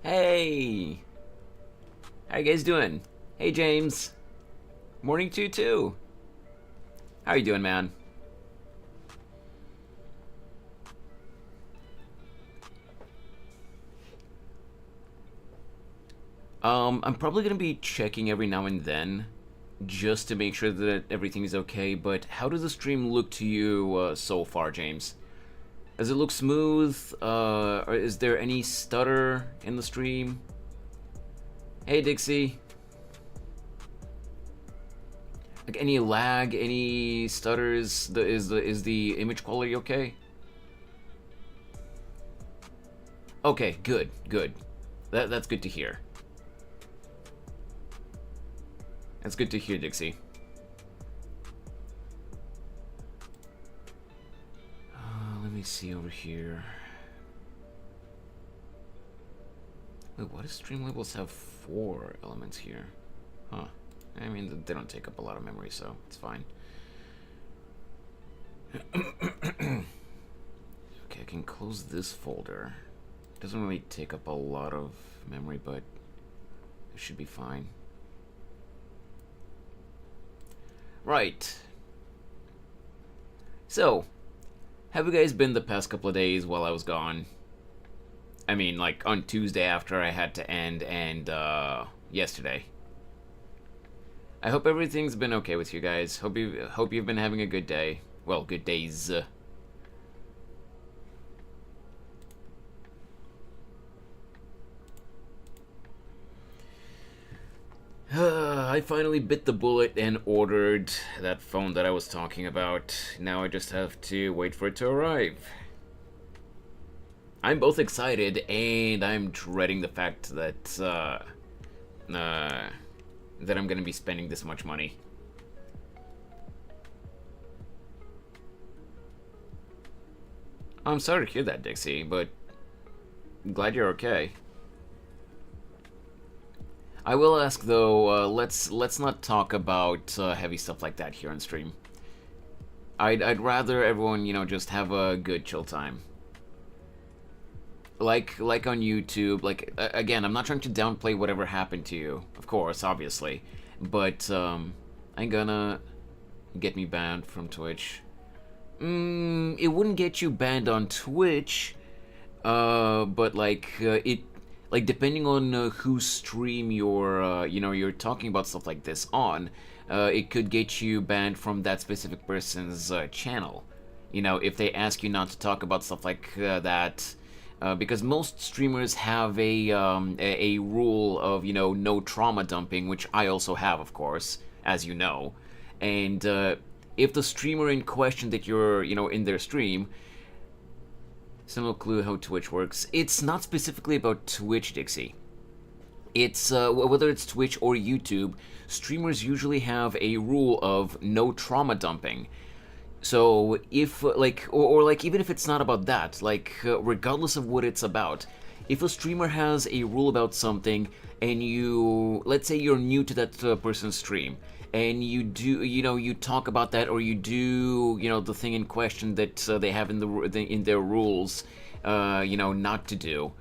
Hey! How you guys doing? Hey, James. Morning to you, too. How you doing, man? I'm probably gonna be checking every now and then, just to make sure that everything is okay, but how does the stream look to you so far, James? Does it look smooth? Or is there any stutter in the stream? Hey, Dixie. Like any lag, any stutters? Is the image quality okay? Okay, good, good. That's good to hear. That's good to hear, Dixie. Let me see over here. Wait, what does Streamlabels have 4 elements here? Huh. I mean, they don't take up a lot of memory, so it's fine. Okay, I can close this folder. It doesn't really take up a lot of memory, but it should be fine. Right. So, have you guys been the past couple of days while I was gone? I mean, like on Tuesday after I had to end, and yesterday. I hope everything's been okay with you guys. Hope you've been having a good day. Well, good days. I finally bit the bullet and ordered that phone that I was talking about. Now I just have to wait for it to arrive. I'm both excited and I'm dreading the fact that that I'm gonna be spending this much money. I'm sorry to hear that, Dixie, but I'm glad you're okay. I will ask though. Let's not talk about heavy stuff like that here on stream. I'd rather everyone, just have a good chill time. Like on YouTube. Like again, I'm not trying to downplay whatever happened to you. Of course, obviously, but ain't gonna get me banned from Twitch. It wouldn't get you banned on Twitch, but it. Like, depending on whose stream you're talking about stuff like this on, it could get you banned from that specific person's channel. If they ask you not to talk about stuff like that, because most streamers have a rule of, no trauma dumping, which I also have, of course, as you know. And if the streamer in question that you're, in their stream... Still no clue how Twitch works. It's not specifically about Twitch, Dixie. It's, whether it's Twitch or YouTube, streamers usually have a rule of no trauma dumping. So, if, even if it's not about that, regardless of what it's about, if a streamer has a rule about something, and let's say you're new to that person's stream, and you do, you talk about that, or you do, the thing in question that they have in their rules, not to do.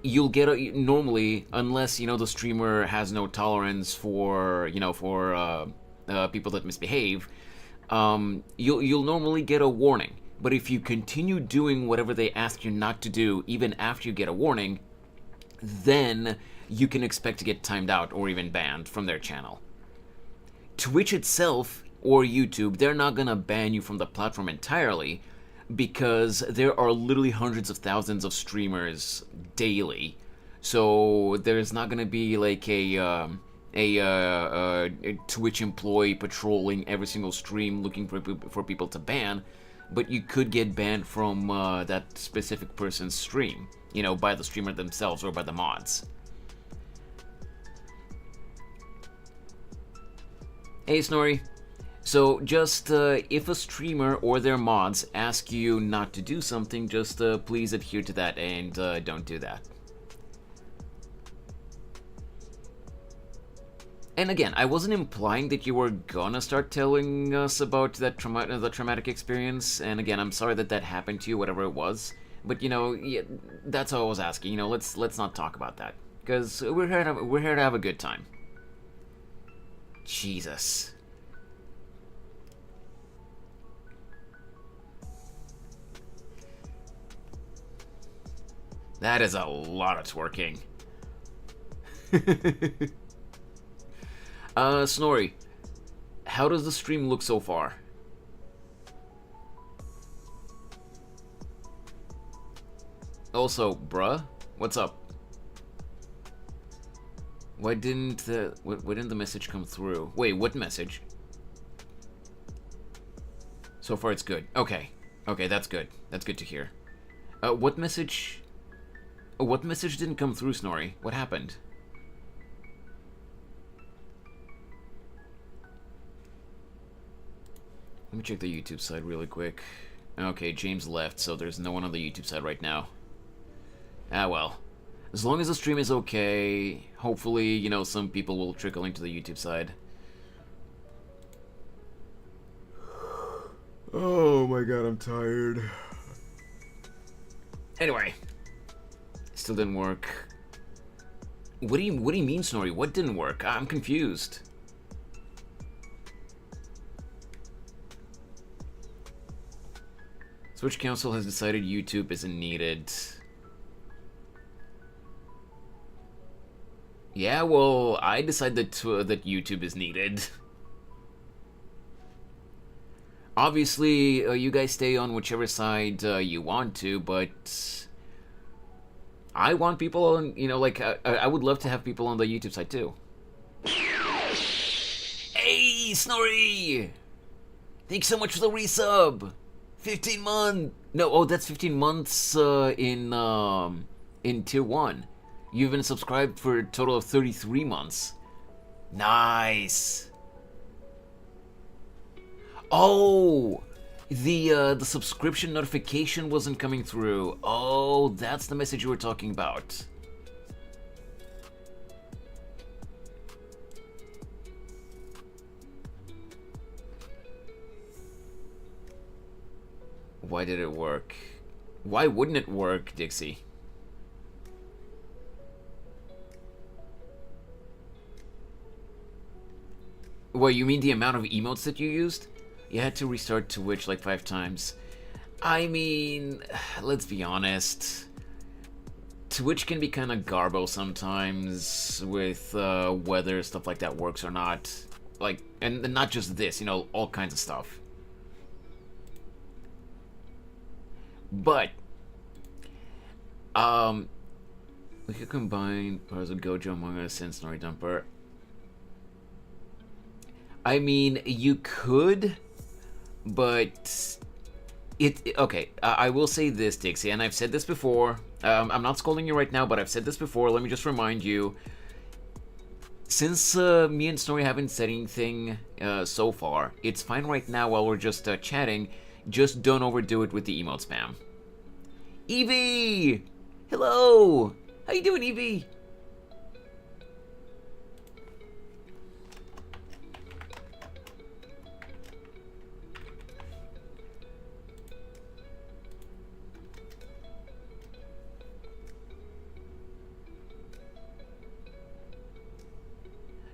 You'll get normally, unless the streamer has no tolerance for people that misbehave, you'll normally get a warning. But if you continue doing whatever they ask you not to do, even after you get a warning, then you can expect to get timed out or even banned from their channel. Twitch itself, or YouTube, they're not gonna ban you from the platform entirely, because there are literally hundreds of thousands of streamers daily. So there's not gonna be like a Twitch employee patrolling every single stream looking for people to ban, but you could get banned from that specific person's stream, by the streamer themselves or by the mods. Hey, Snorri. So, just, if a streamer or their mods ask you not to do something, just, please adhere to that and, don't do that. And again, I wasn't implying that you were gonna start telling us about that the traumatic experience, and again, I'm sorry that happened to you, whatever it was, But you know, yeah, that's all I was asking. You know, let's not talk about that because we're here to have a good time. Jesus. That is a lot of twerking. Snorri, how does the stream look so far? Also, bruh, what's up? Why didn't the message come through? Wait, what message? So far, it's good. Okay, that's good. That's good to hear. What message? Oh, what message didn't come through, Snorri? What happened? Let me check the YouTube side really quick. Okay, James left, so there's no one on the YouTube side right now. Ah, well. As long as the stream is okay, hopefully, you know, some people will trickle into the YouTube side. Oh my god, I'm tired. Anyway. Still didn't work. What do you mean, Snorri? What didn't work? I'm confused. Switch Council has decided YouTube isn't needed. Yeah, well, I decided that YouTube is needed. Obviously, you guys stay on whichever side you want to, but I want people on, you know, like, I would love to have people on the YouTube side too. Hey, Snorri! Thanks so much for the resub! 15 months! No, oh, that's 15 months in Tier 1. You've been subscribed for a total of 33 months. Nice! Oh! The subscription notification wasn't coming through. Oh, that's the message you were talking about. Why did it work? Why wouldn't it work, Dixie? What, you mean the amount of emotes that you used? You had to restart Twitch like 5 times. I mean, let's be honest. Twitch can be kind of garbo sometimes with whether stuff like that works or not. Like, and not just this, you know, all kinds of stuff. But, we could combine parts of Gojo, Among Us, and Snorri Dumper. I mean, you could, but okay, I will say this, Dixie, and I've said this before. I'm not scolding you right now, but I've said this before. Let me just remind you. Since me and Snorri haven't said anything so far, it's fine right now while we're just chatting. Just don't overdo it with the emote spam. Evie! Hello! How you doing, Evie?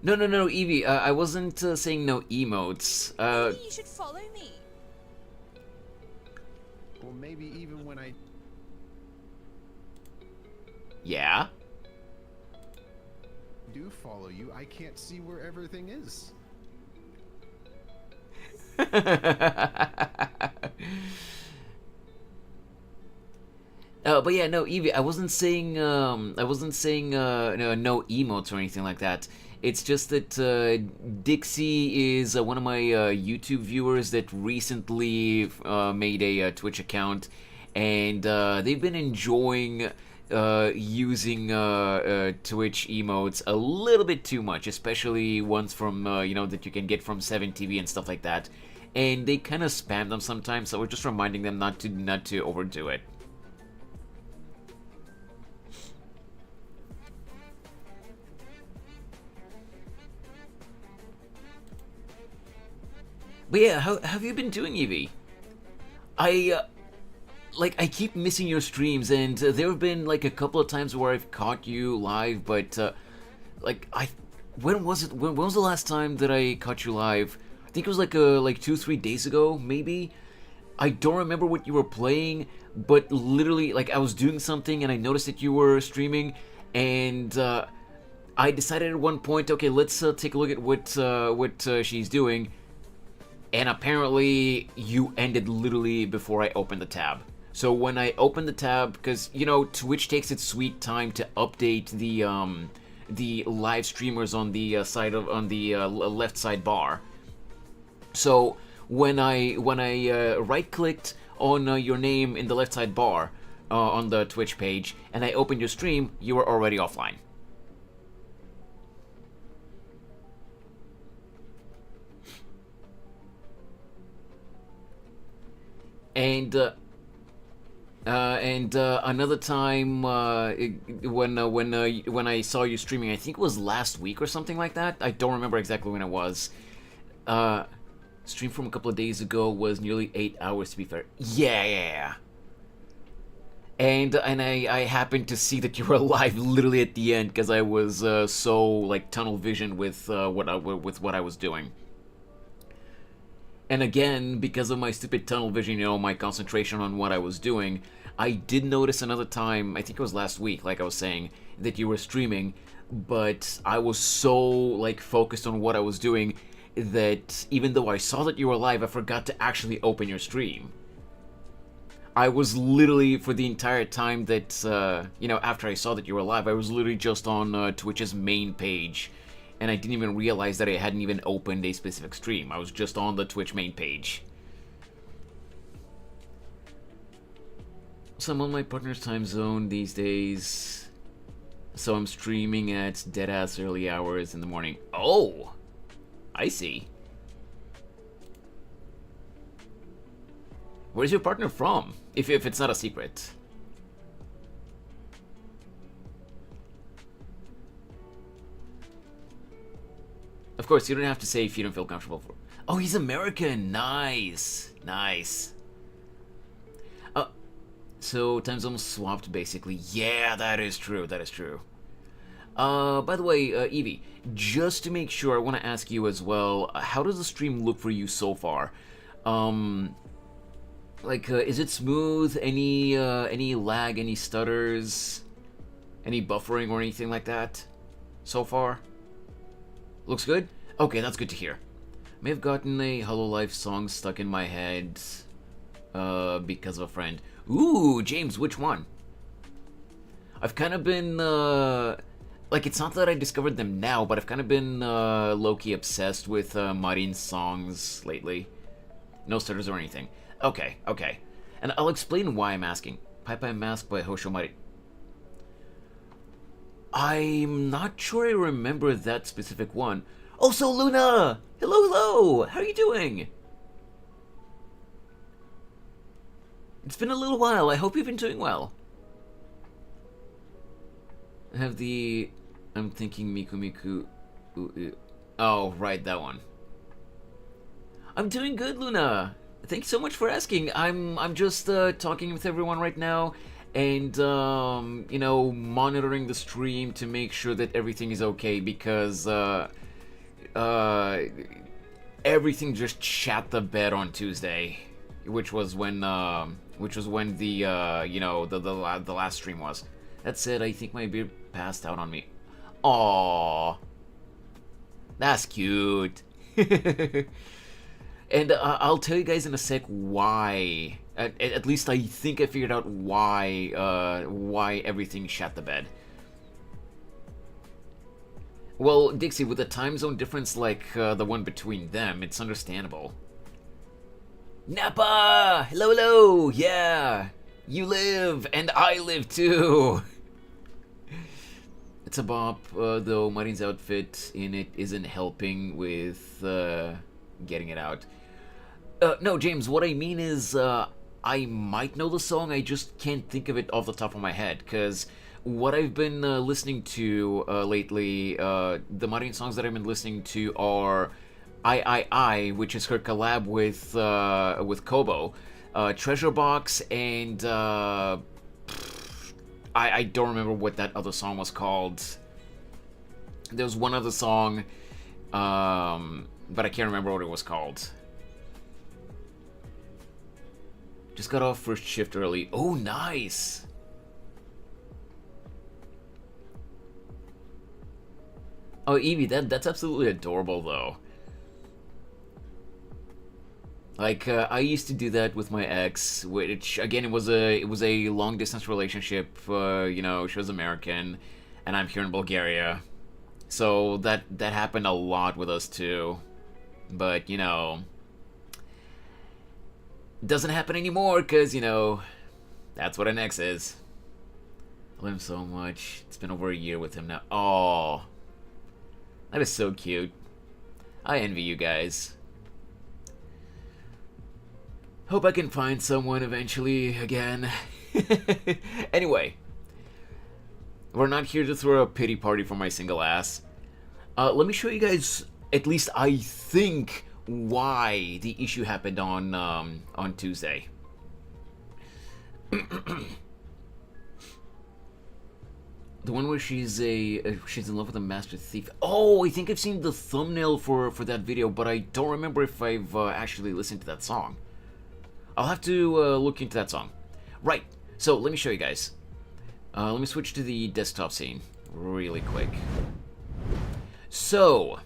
No, Evie, I wasn't saying no emotes. Maybe you should follow me. Or maybe even when I... Yeah? do follow you, I can't see where everything is. But yeah, no, Evie, I wasn't saying no emotes or anything like that. It's just that Dixie is one of my YouTube viewers that recently made a Twitch account, and they've been enjoying using Twitch emotes a little bit too much, especially ones from that you can get from 7TV and stuff like that. And they kind of spam them sometimes, so we're just reminding them not to overdo it. But yeah, how have you been doing, Evie? I like I keep missing your streams, and there have been like a couple of times where I've caught you live, but like when was it? When was the last time that I caught you live? I think it was like 2-3 days ago, maybe. I don't remember what you were playing, but literally, like I was doing something and I noticed that you were streaming, and I decided at one point, okay, let's take a look at what she's doing, and apparently you ended literally before I opened the tab. So when I opened the tab, because you know Twitch takes its sweet time to update the live streamers on the left side bar. So when I right clicked on your name in the left side bar on the Twitch page and I opened your stream, you were already offline. And another time when I saw you streaming, I think it was last week or something like that. I don't remember exactly when it was. Stream from a couple of days ago was nearly 8 hours, to be fair. Yeah. And I happened to see that you were alive literally at the end because I was so like tunnel vision with what I was doing. And again, because of my stupid tunnel vision, you know, my concentration on what I was doing, I did notice another time, I think it was last week, like I was saying, that you were streaming, but I was so, like, focused on what I was doing that even though I saw that you were live, I forgot to actually open your stream. I was literally, for the entire time that, you know, after I saw that you were live, I was literally just on Twitch's main page, and I didn't even realize that I hadn't even opened a specific stream. I was just on the Twitch main page. So I'm on my partner's time zone these days, so I'm streaming at deadass early hours in the morning. Oh! I see. Where's your partner from? If it's not a secret. Of course, you don't have to say if you don't feel comfortable for. Oh, he's American. Nice. So time zone swapped basically. Yeah, that is true. By the way, Evie, just to make sure, I want to ask you as well, how does the stream look for you so far? Is it smooth? Any lag, any stutters, any buffering or anything like that so far? Looks good? Okay, that's good to hear. May have gotten a Hololive song stuck in my head, because of a friend. Ooh, James, which one? I've kind of been, like, it's not that I discovered them now, but I've kind of been, low-key obsessed with, Marin's songs lately. No stutters or anything. Okay. And I'll explain why I'm asking. Pai Mask by Hosho Marin. I'm not sure I remember that specific one. Oh, so Luna! Hello! How are you doing? It's been a little while. I hope you've been doing well. I have the... I'm thinking Miku. Oh, right, that one. I'm doing good, Luna. Thanks so much for asking. I'm just talking with everyone right now and you know, monitoring the stream to make sure that everything is okay because everything just shat the bed on Tuesday, which was when the you know, the last stream was. That said, I think my beard passed out on me. Aww, that's cute. And I'll tell you guys in a sec why. At least I think I figured out why everything shat the bed. Well, Dixie, with a time zone difference like the one between them, it's understandable. Nappa! Hello! Yeah! You live, and I live too! It's a bop, though Marin's outfit in it isn't helping with getting it out. No, James, what I mean is, I might know the song, I just can't think of it off the top of my head, because what I've been listening to lately, the Marin songs that I've been listening to are I, which is her collab with Kobo, Treasure Box, and I don't remember what that other song was called. There was one other song, but I can't remember what it was called. Just got off first shift early. Oh, nice! Oh, Evie, that's absolutely adorable, though. Like, I used to do that with my ex, which again it was a long distance relationship. You know, she was American, and I'm here in Bulgaria, so that happened a lot with us too. But you know, it doesn't happen anymore because you know, that's what an ex is. I love him so much. It's been over a year with him now. Oh, that is so cute. I envy you guys. Hope I can find someone eventually again. Anyway, we're not here to throw a pity party for my single ass. Let me show you guys, at least I think, why the issue happened on Tuesday. The one where she's in love with a master thief. Oh, I think I've seen the thumbnail for that video, but I don't remember if I've actually listened to that song. I'll have to look into that song. Right, so let me show you guys. Let me switch to the desktop scene really quick. So,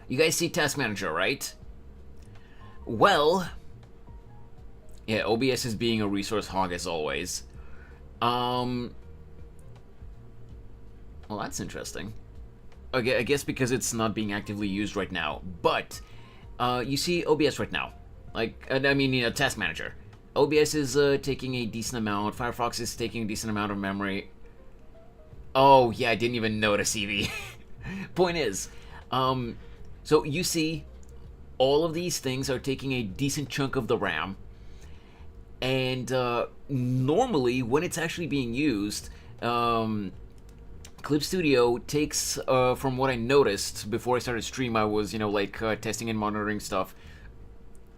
you guys see Task Manager, right? Well, yeah, OBS is being a resource hog as always. Well, that's interesting. Okay, I guess because it's not being actively used right now, but you see OBS right now. Like, I mean, you know, Task Manager. OBS is taking a decent amount. Firefox is taking a decent amount of memory. Oh, yeah, I didn't even notice, Evie. Point is, so you see, all of these things are taking a decent chunk of the RAM. And normally, when it's actually being used, Clip Studio takes, from what I noticed before I started stream, I was, you know, like, testing and monitoring stuff.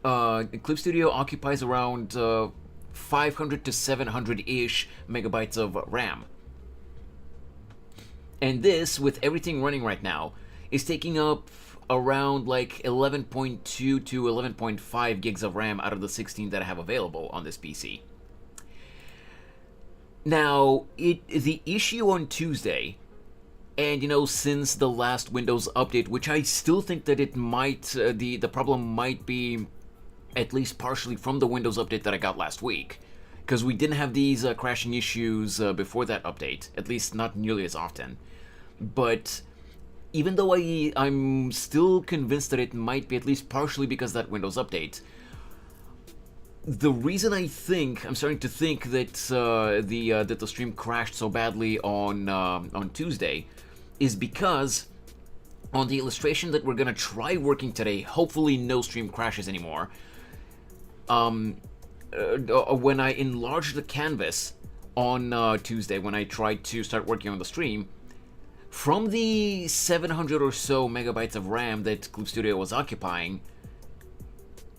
Clip Studio occupies around 500 to 700-ish megabytes of RAM. And this, with everything running right now, is taking up around like 11.2 to 11.5 gigs of RAM out of the 16 that I have available on this PC. Now, the issue on Tuesday, and you know, since the last Windows update, which I still think that it might, the problem might be at least partially from the Windows update that I got last week, because we didn't have these crashing issues before that update, at least not nearly as often. But even though I'm still convinced that it might be at least partially because of that Windows update, the reason I'm starting to think that that the stream crashed so badly on Tuesday is because on the illustration that we're gonna try working today, hopefully no stream crashes anymore. When I enlarged the canvas on Tuesday, when I tried to start working on the stream, from the 700 or so megabytes of RAM that Clip Studio was occupying,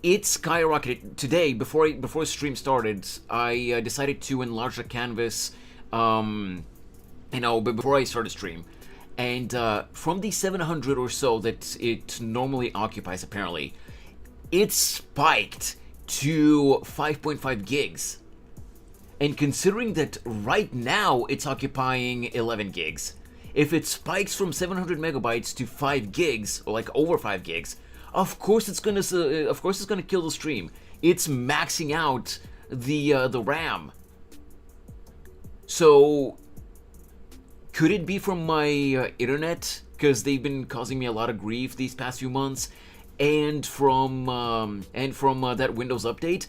it skyrocketed. Today, before the stream started, I decided to enlarge the canvas, you know, before I started stream. And from the 700 or so that it normally occupies, apparently, it spiked to 5.5 gigs. And considering that right now it's occupying 11 gigs, if it spikes from 700 megabytes to 5 gigs, or like over 5 gigs, of course it's gonna kill the stream. It's maxing out the RAM. So could it be from my internet? Because they've been causing me a lot of grief these past few months, and from that Windows update.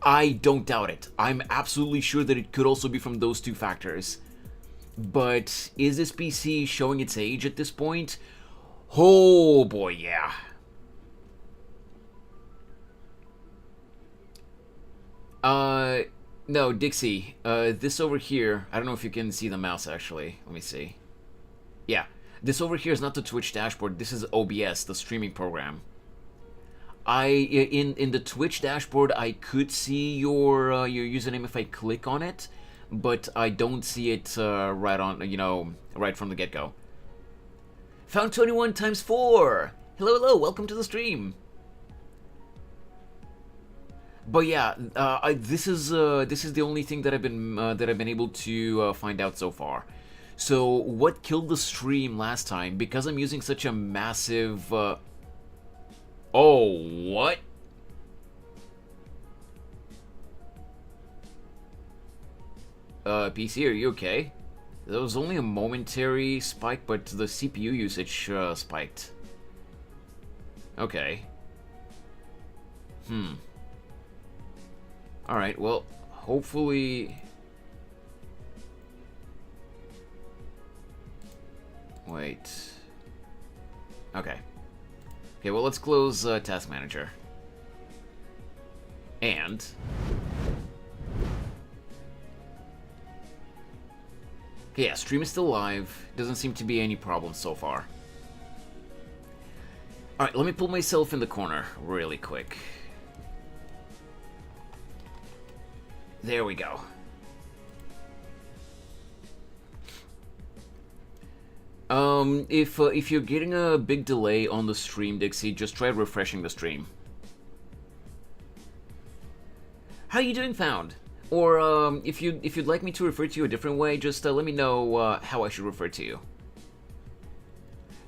I don't doubt it. I'm absolutely sure that it could also be from those two factors. But is this PC showing its age at this point? Oh boy, yeah. No, Dixie, this over here, I don't know if you can see the mouse actually. Let me see. Yeah, this over here is not the Twitch dashboard, this is OBS, the streaming program. In the Twitch dashboard, I could see your username if I click on it, but I don't see it right on, right from the get-go. Found 21 times 4. Hello, hello, welcome to the stream. But yeah, this is the only thing that I've been able to find out so far. So what killed the stream last time? Because I'm using such a massive. Oh, what? PC, are you okay? There was only a momentary spike, but the CPU usage spiked. Okay. Alright, well, hopefully... Wait. Okay. Okay, well, let's close Task Manager. And... Okay, yeah, stream is still live. Doesn't seem to be any problems so far. Alright, let me pull myself in the corner really quick. There we go. If you're getting a big delay on the stream, Dixie, just try refreshing the stream. How you doing, Found? Or if you'd like me to refer to you a different way, just let me know how I should refer to you.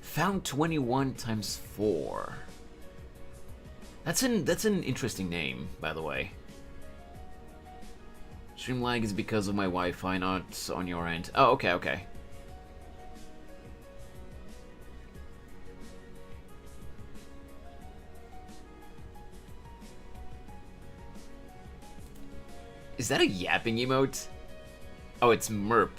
Found 21 times 4. That's an interesting name, by the way. Stream lag is because of my Wi-Fi, not on your end. Oh, okay, okay. Is that a yapping emote? Oh, it's Merp.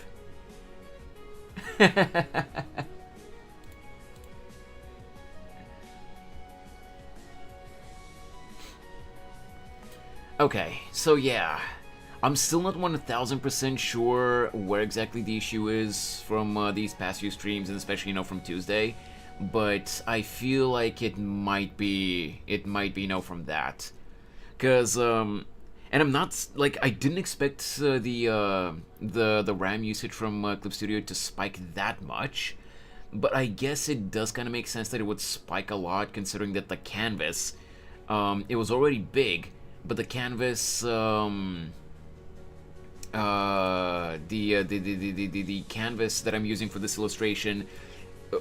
Okay, so yeah. I'm still not 1000% sure where exactly the issue is from these past few streams, and especially, from Tuesday. But I feel like it might be, from that. Cause, and I'm not, like, I didn't expect the RAM usage from Clip Studio to spike that much. But I guess it does kind of make sense that it would spike a lot, considering that the canvas, it was already big, but the canvas, the canvas that I'm using for this illustration,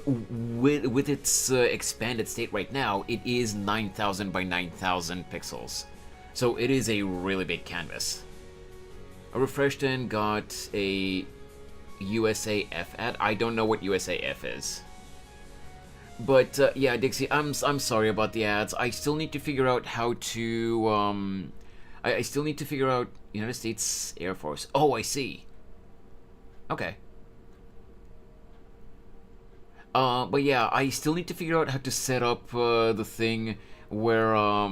with its expanded state right now, it is 9,000 by 9,000 pixels. So it is a really big canvas. I refreshed and got a USAF ad. I don't know what USAF is. But yeah, Dixie, I'm sorry about the ads. I still need to figure out how to I still need to figure out United States Air Force. Oh, I see. Okay. But yeah, I still need to figure out how to set up the thing where I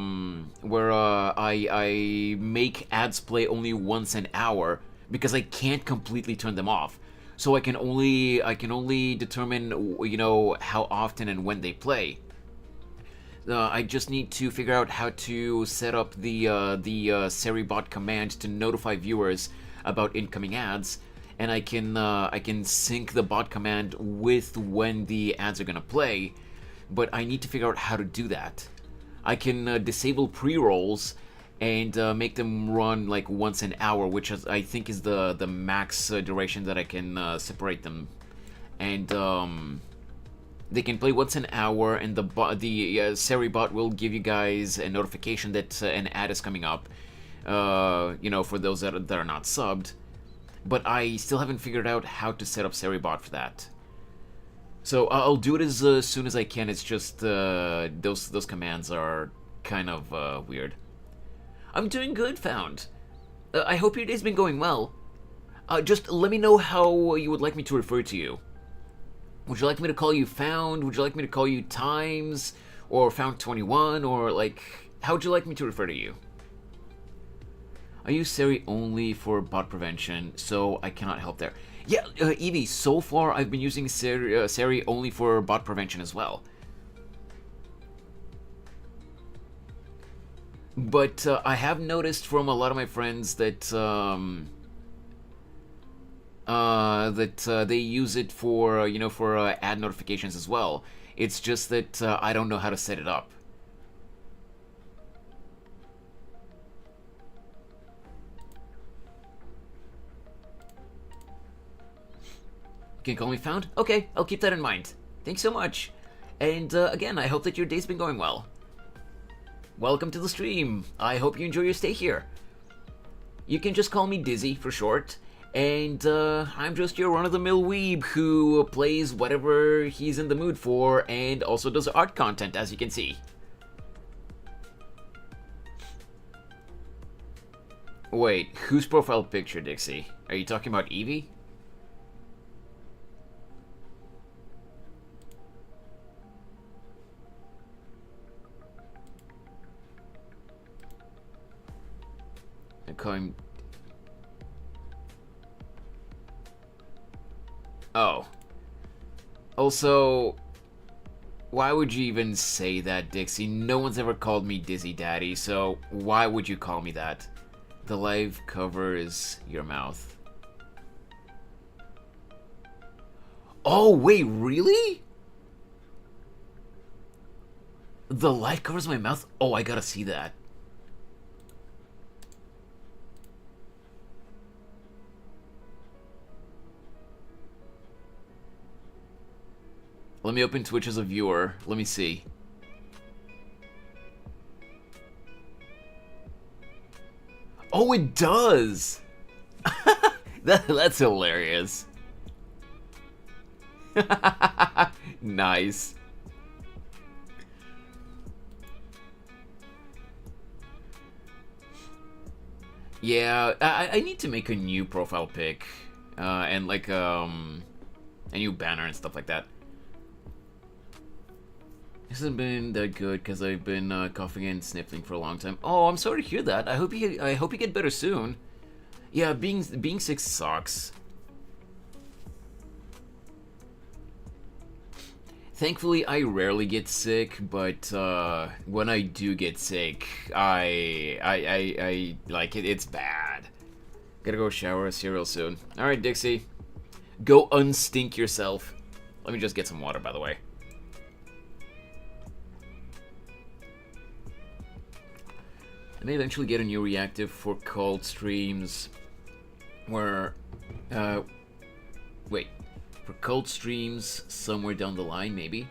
make ads play only once an hour, because I can't completely turn them off. So I can only determine, how often and when they play. I just need to figure out how to set up the Seribot command to notify viewers about incoming ads, and I can sync the bot command with when the ads are gonna play. But I need to figure out how to do that. I can disable pre-rolls and make them run like once an hour, which is, I think, is the max duration that I can separate them, and they can play once an hour, and the Seribot will give you guys a notification that an ad is coming up, for those that are not subbed. But I still haven't figured out how to set up Seribot for that. So I'll do it as soon as I can. It's just those commands are kind of weird. I'm doing good, Found. I hope your day's been going well. Just let me know how you would like me to refer to you. Would you like me to call you Found? Would you like me to call you Times? Or Found21? Or, like, how would you like me to refer to you? I use Seri only for bot prevention, so I cannot help there. Yeah, Evie, so far I've been using Seri only for bot prevention as well. But I have noticed from a lot of my friends that they use it for for ad notifications as well. It's just that I don't know how to set it up. Can call me found? Okay, I'll keep that in mind. Thanks so much. And again, I hope that your day's been going well. Welcome to the stream. I hope you enjoy your stay here. You can just call me Dizzy for short. And I'm just your run-of-the-mill weeb who plays whatever he's in the mood for and also does art content, as you can see. Wait, whose profile picture, Dixie? Are you talking about Evie? I'm calling... Oh. Also, why would you even say that, Dixie? No one's ever called me Dizzy Daddy, so why would you call me that? The live cover is your mouth. Oh, wait, really? The live cover's my mouth? Oh, I gotta see that. Let me open Twitch as a viewer. Let me see. Oh, it does! That's hilarious. Nice. Yeah, I need to make a new profile pic. And like, a new banner and stuff like that. This hasn't been that good because I've been coughing and sniffling for a long time. Oh, I'm sorry to hear that. I hope you get better soon. Yeah, being sick sucks. Thankfully, I rarely get sick, but when I do get sick, I like it. It's bad. Gotta go shower a cereal soon. All right, Dixie, go unstink yourself. Let me just get some water, by the way. I may eventually get a new reactive for cold streams where, wait, for cold streams somewhere down the line, maybe?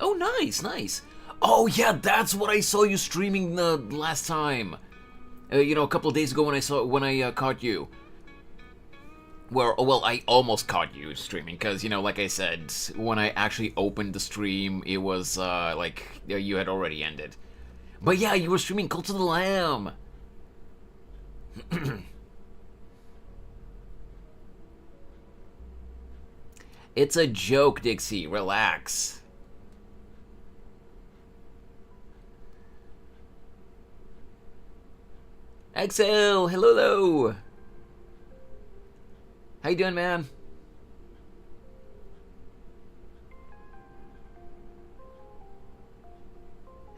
Oh, nice, nice. Oh, yeah, that's what I saw you streaming the last time. You know, a couple of days ago when I caught you. Well, I almost caught you streaming, because, you know, like I said, when I actually opened the stream, it was, like, you had already ended. But yeah, you were streaming Cult of the Lamb. It's a joke, Dixie. Relax. Axel, hello. How you doing, man?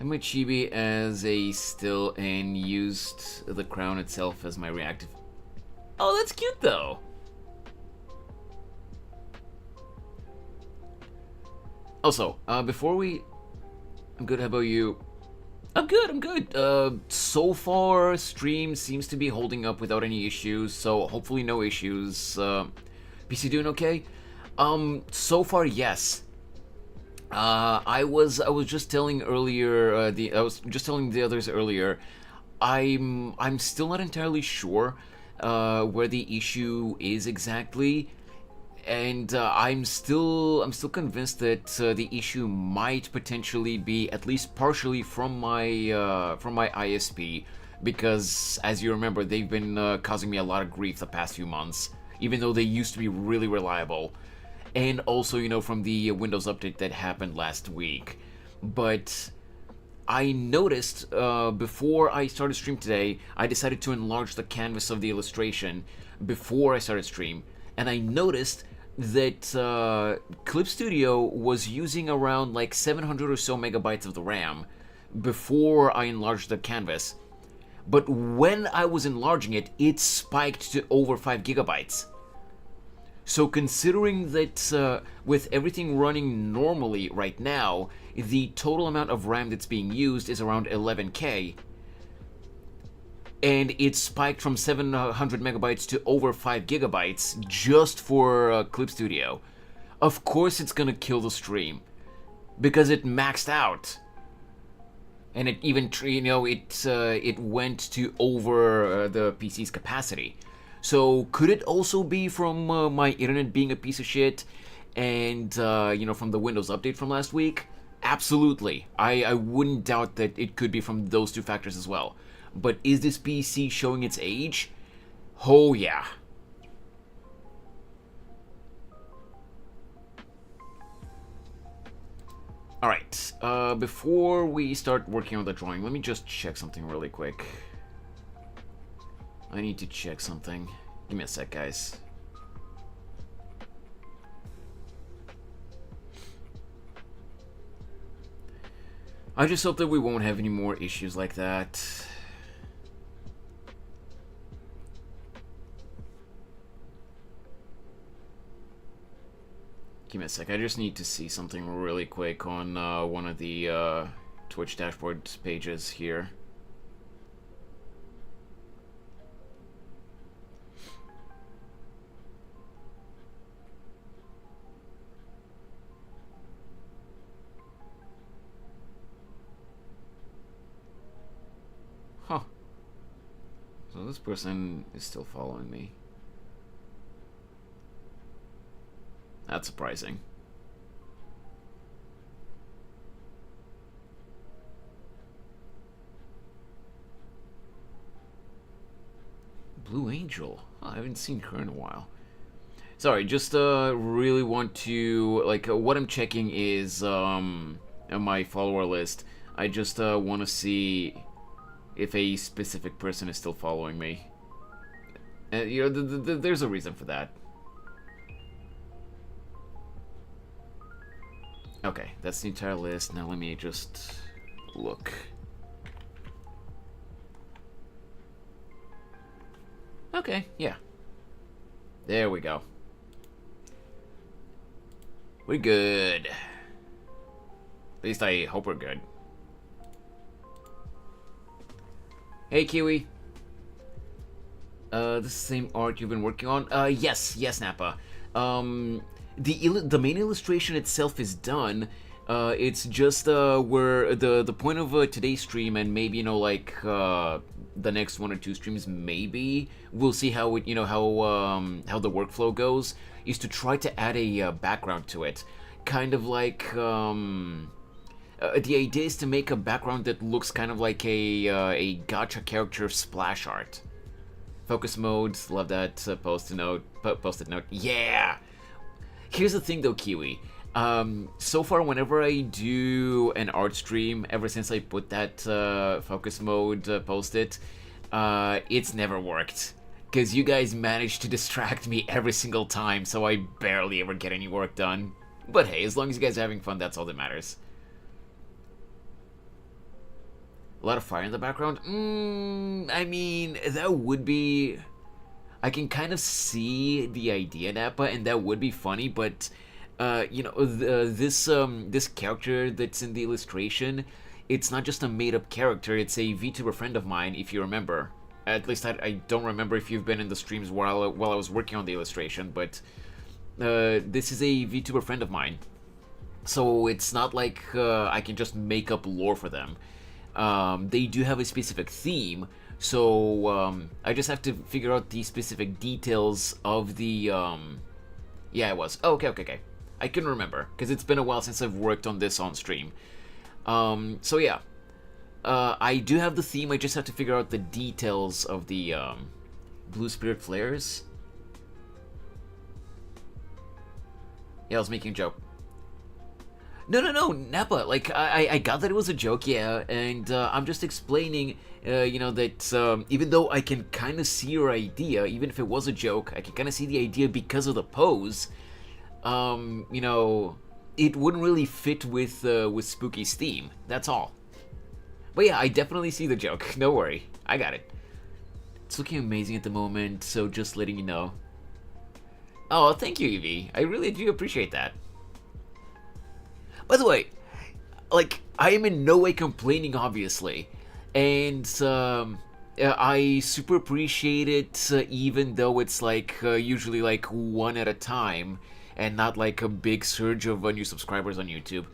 How much chibi as a still and used the crown itself as my reactive. Oh, that's cute though. Also, before we... I'm good, how about you? I'm good. So far, stream seems to be holding up without any issues, so hopefully no issues. PC doing okay? So far, yes. I was just telling earlier, I was just telling the others earlier, I'm still not entirely sure, where the issue is exactly. And I'm still convinced that the issue might potentially be at least partially from my ISP, because as you remember, they've been causing me a lot of grief the past few months, even though they used to be really reliable, and also, you know, from the Windows update that happened last week. But I noticed before I started stream today, I decided to enlarge the canvas of the illustration before I started stream, and I noticed that Clip Studio was using around like 700 or so megabytes of the RAM, before I enlarged the canvas. But when I was enlarging it, it spiked to over 5 gigabytes. So considering that with everything running normally right now, the total amount of RAM that's being used is around 11K, and it spiked from 700 megabytes to over 5 gigabytes just for Clip Studio, of course it's gonna kill the stream, because it maxed out. And it even, it went to over the PC's capacity. So could it also be from my internet being a piece of shit and, from the Windows update from last week? Absolutely. I wouldn't doubt that it could be from those two factors as well. But is this PC showing its age? Oh yeah. Alright, before we start working on the drawing, let me just check something really quick. I need to check something. Give me a sec, guys. I just hope that we won't have any more issues like that. Give me a sec, I just need to see something really quick on one of the Twitch dashboard pages here. Huh. So this person is still following me. That's surprising. Blue Angel. Huh, I haven't seen her in a while. Sorry, just really want to, like, what I'm checking is my follower list. I just want to see if a specific person is still following me. There's a reason for that. Okay, that's the entire list. Now let me just look. Okay, yeah. There we go. We're good. At least I hope we're good. Hey, Kiwi. This is the same art you've been working on? Yes, Nappa. The main illustration itself is done. It's just where the point of today's stream, and maybe the next 1 or 2 streams, maybe we'll see how it how the workflow goes, is to try to add a background to it, kind of like the idea is to make a background that looks kind of like a gacha character splash art. Focus mode, love that. Post-it note, yeah. Here's the thing though, Kiwi. So far, whenever I do an art stream, ever since I put that focus mode post-it, it's never worked. Because you guys manage to distract me every single time, so I barely ever get any work done. But hey, as long as you guys are having fun, that's all that matters. A lot of fire in the background? I mean, that would be... I can kind of see the idea, Nappa, and that would be funny, but... this character that's in the illustration, it's not just a made-up character, it's a VTuber friend of mine, if you remember. At least I don't remember if you've been in the streams while I was working on the illustration, but this is a VTuber friend of mine. So it's not like I can just make up lore for them. They do have a specific theme, so I just have to figure out the specific details of the... Yeah, it was. Oh, okay. I can remember, because it's been a while since I've worked on this on stream. So yeah. I do have the theme, I just have to figure out the details of the Blue Spirit Flares. Yeah, I was making a joke. No, Nappa, like, I got that it was a joke, yeah, and I'm just explaining, that even though I can kind of see your idea, even if it was a joke, I can kind of see the idea because of the pose, it wouldn't really fit with Spooky's theme, that's all. But yeah, I definitely see the joke. No worry. I got it. It's looking amazing at the moment, so just letting you know. Oh, thank you, Evie. I really do appreciate that. By the way, like, I am in no way complaining, obviously. And, I super appreciate it, even though it's like, usually like one at a time, and not like a big surge of new subscribers on YouTube.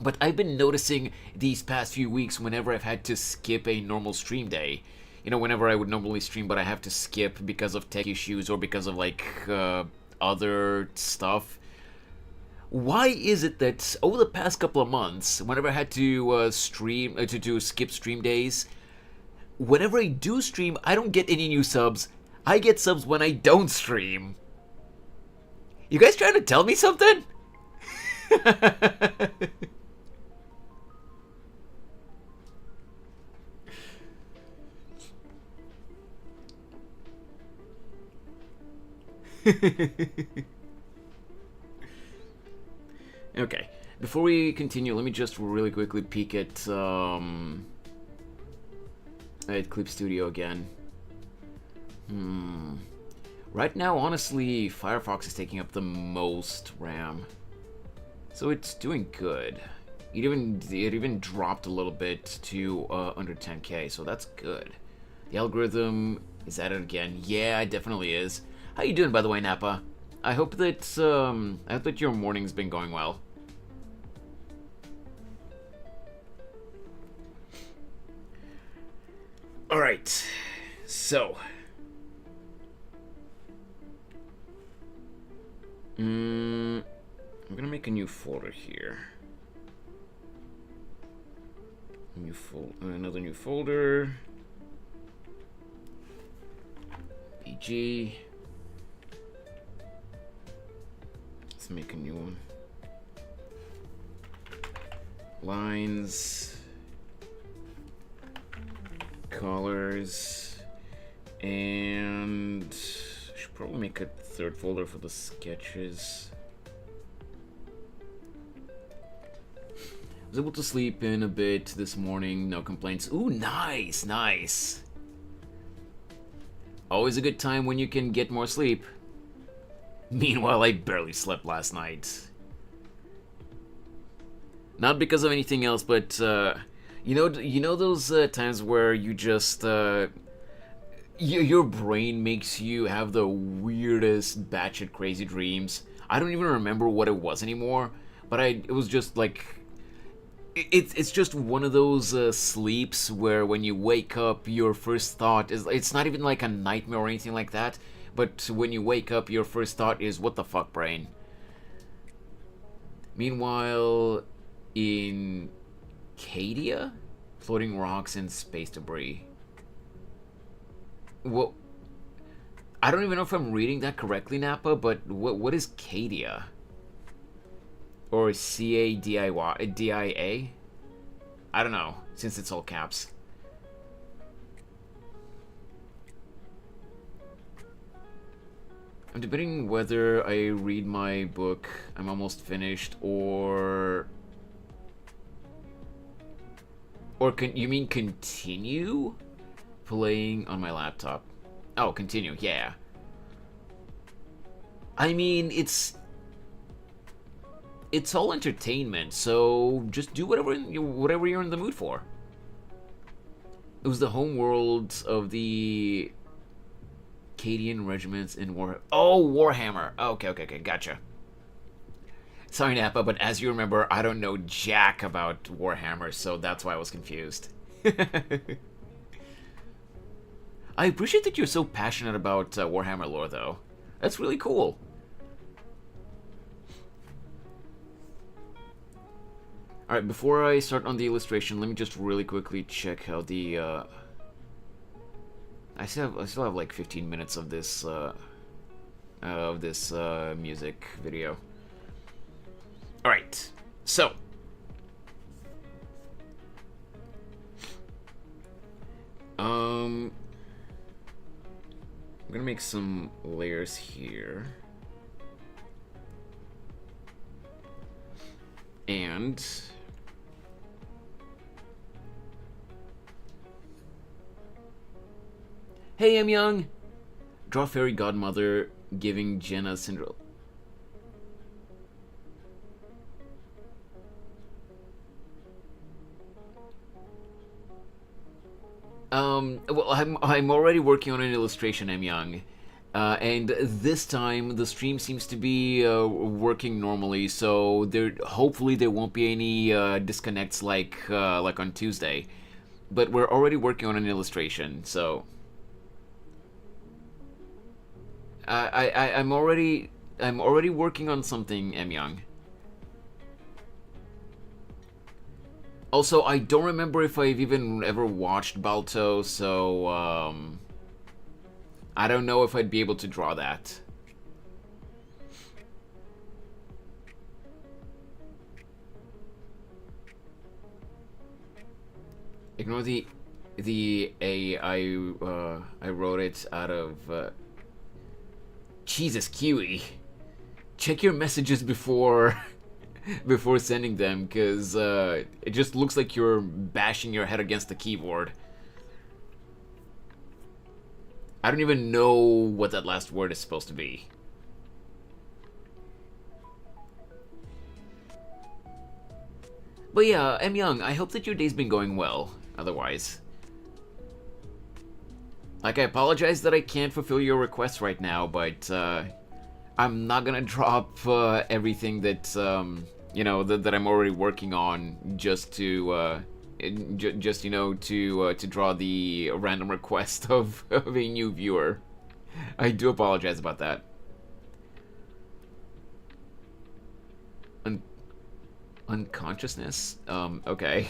But I've been noticing these past few weeks whenever I've had to skip a normal stream day. You know, whenever I would normally stream, but I have to skip because of tech issues or because of, like, other stuff. Why is it that over the past couple of months, whenever I had to stream, to skip stream days, whenever I do stream, I don't get any new subs. I get subs when I don't stream. You guys trying to tell me something? Okay, before we continue, let me just really quickly peek at Clip Studio again. Right now, honestly, Firefox is taking up the most RAM, so it's doing good. It even dropped a little bit to under 10K, so that's good. The algorithm is at it again. Yeah, it definitely is. How you doing, by the way, Nappa? I hope that your morning's been going well. All right, so I'm gonna make a new folder here. Another new folder. BG. Let's make a new one. Lines. Colors. And I should probably make a third folder for the sketches. I was able to sleep in a bit this morning, no complaints. Ooh, nice, nice. Always a good time when you can get more sleep. Meanwhile, I barely slept last night. Not because of anything else, but you know those times where you just your brain makes you have the weirdest batshit crazy dreams. I don't even remember what it was anymore, but it was just like it's just one of those sleeps where when you wake up, your first thought is, it's not even like a nightmare or anything like that, but when you wake up, your first thought is, what the fuck, brain? Meanwhile, in Cadia, floating rocks and space debris. Well, I don't even know if I'm reading that correctly, Nappa, but what is Cadia? Or Cadia? I don't know, since it's all caps. I'm debating whether I read my book, I'm almost finished, or you mean continue playing on my laptop? Oh, continue, yeah. I mean, it's all entertainment, so just do whatever you're in the mood for. It was the home world of the Cadian regiments in Warhammer. Okay, gotcha. Sorry, Nappa, but as you remember, I don't know jack about Warhammer, so that's why I was confused. I appreciate that you're so passionate about Warhammer lore, though. That's really cool. Alright, before I start on the illustration, let me just really quickly check how the, I still have like 15 minutes of this music video. Alright, so. I'm gonna make some layers here. And Hey, I'm Young. Draw fairy godmother giving Jenna Cinderella. Well, I'm already working on an illustration, I'm Young. And this time the stream seems to be working normally, so hopefully there won't be any disconnects like on Tuesday. But we're already working on an illustration, so I'm already working on something, M Young. Also, I don't remember if I've even ever watched Balto, so I don't know if I'd be able to draw that. Ignore the A. I wrote it out of. Jesus, Kiwi. Check your messages before before sending them, because it just looks like you're bashing your head against the keyboard. I don't even know what that last word is supposed to be. But yeah, M. Young, I hope that your day's been going well, otherwise. Like, I apologize that I can't fulfill your requests right now, but I'm not gonna drop everything that, you know, that I'm already working on just to, just, you know, to draw the random request of a new viewer. I do apologize about that. Unconsciousness? Okay.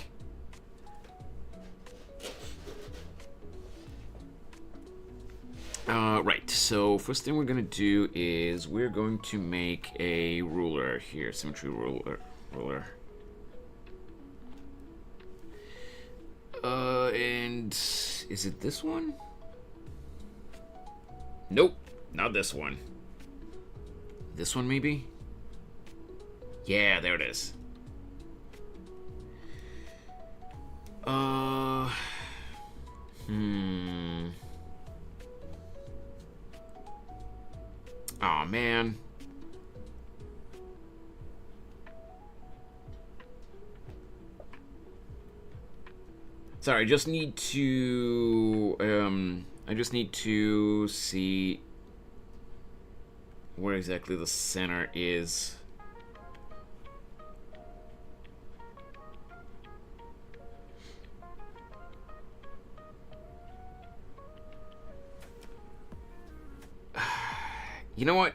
Right, so first thing we're gonna do is we're going to make a ruler here, symmetry ruler. And is it this one? Nope, not this one. This one, maybe? Yeah, there it is. Aw, man. Sorry, I just need to see where exactly the center is. You know what?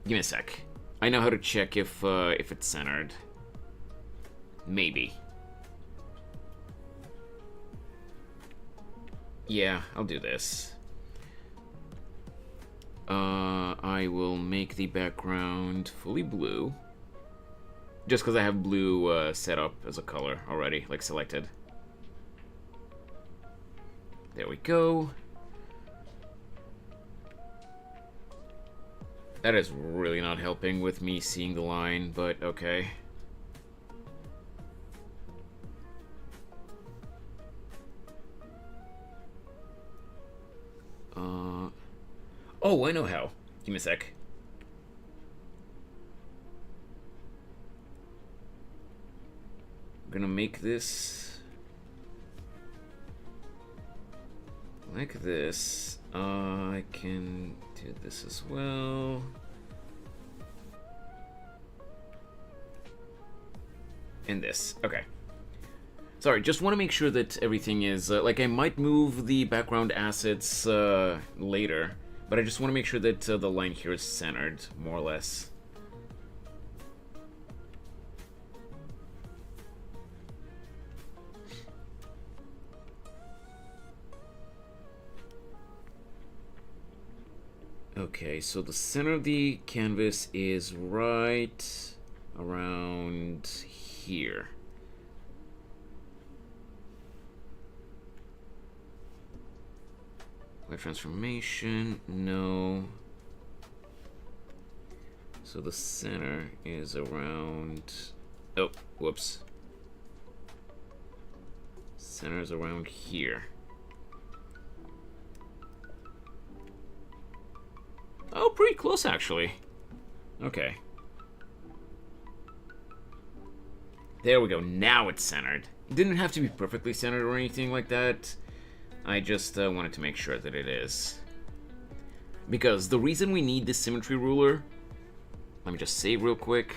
Give me a sec. I know how to check if it's centered. Maybe. Yeah, I'll do this. I will make the background fully blue. Just because I have blue set up as a color already, like selected. There we go. That is really not helping with me seeing the line, but okay. Oh, I know how. Give me a sec. I'm gonna make this like this. I can do this as well. And this. Okay. Sorry, just want to make sure that everything is... like, I might move the background assets later, but I just want to make sure that the line here is centered, more or less. Okay, so the center of the canvas is right around here. Light transformation, no. So the center is around... Oh, whoops. Center is around here. close, actually. Okay. There we go. Now it's centered. It didn't have to be perfectly centered or anything like that. I just wanted to make sure that it is. Because the reason we need this symmetry ruler... Let me just save real quick.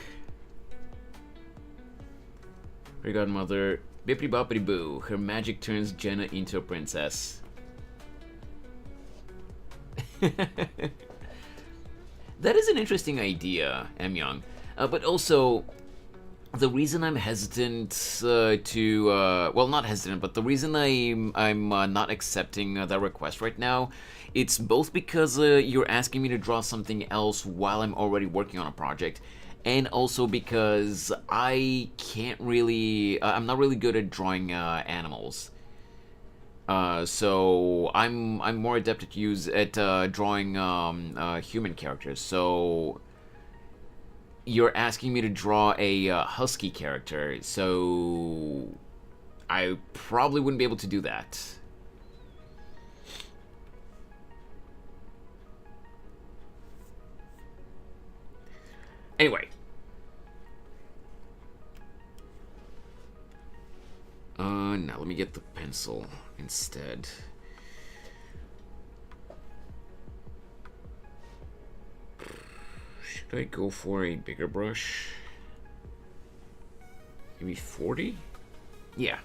Her godmother... Bippity boppity boo. Her magic turns Jenna into a princess. That is an interesting idea, M. Young. But also, the reason I'm hesitant well, not hesitant, but the reason I'm not accepting that request right now, it's both because you're asking me to draw something else while I'm already working on a project, and also because I can't really, I'm not really good at drawing animals. So I'm more adept at drawing human characters. So you're asking me to draw a husky character, so I probably wouldn't be able to do that. Anyway. Now let me get the pencil instead. Should I go for a bigger brush? Maybe 40? Yeah.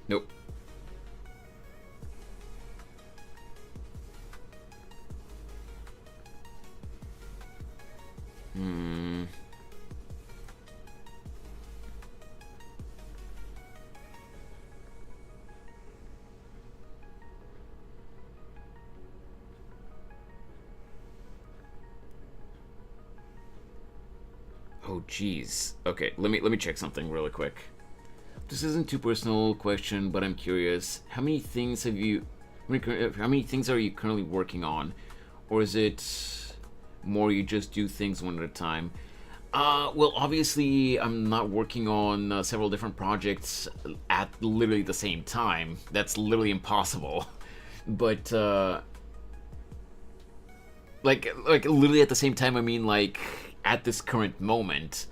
Nope. Oh, jeez. Okay, let me check something really quick. This isn't too personal question, but I'm curious. How many things are you currently working on, or is it more you just do things one at a time? Well, obviously, I'm not working on several different projects at literally the same time. That's literally impossible. But like literally at the same time, I mean like at this current moment.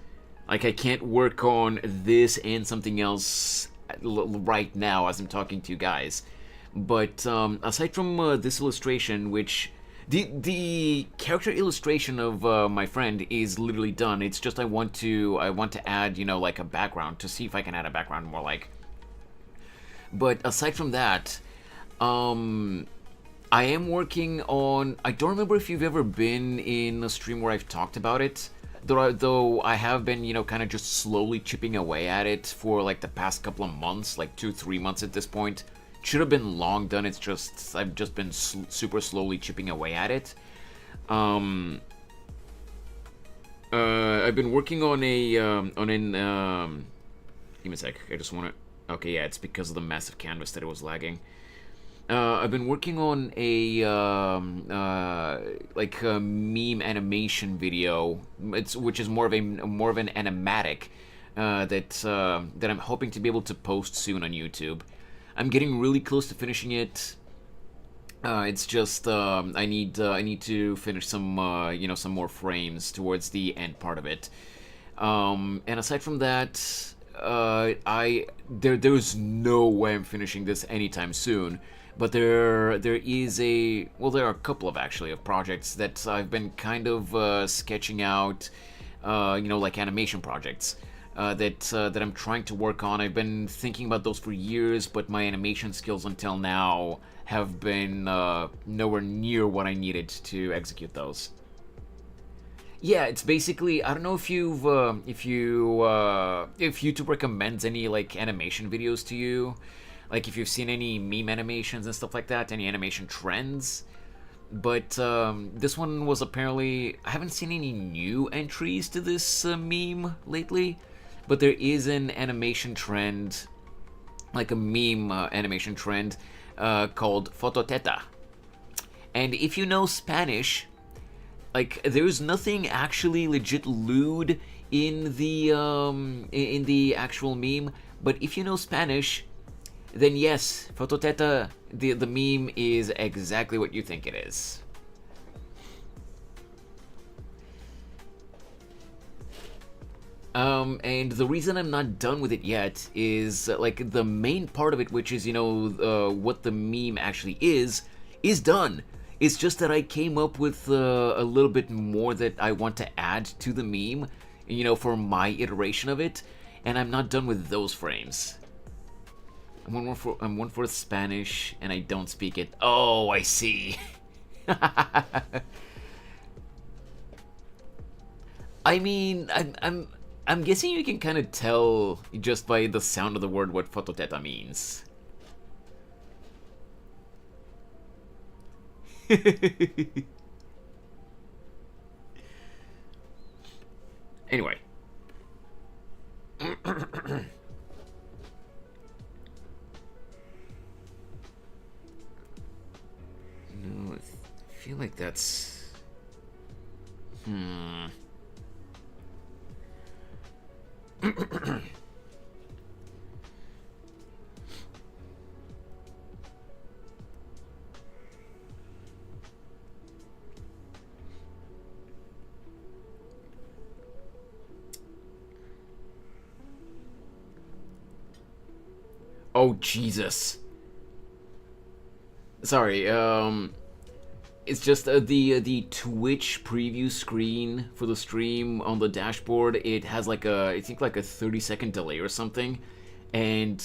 Like, I can't work on this and something else right now as I'm talking to you guys. But aside from this illustration, which the character illustration of my friend is literally done. It's just I want to add, you know, like a background to see if I can add a background more like. But aside from that, I am working on... I don't remember if you've ever been in a stream where I've talked about it. Though I have been, you know, kind of just slowly chipping away at it for like the past couple of months, like 2-3 months at this point. Should have been long done. It's just I've just been super slowly chipping away at it. I've been working on give me a sec. I just want to. Okay, yeah, it's because of the massive canvas that it was lagging. I've been working on a like a meme animation video. Which is more of an animatic that I'm hoping to be able to post soon on YouTube. I'm getting really close to finishing it. It's just I need to finish some you know, some more frames towards the end part of it. And aside from that, there's no way I'm finishing this anytime soon. But there is a... Well, there are a couple of, actually, of projects that I've been kind of sketching out, you know, like animation projects that I'm trying to work on. I've been thinking about those for years, but my animation skills until now have been nowhere near what I needed to execute those. Yeah, it's basically... I don't know if if YouTube recommends any, like, animation videos to you. Like, if you've seen any meme animations and stuff like that, any animation trends. But this one was apparently... I haven't seen any new entries to this meme lately. But there is an animation trend, like a meme animation trend, called Fototeta. And if you know Spanish, like, there's nothing actually legit lewd in the actual meme. But if you know Spanish, then yes, Fototeta, the meme is exactly what you think it is. And the reason I'm not done with it yet is like the main part of it, which is, you know, what the meme actually is done. It's just that I came up with a little bit more that I want to add to the meme, you know, for my iteration of it, and I'm not done with those frames. I'm one fourth Spanish, and I don't speak it. Oh, I see. I mean, I'm guessing you can kind of tell just by the sound of the word what fototeta means. Anyway. No, I feel like that's... Oh, Jesus. Sorry, it's just the Twitch preview screen for the stream on the dashboard. It has like I think like a 30-second delay or something. And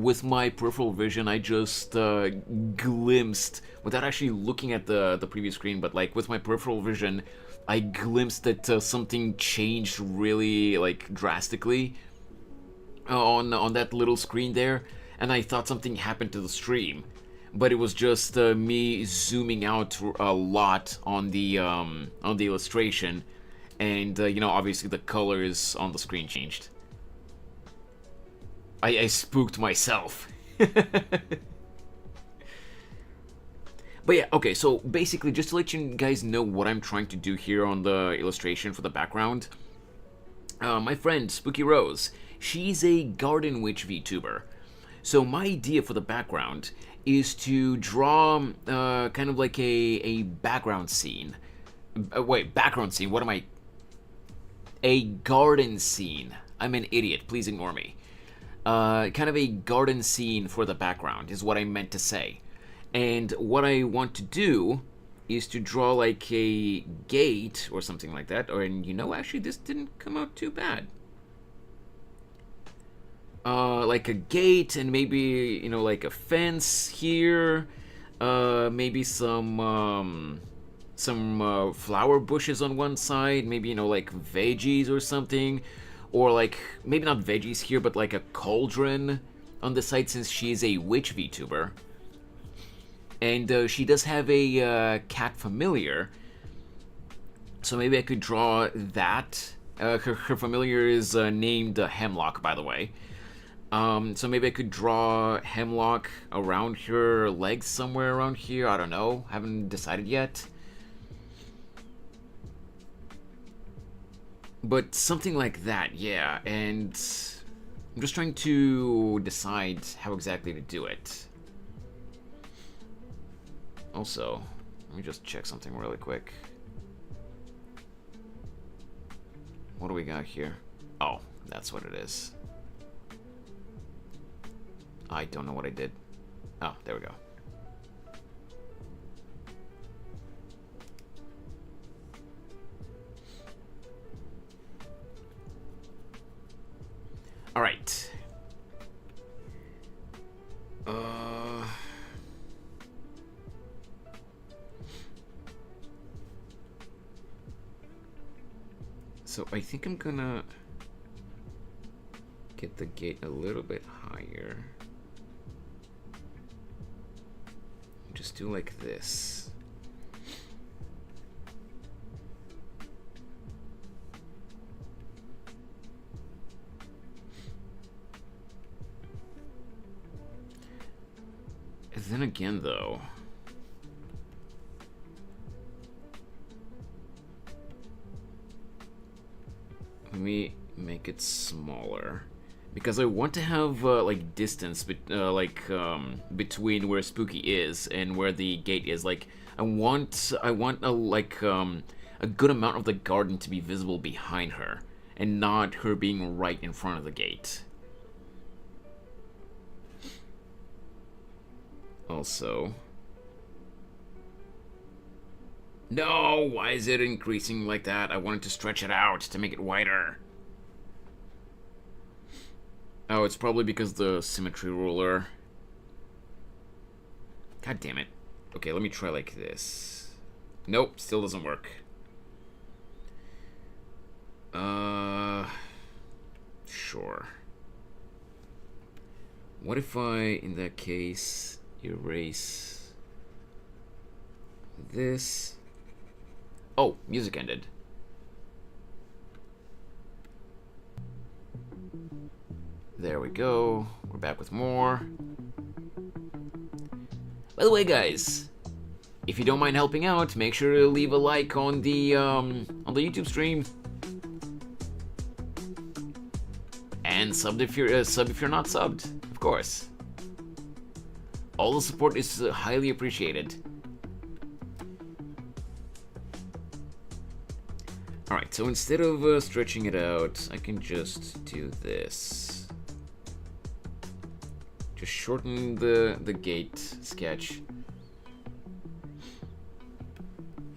with my peripheral vision, I just glimpsed, without actually looking at the preview screen, but like with my peripheral vision, I glimpsed that something changed really like drastically on that little screen there, and I thought something happened to the stream. But it was just me zooming out a lot on the illustration, and you know, obviously the colors on the screen changed. I spooked myself. But yeah, okay, so basically, just to let you guys know what I'm trying to do here on the illustration for the background, my friend Spooky Rose, she's a garden witch VTuber. So my idea for the background is to draw kind of like a background scene. Wait, background scene, what am I? A garden scene. I'm an idiot, please ignore me. Kind of a garden scene for the background is what I meant to say. And what I want to do is to draw like a gate or something like that. And you know, actually this didn't come out too bad. Like a gate, and maybe, you know, like a fence here, maybe some flower bushes on one side, maybe, you know, like veggies or something, or like maybe not veggies here, but like a cauldron on the side, since she is a witch VTuber, and she does have a cat familiar, so maybe I could draw that. Her familiar is named Hemlock, by the way. So maybe I could draw Hemlock around her legs somewhere around here. I don't know. Haven't decided yet. But something like that, yeah. And I'm just trying to decide how exactly to do it. Also, let me just check something really quick. What do we got here? Oh, that's what it is. I don't know what I did. Oh, there we go. All right. So I think I'm gonna get the gate a little bit higher. Just do like this. And then again, though, let me make it smaller, Because I want to have like distance, between where Spooky is and where the gate is. Like I want a good amount of the garden to be visible behind her, and not her being right in front of the gate. Also, no, why is it increasing like that? I wanted to stretch it out to make it wider. Oh, it's probably because the symmetry ruler. God damn it. Okay, let me try like this. Nope, still doesn't work. Sure. What if I, in that case, erase this? Oh, music ended. There we go. We're back with more. By the way, guys, if you don't mind helping out, make sure to leave a like on the YouTube stream, and sub if you're not subbed, of course. All the support is highly appreciated. All right, so instead of stretching it out, I can just do this. Just shorten the gate sketch.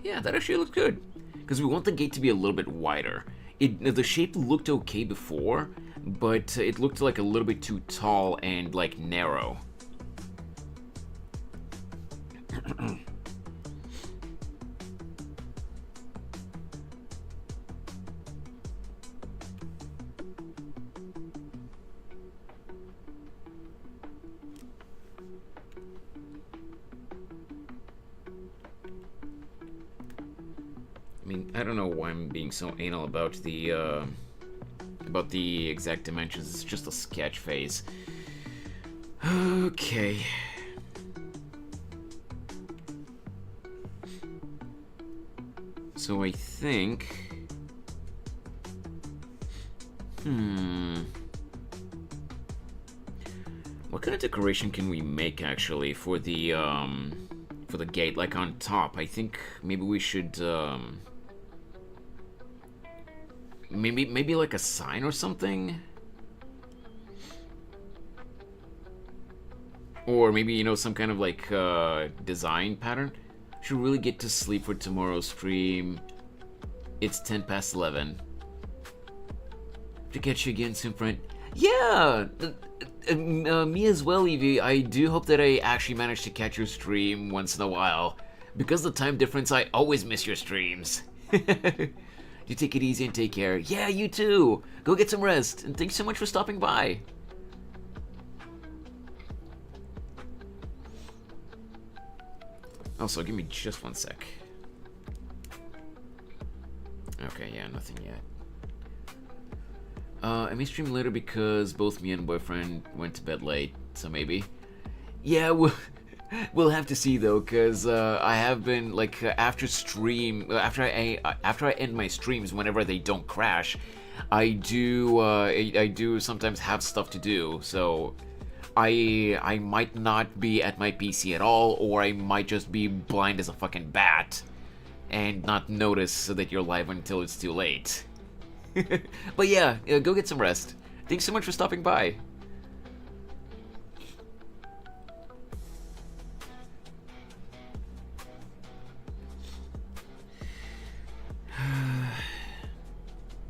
Yeah, that actually looks good. Because we want the gate to be a little bit wider. The shape looked okay before, but it looked like a little bit too tall and like narrow. I mean, I don't know why I'm being so anal about the exact dimensions. It's just a sketch phase. Okay. So I think... What kind of decoration can we make, actually, for the gate, like on top? I think maybe we should, maybe like a sign or something? Or maybe, you know, some kind of like design pattern? Should really get to sleep for tomorrow's stream. It's 11:10. To catch you again soon, friend. Yeah! Me as well, Evie. I do hope that I actually manage to catch your stream once in a while. Because of the time difference, I always miss your streams. You take it easy and take care. Yeah, you too. Go get some rest. And thanks so much for stopping by. Also, give me just one sec. Okay, yeah, nothing yet. I may stream later because both me and boyfriend went to bed late, so maybe. Yeah, we'll have to see though, cause I have been like after I end my streams, whenever they don't crash, I do sometimes have stuff to do, so I might not be at my PC at all, or I might just be blind as a fucking bat and not notice that you're live until it's too late. But yeah, go get some rest. Thanks so much for stopping by.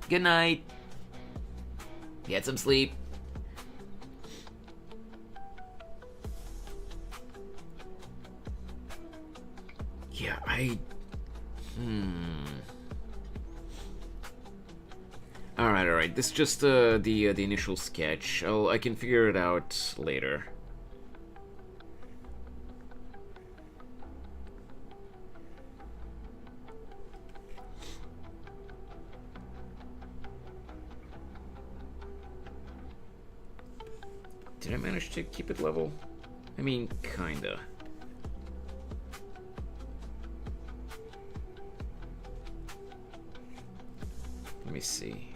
Good night. Get some sleep. Yeah, Alright. This is just the initial sketch. I can figure it out later. Did I manage to keep it level? I mean, kinda. Let me see.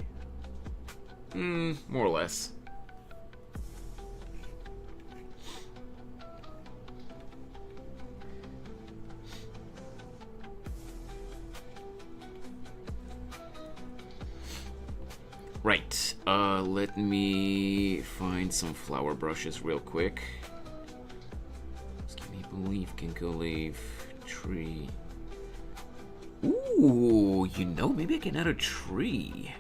More or less. Right. Let me find some flower brushes real quick. Maple leaf, ginkgo leaf, tree. Ooh, you know, maybe I can add a tree.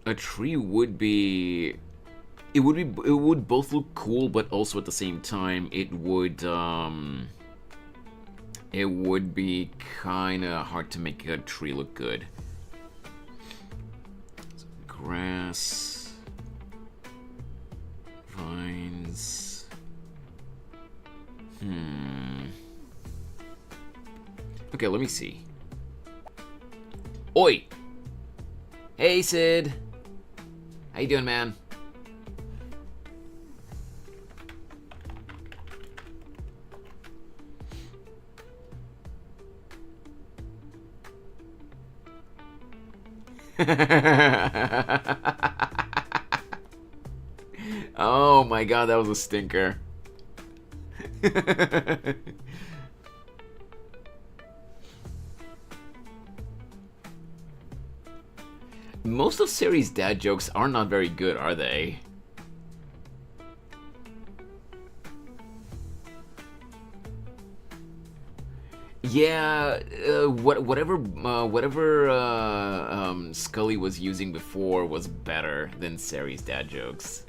A tree would be... It would both look cool, but also at the same time, it would be kind of hard to make a tree look good. So, grass, vines. Okay, let me see. Oi! Hey, Sid. How you doing, man? Oh my god, that was a stinker. Most of Sari's dad jokes are not very good, are they? Yeah, whatever Scully was using before was better than Sari's dad jokes.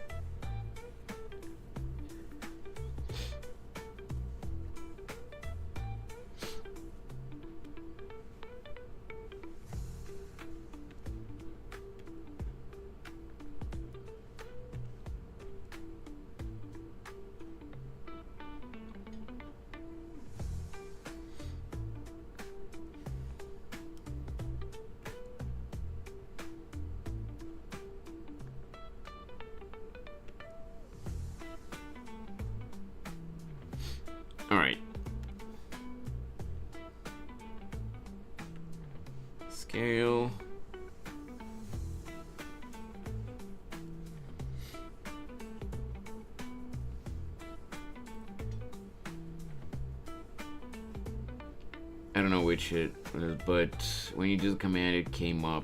Alright. Scale. I don't know which it was, but when you did the command, it came up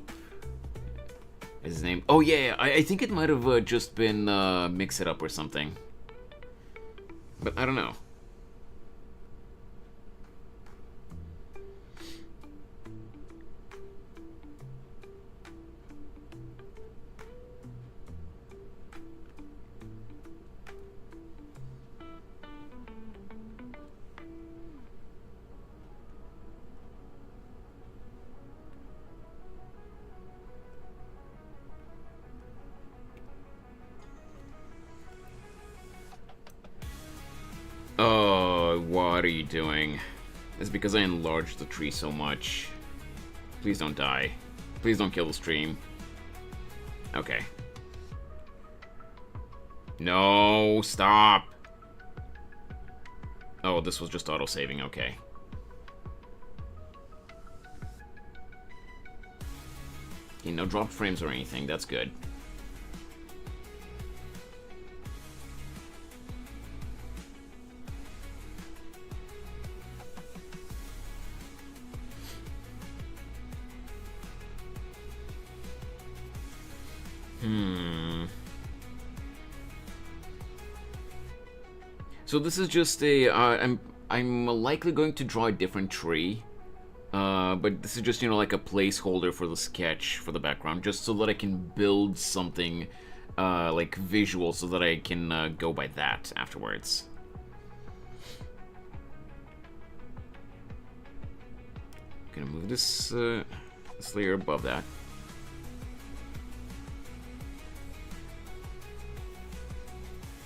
as his name. Oh, yeah, I think it might have just been mix it up or something. But I don't know. Oh, what are you doing? It's because I enlarged the tree so much. Please don't die. Please don't kill the stream. Okay. No, stop! Oh, this was just auto-saving, okay. Okay, no dropped frames or anything, that's good. So this is just a, I'm likely going to draw a different tree, but this is just, you know, like a placeholder for the sketch for the background, just so that I can build something, like visual, so that I can go by that afterwards. Gonna move this, this layer above that.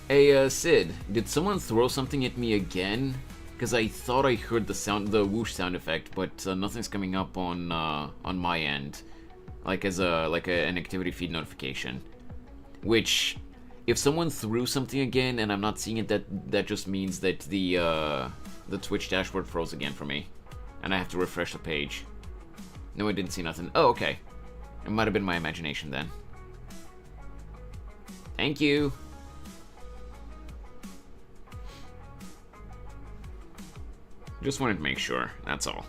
Hey, Sid, did someone throw something at me again? Because I thought I heard the whoosh sound effect, but nothing's coming up on my end, like as an activity feed notification. Which, if someone threw something again and I'm not seeing it, that just means that the Twitch dashboard froze again for me, and I have to refresh the page. No, I didn't see nothing. Oh, okay. It might have been my imagination then. Thank you. Just wanted to make sure, that's all.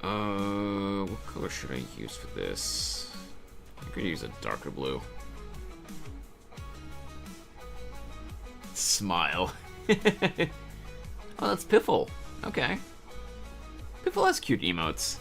What color should I use for this? I could use a darker blue. Smile. Oh, that's Piffle. Okay. Piffle has cute emotes.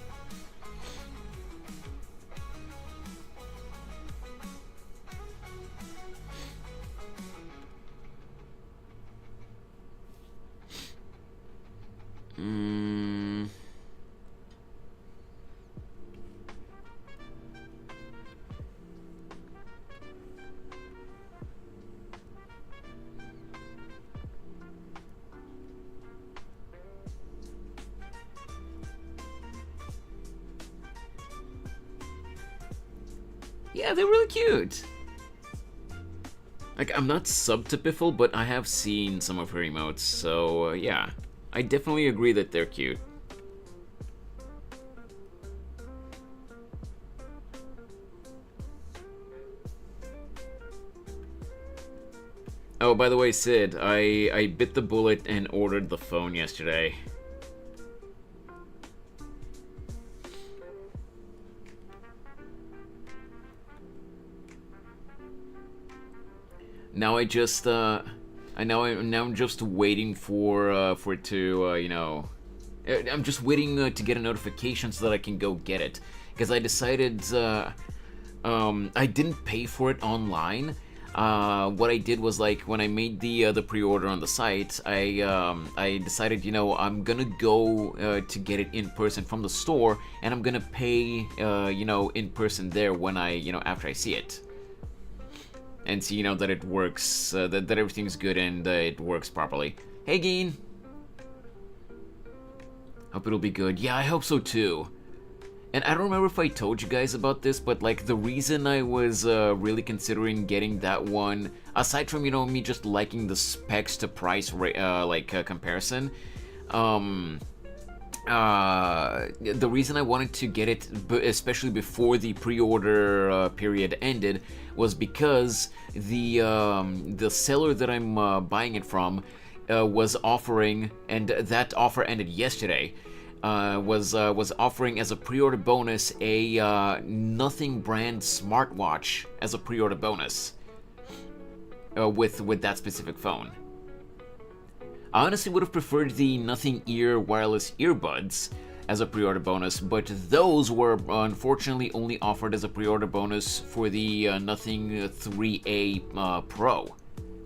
Yeah, they're really cute. Like, I'm not sub to Piffle, but I have seen some of her emotes, so yeah. I definitely agree that they're cute. Oh, by the way, Sid, I bit the bullet and ordered the phone yesterday. Now I'm just waiting for it to you know, I'm just waiting to get a notification so that I can go get it, because I decided I didn't pay for it online. What I did was, like, when I made the pre-order on the site, I decided, you know, I'm gonna go to get it in person from the store, and I'm gonna pay you know, in person there when after I see it. And see, you know, that it works, that everything's good and it works properly. Hey, Geen! Hope it'll be good. Yeah, I hope so too. And I don't remember if I told you guys about this, but, like, the reason I was really considering getting that one, aside from, you know, me just liking the specs to price comparison, the reason I wanted to get it, especially before the pre-order period ended, was because the seller that I'm buying it from was offering, and that offer ended yesterday. Was offering as a pre-order bonus a Nothing brand smartwatch as a pre-order bonus with that specific phone. I honestly would have preferred the Nothing Ear wireless earbuds as a pre-order bonus, but those were unfortunately only offered as a pre-order bonus for the Nothing 3A Pro,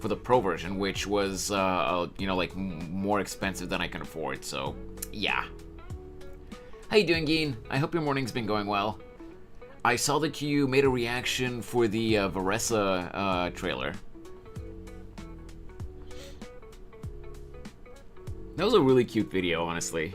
for the Pro version, which was you know, like, more expensive than I can afford. So yeah. How you doing, Geen? I hope your morning's been going well. I saw that you made a reaction for the Varesa trailer. That was a really cute video, honestly.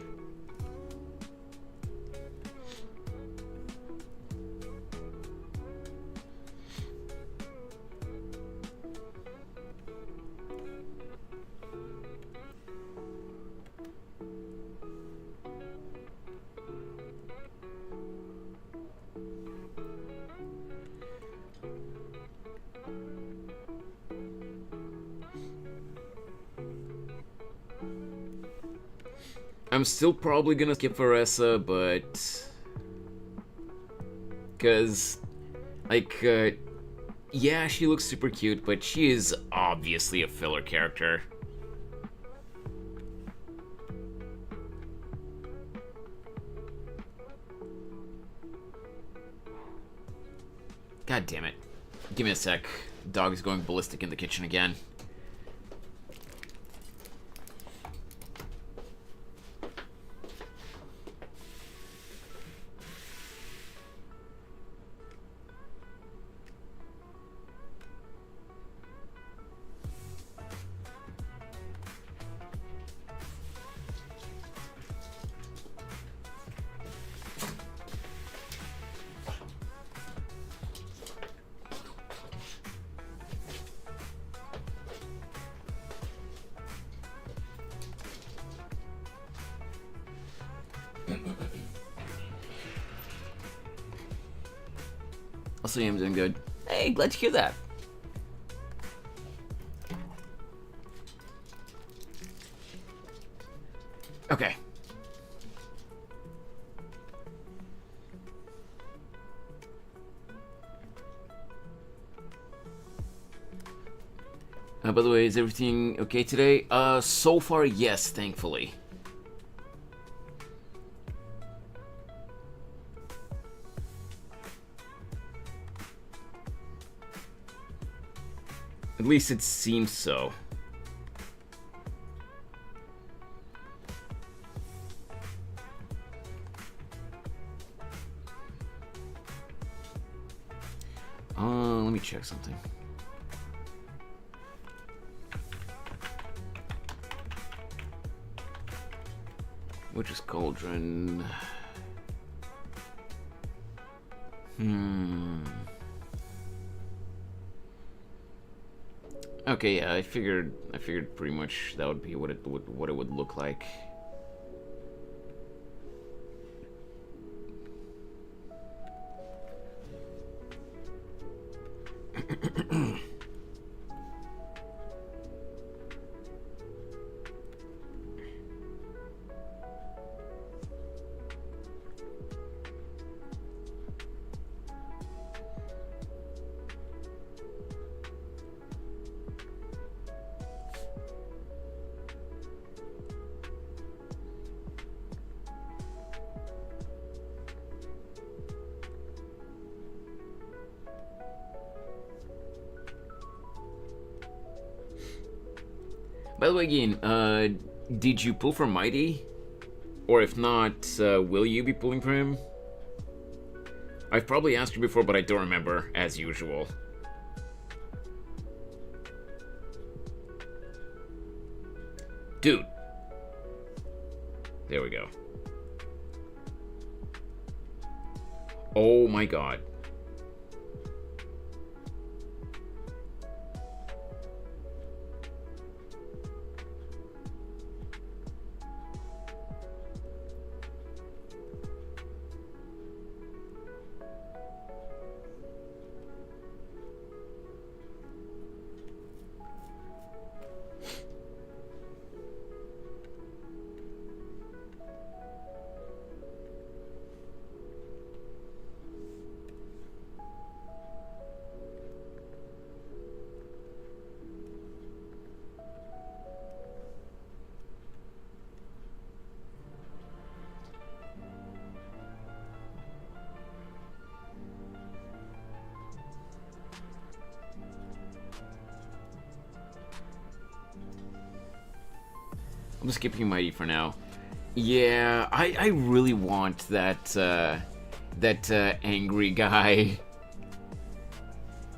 I'm still probably gonna skip Varesa, but... Because, like, yeah, she looks super cute, but she is obviously a filler character. God damn it. Give me a sec. Dog is going ballistic in the kitchen again. Also, I'm doing good. Hey, glad to hear that. Okay. By the way, is everything okay today? So far, yes, thankfully. At least it seems so. Let me check something. Which is Cauldron? Okay, yeah, I figured pretty much that would be what it would look like. By the way, again, did you pull for Mighty? Or if not, will you be pulling for him? I've probably asked you before, but I don't remember, as usual. Dude. There we go. Oh my god. I'm skipping Mighty for now. Yeah, I really want that angry guy,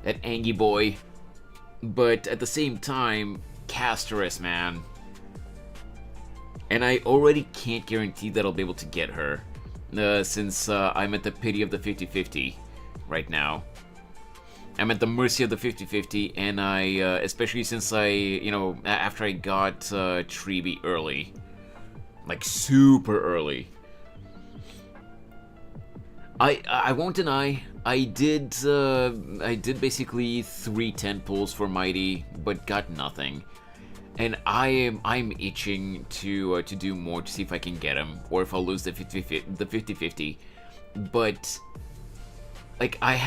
that Angie boy, but at the same time, Casteress, man. And I already can't guarantee that I'll be able to get her, since I'm at the pity of the 50-50 right now. I'm at the mercy of the 50-50, and I, especially since I, after I got Treeby early, like super early. I won't deny, I did basically 3 10 pulls for Mighty, but got nothing. And I'm itching to do more to see if I can get him, or if I'll lose the 50-50. But like I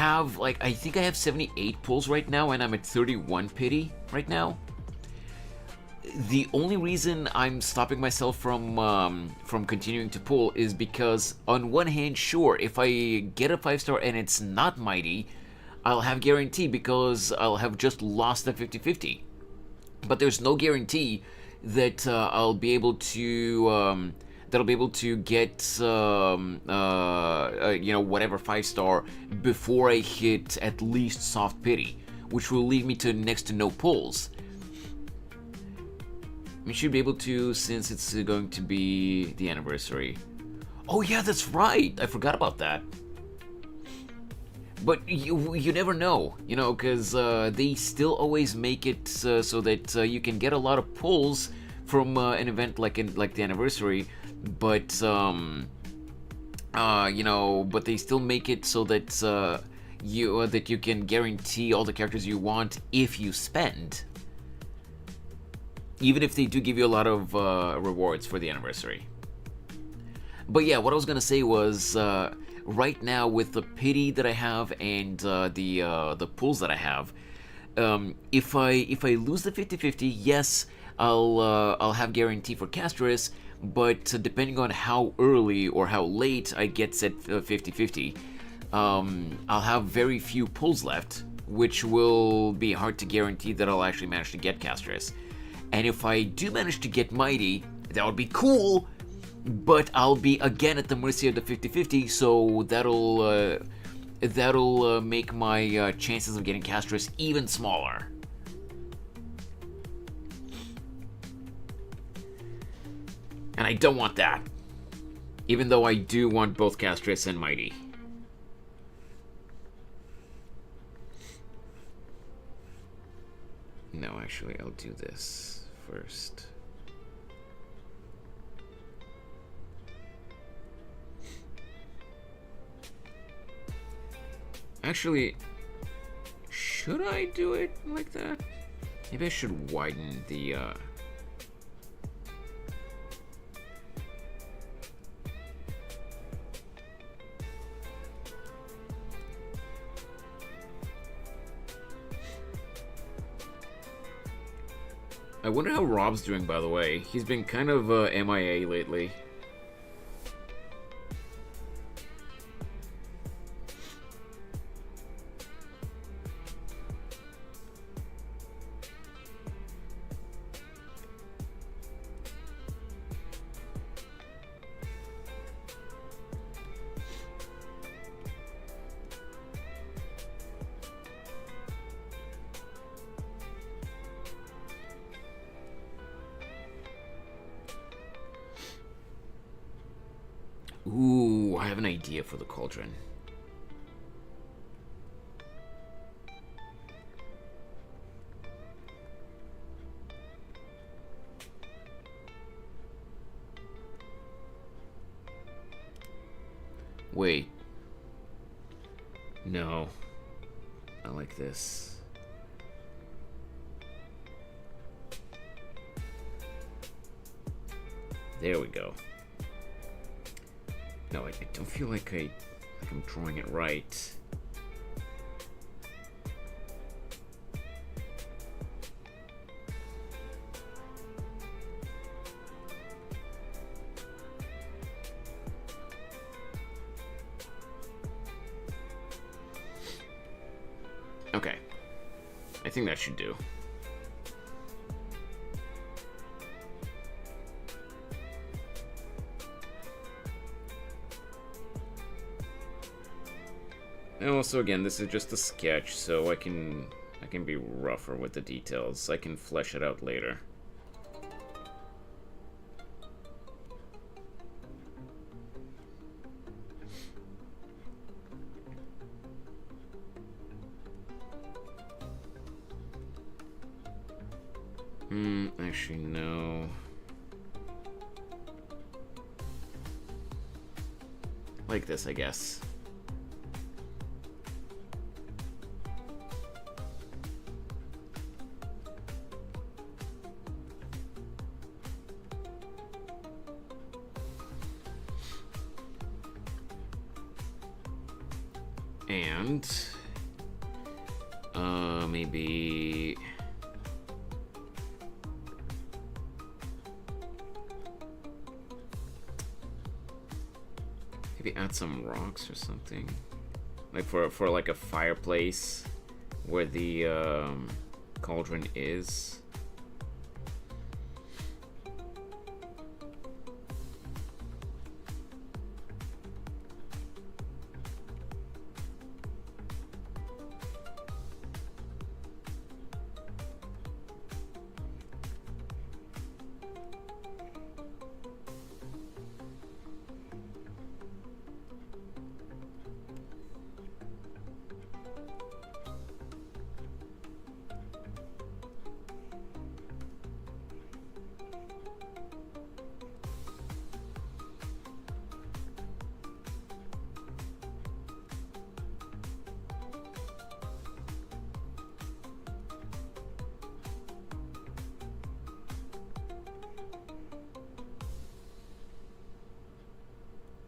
think I have 78 pulls right now, and I'm at 31 pity right now. The only reason I'm stopping myself from continuing to pull is because, on one hand, sure, if I get a 5-star and it's not Mighty, I'll have guarantee because I'll have just lost the 50-50. But there's no guarantee that I'll be able to get whatever 5-star before I hit at least soft pity, which will leave me to next to no pulls. I should be able to, since it's going to be the anniversary. Oh yeah, that's right. I forgot about that. But you never know, because they still always make it so that you can get a lot of pulls from an event like the anniversary, but but they still make it so that you can guarantee all the characters you want if you spend, even if they do give you a lot of rewards for the anniversary. But yeah, what I was gonna say was, right now with the pity that I have and the pulls that I have, If I lose the 50-50, yes, I'll have guarantee for Castris, but depending on how early or how late I get set 50-50, I'll have very few pulls left, which will be hard to guarantee that I'll actually manage to get Castris. And if I do manage to get Mighty, that would be cool, but I'll be again at the mercy of the 50-50, so that'll make my chances of getting Castris even smaller. And I don't want that. Even though I do want both Castris and Mighty. No, actually, I'll do this first. Actually, should I do it like that? Maybe I should widen the, I wonder how Rob's doing, by the way. He's been kind of MIA lately. Ooh, I have an idea for the cauldron. Wait. No. I like this. There we go. No, I don't feel like I'm drawing it right. Okay. I think that should do. And also, again, this is just a sketch, so I can be rougher with the details. I can flesh it out later. Actually, no. Like this, I guess. And maybe add some rocks or something, like for like a fireplace where the cauldron is.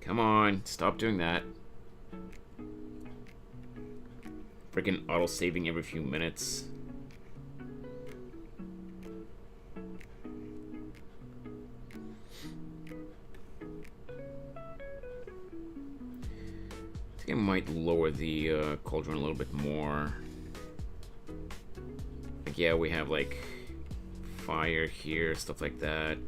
Come on, stop doing that. Freaking auto-saving every few minutes. think I might lower the cauldron a little bit more. Like, yeah, we have like fire here, stuff like that.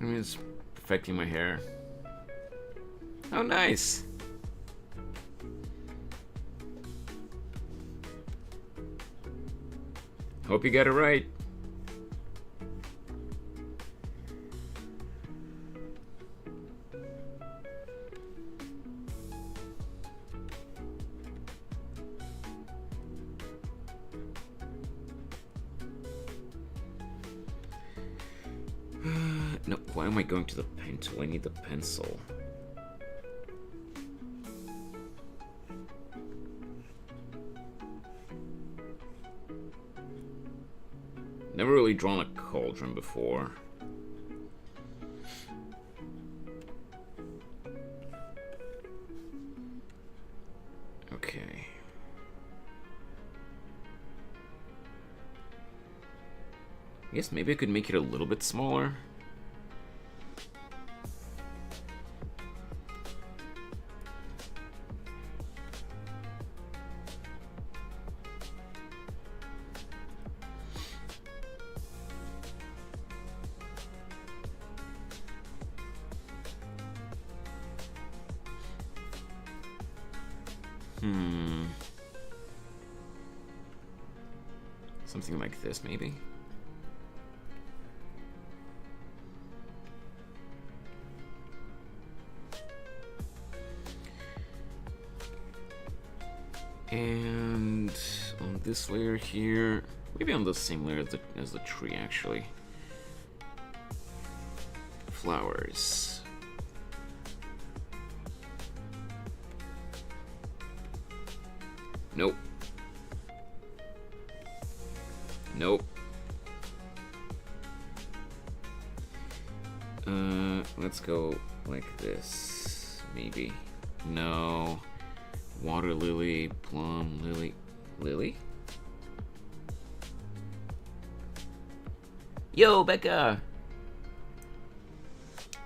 I'm just perfecting my hair. Oh, nice. Hope you got it right. No, why am I going to the pen tool? I need the pencil. Never really drawn a cauldron before. Okay. I guess maybe I could make it a little bit smaller. Something like this, maybe? And on this layer here, maybe on the same layer as the tree, actually. Flowers. Nope. Nope. Let's go like this, maybe. No. Water lily, plum lily. Lily? Yo, Becca!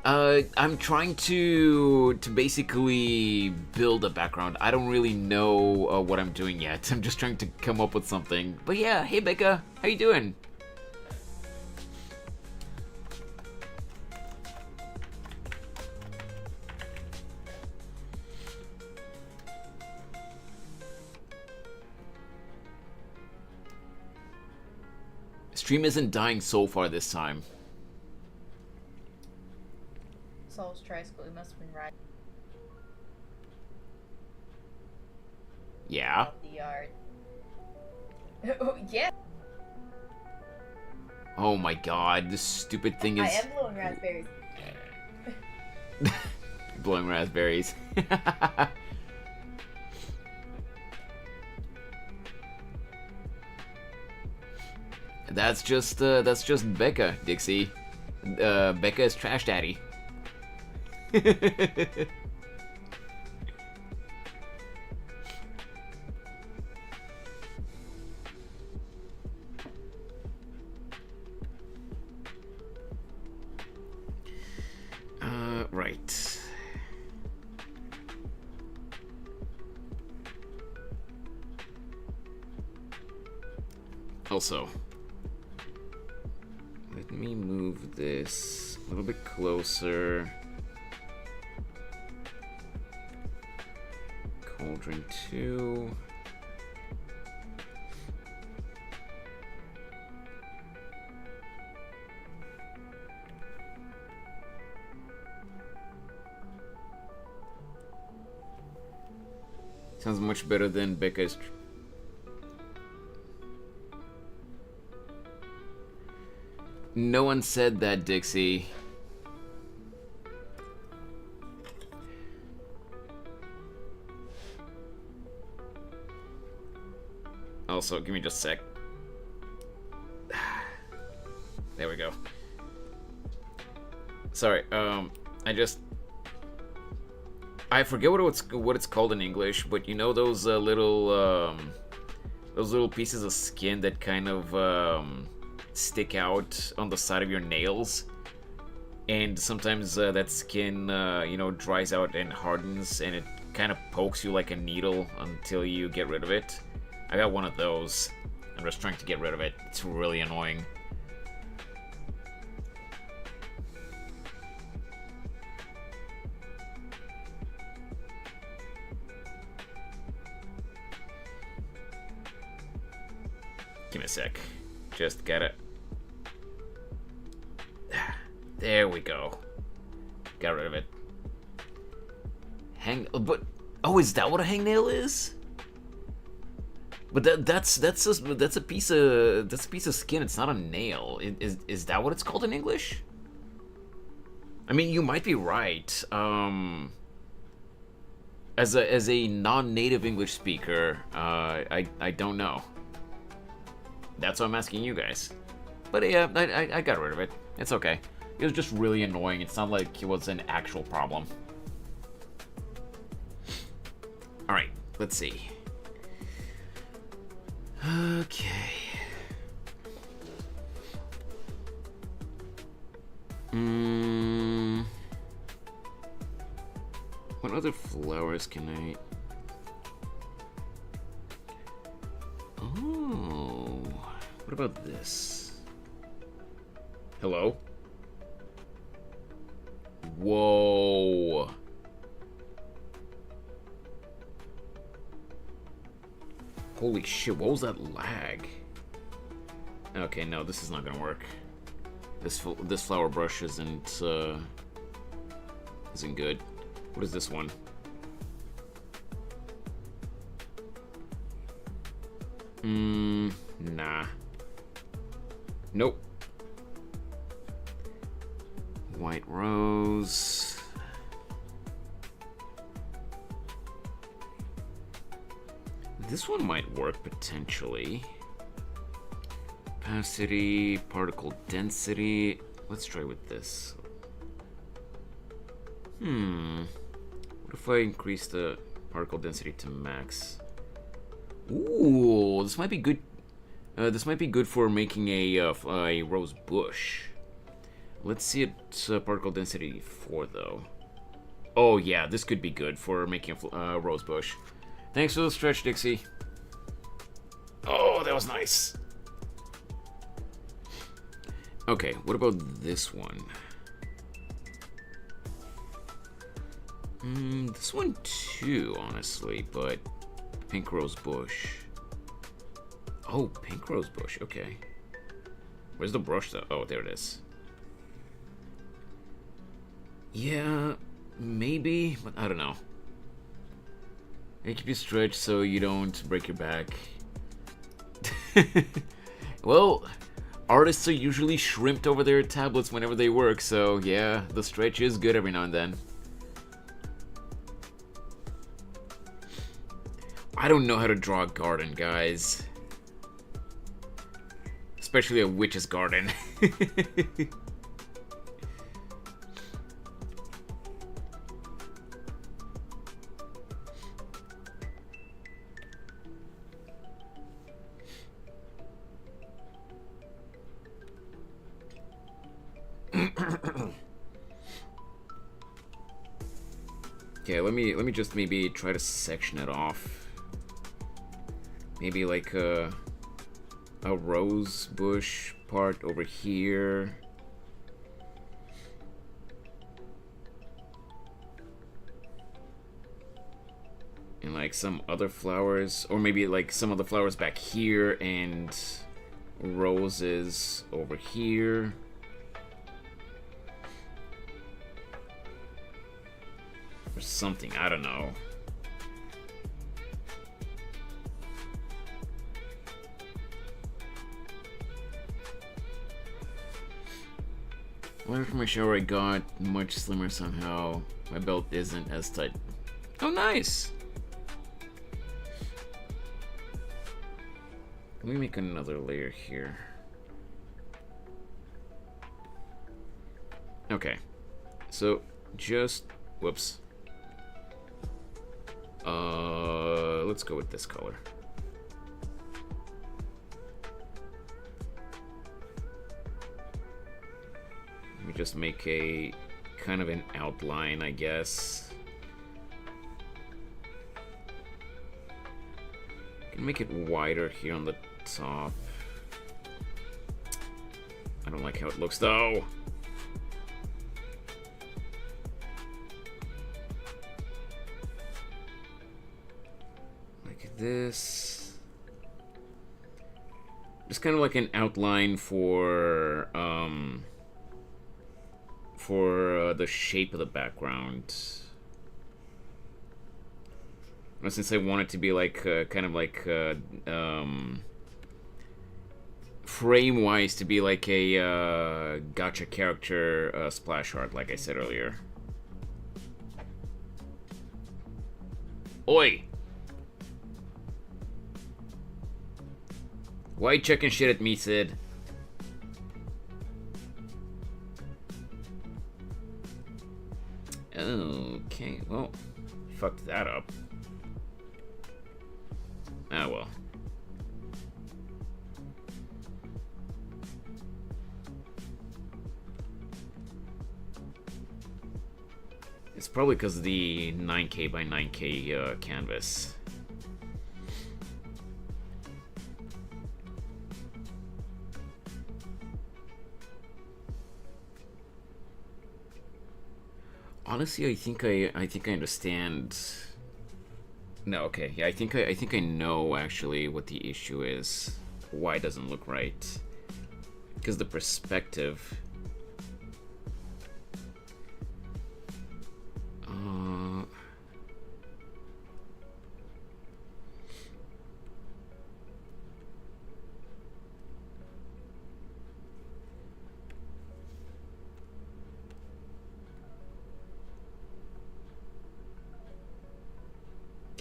I'm trying to basically build a background. I don't really know what I'm doing yet. I'm just trying to come up with something. But yeah, hey Becca, how you doing? Stream isn't dying so far this time. Soul's tricycle, it must have been right. Yeah. Out the yard. Oh, yeah. Oh my god, this stupid thing is... I am blowing raspberries. blowing raspberries. That's just Becca, Dixie. Becca is Trash Daddy. Right. Also, let me move this a little bit closer. Cauldron 2. Sounds much better than Becca's. No one said that, Dixie. Also, give me just a sec. There we go. Sorry, I forget what it's called in English, but you know those little pieces of skin that kind of stick out on the side of your nails, and sometimes that skin dries out and hardens, and it kind of pokes you like a needle until you get rid of it. I got one of those. I'm just trying to get rid of it. It's really annoying. Give me a sec. Just gotta... There we go. Got rid of it. But... Oh, is that what a hangnail is? But that's a piece of skin. It's not a nail. Is that what it's called in English? I mean, you might be right. As a non-native English speaker, I don't know. That's why I'm asking you guys. But yeah, I got rid of it. It's okay. It was just really annoying. It's not like it was an actual problem. Alright, let's see. Okay. What other flowers can I... Oh, what about this? Hello? Whoa. Holy shit, what was that lag? Okay, no, this is not gonna work. This flower brush isn't good. What is this one? Nah. Nope. White rose. This one might work potentially. Opacity, particle density. Let's try with this. What if I increase the particle density to max? Ooh, this might be good. This might be good for making a rose bush. Let's see its particle density 4 though. Oh yeah, this could be good for making a rose bush. Thanks for the stretch, Dixie. Oh, that was nice. Okay, what about this one? This one too, honestly, but pink rose bush. Oh, pink rose bush, okay. Where's the brush though? Oh, there it is. Yeah, maybe, but I don't know. Keep you stretched so you don't break your back. Well, artists are usually shrimped over their tablets whenever they work, so yeah, the stretch is good every now and then. I don't know how to draw a garden, guys. Especially a witch's garden. Okay, let me just maybe try to section it off. Maybe like a rose bush part over here. And like some other flowers, or maybe like some of the flowers back here and roses over here. Or something, I don't know. Went from my shower, I got much slimmer somehow. My belt isn't as tight. Oh, nice! Let me make another layer here. Okay. So, just... Whoops. Let's go with this color. Let me just make a kind of an outline, I guess. Can make it wider here on the top. I don't like how it looks though. Like this. Just kind of like an outline for the shape of the background. Since I want it to be like kind of like frame-wise to be like a gacha character splash art, like I said earlier. Oi! Why you checking shit at me, Sid? Okay, well, fucked that up. Ah, well. It's probably because of the 9K by 9K canvas. Honestly, I think I understand. No, okay, yeah, I think I know actually what the issue is. Why it doesn't look right? Because the perspective.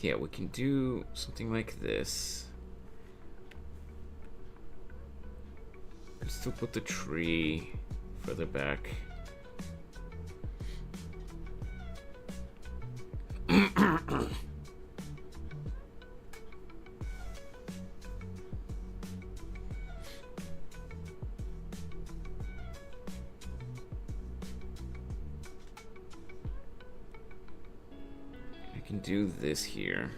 Yeah, we can do something like this. Still put the tree further back. Do this here.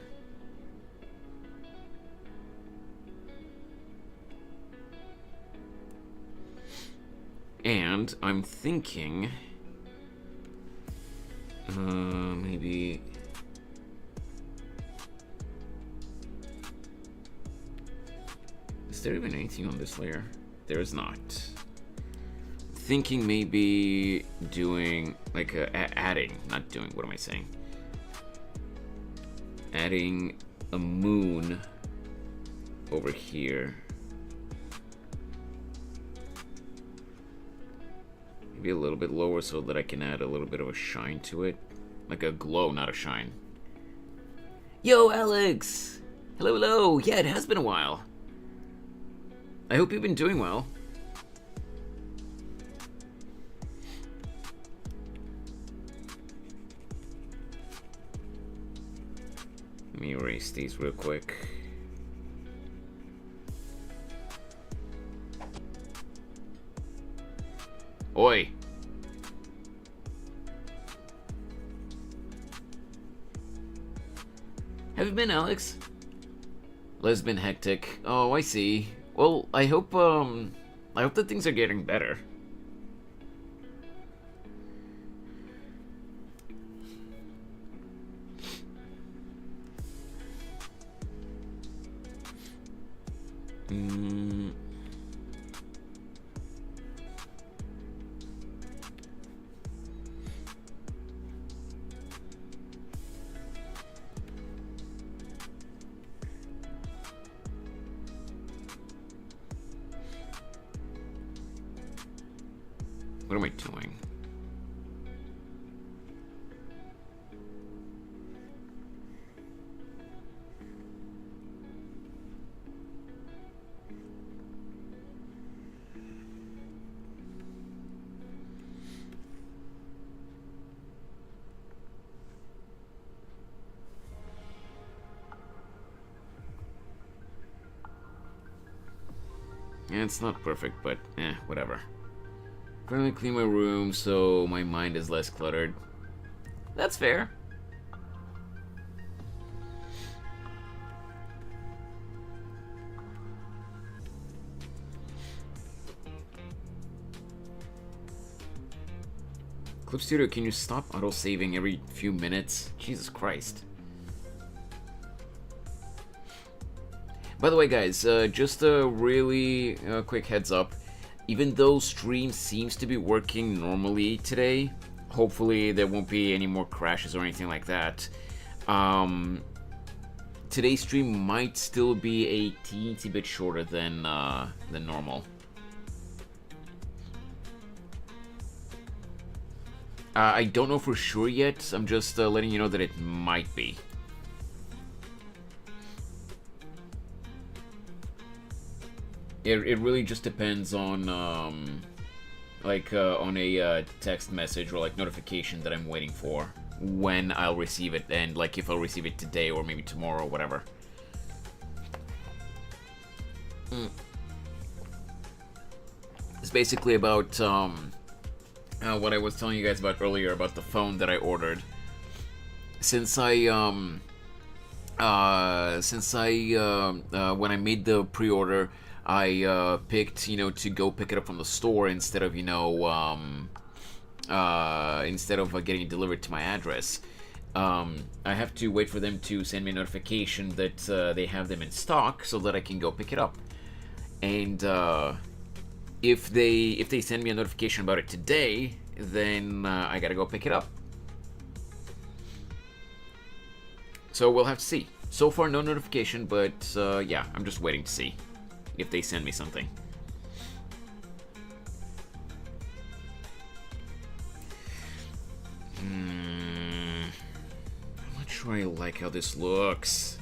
And I'm thinking maybe is there even anything on this layer? There is not. Thinking maybe doing like adding, not doing, what am I saying? Adding a moon over here. Maybe a little bit lower so that I can add a little bit of a shine to it. Like a glow, not a shine. Yo, Alex! Hello, hello! Yeah, it has been a while. I hope you've been doing well. Let me erase these real quick. Oi! Have you been, Alex? Life's been hectic. Oh, I see. Well, I hope that things are getting better. What am I doing? Yeah, it's not perfect, but whatever. Finally clean my room so my mind is less cluttered. That's fair. Clip Studio, can you stop auto-saving every few minutes? Jesus Christ. By the way, guys, just a really quick heads up. Even though stream seems to be working normally today, hopefully there won't be any more crashes or anything like that. Today's stream might still be a teensy bit shorter than normal. I don't know for sure yet. I'm just letting you know that it might be. It really just depends on on a text message or like notification that I'm waiting for when I'll receive it, and like if I'll receive it today or maybe tomorrow or whatever. It's basically about what I was telling you guys about earlier about the phone that I ordered. Since when I made the pre-order, I picked, to go pick it up from the store instead of, getting it delivered to my address. I have to wait for them to send me a notification that they have them in stock so that I can go pick it up. And if they send me a notification about it today, then I gotta go pick it up. So we'll have to see. So far, no notification, but yeah, I'm just waiting to see if they send me something. I'm not sure I like how this looks.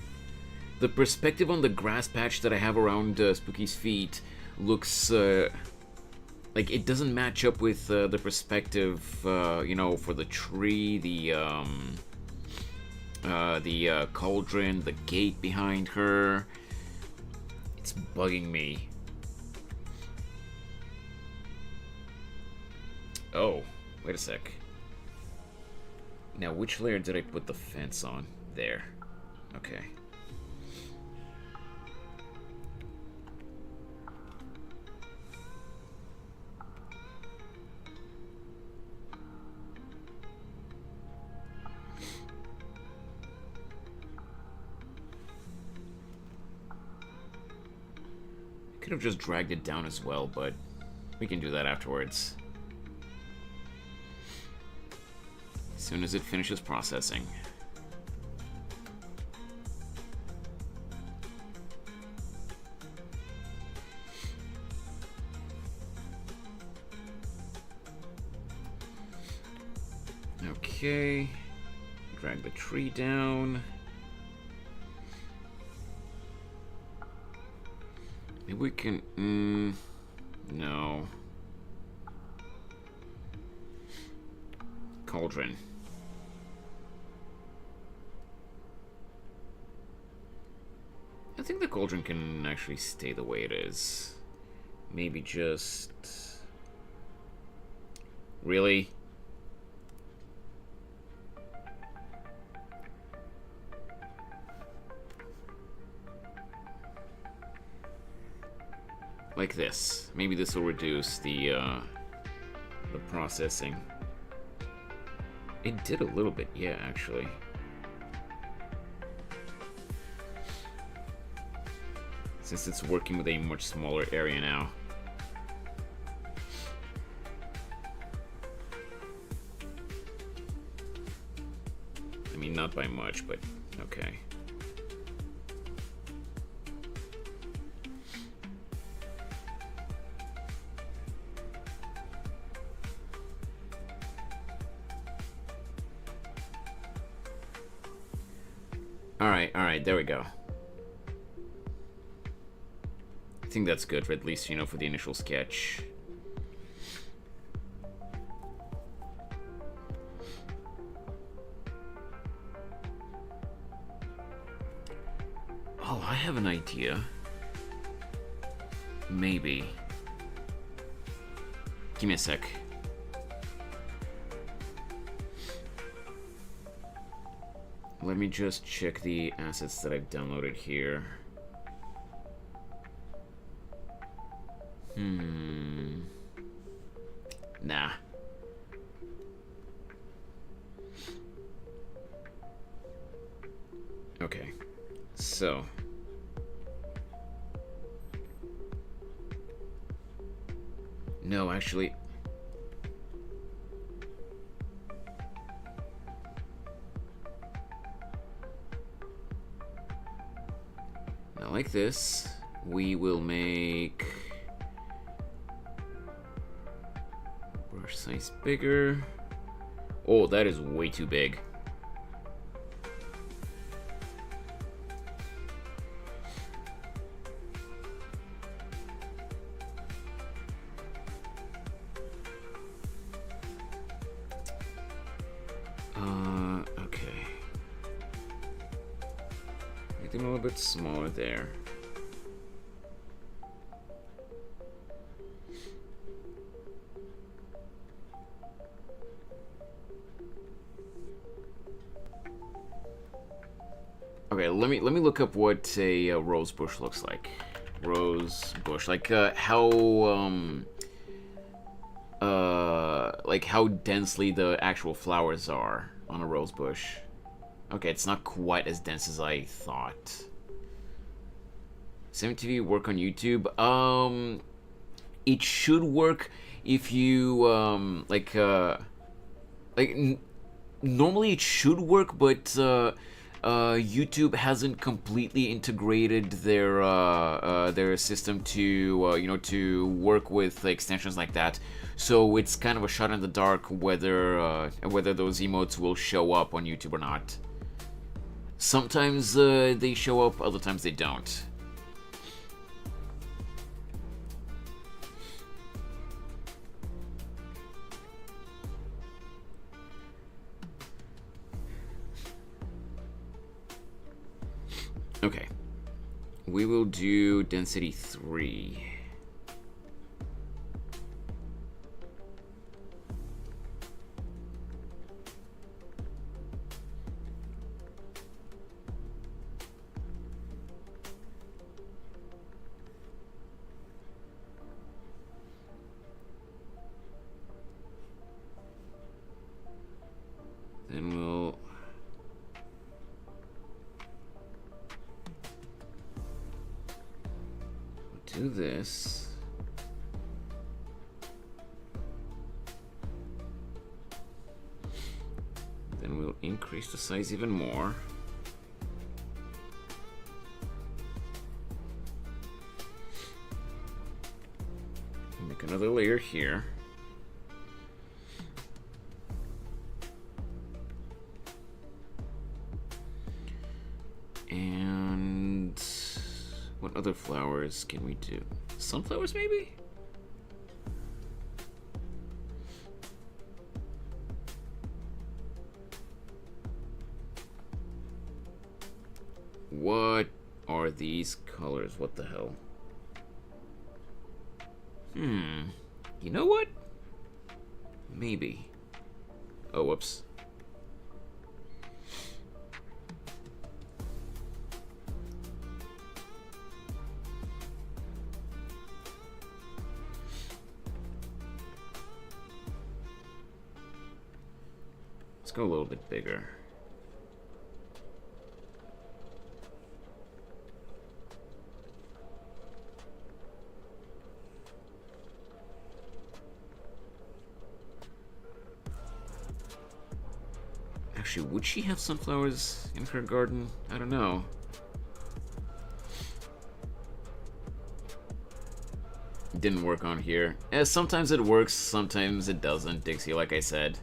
The perspective on the grass patch that I have around Spooky's feet looks like it doesn't match up with the perspective, for the tree, the cauldron, the gate behind her. It's bugging me. Oh, wait a sec. Now, which layer did I put the fence on? There. Okay. Could have just dragged it down as well, but we can do that afterwards. As soon as it finishes processing. Okay. Drag the tree down. Maybe we can... no. Cauldron. I think the cauldron can actually stay the way it is. Maybe just... Really? Like this. Maybe this will reduce the processing. It did a little bit, yeah, actually. Since it's working with a much smaller area now. I mean, not by much, but okay. Alright, there we go. I think that's good, for at least, you know, for the initial sketch. Oh, I have an idea. Maybe. Give me a sec. Let me just check the assets that I've downloaded here. Nah. Okay. So. No, actually. Now, like this, we will make brush size bigger. Oh, that is way too big. Okay. Make them a little bit smaller there. Okay, let me look up what a rose bush looks like. Rose bush, like how densely the actual flowers are on a rose bush. Okay, it's not quite as dense as I thought. 7TV work on YouTube. It should work if you normally it should work, but YouTube hasn't completely integrated their system to you know, to work with extensions like that. So it's kind of a shot in the dark whether those emotes will show up on YouTube or not. Sometimes they show up, other times they don't. Okay, we will do density 3. Then we'll do this. Then we'll increase the size even more. Make another layer here. And what other flowers can we do? Sunflowers, maybe? What are these colors? What the hell? You know what? Maybe. Oh, whoops. Let's go a little bit bigger. Actually, would she have sunflowers in her garden? I don't know. Didn't work on here. Sometimes it works, sometimes it doesn't, Dixie, like I said.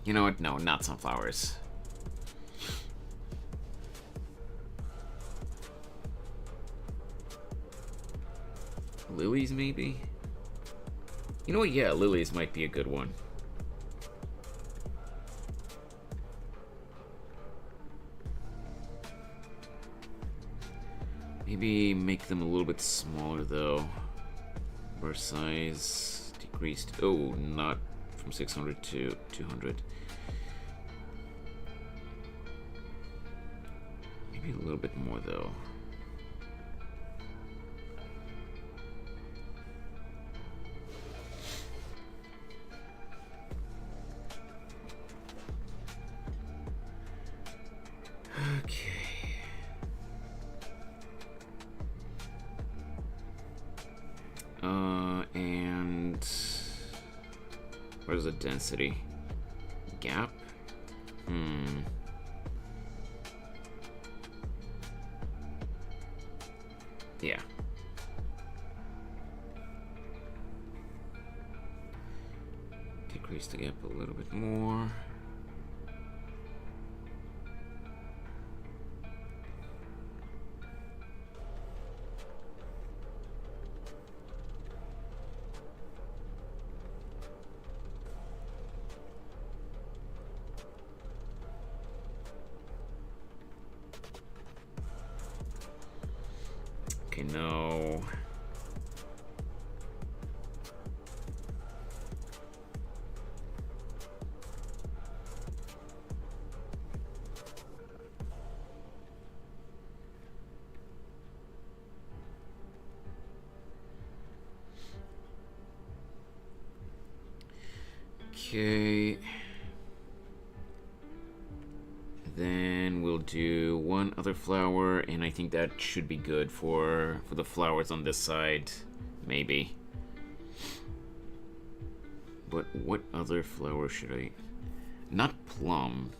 You know what? No, not sunflowers. Lilies, maybe? You know what? Yeah, lilies might be a good one. Maybe make them a little bit smaller, though. Burst size decreased. Oh, not from 600 to 200. Maybe a little bit more, though. Okay. And where's the density? Gap? Yeah. Decrease the gap a little bit more. Okay, no. Okay. Then we'll do one other flower, and I think that should be good for the flowers on this side, maybe. But what other flower should I... Not plum.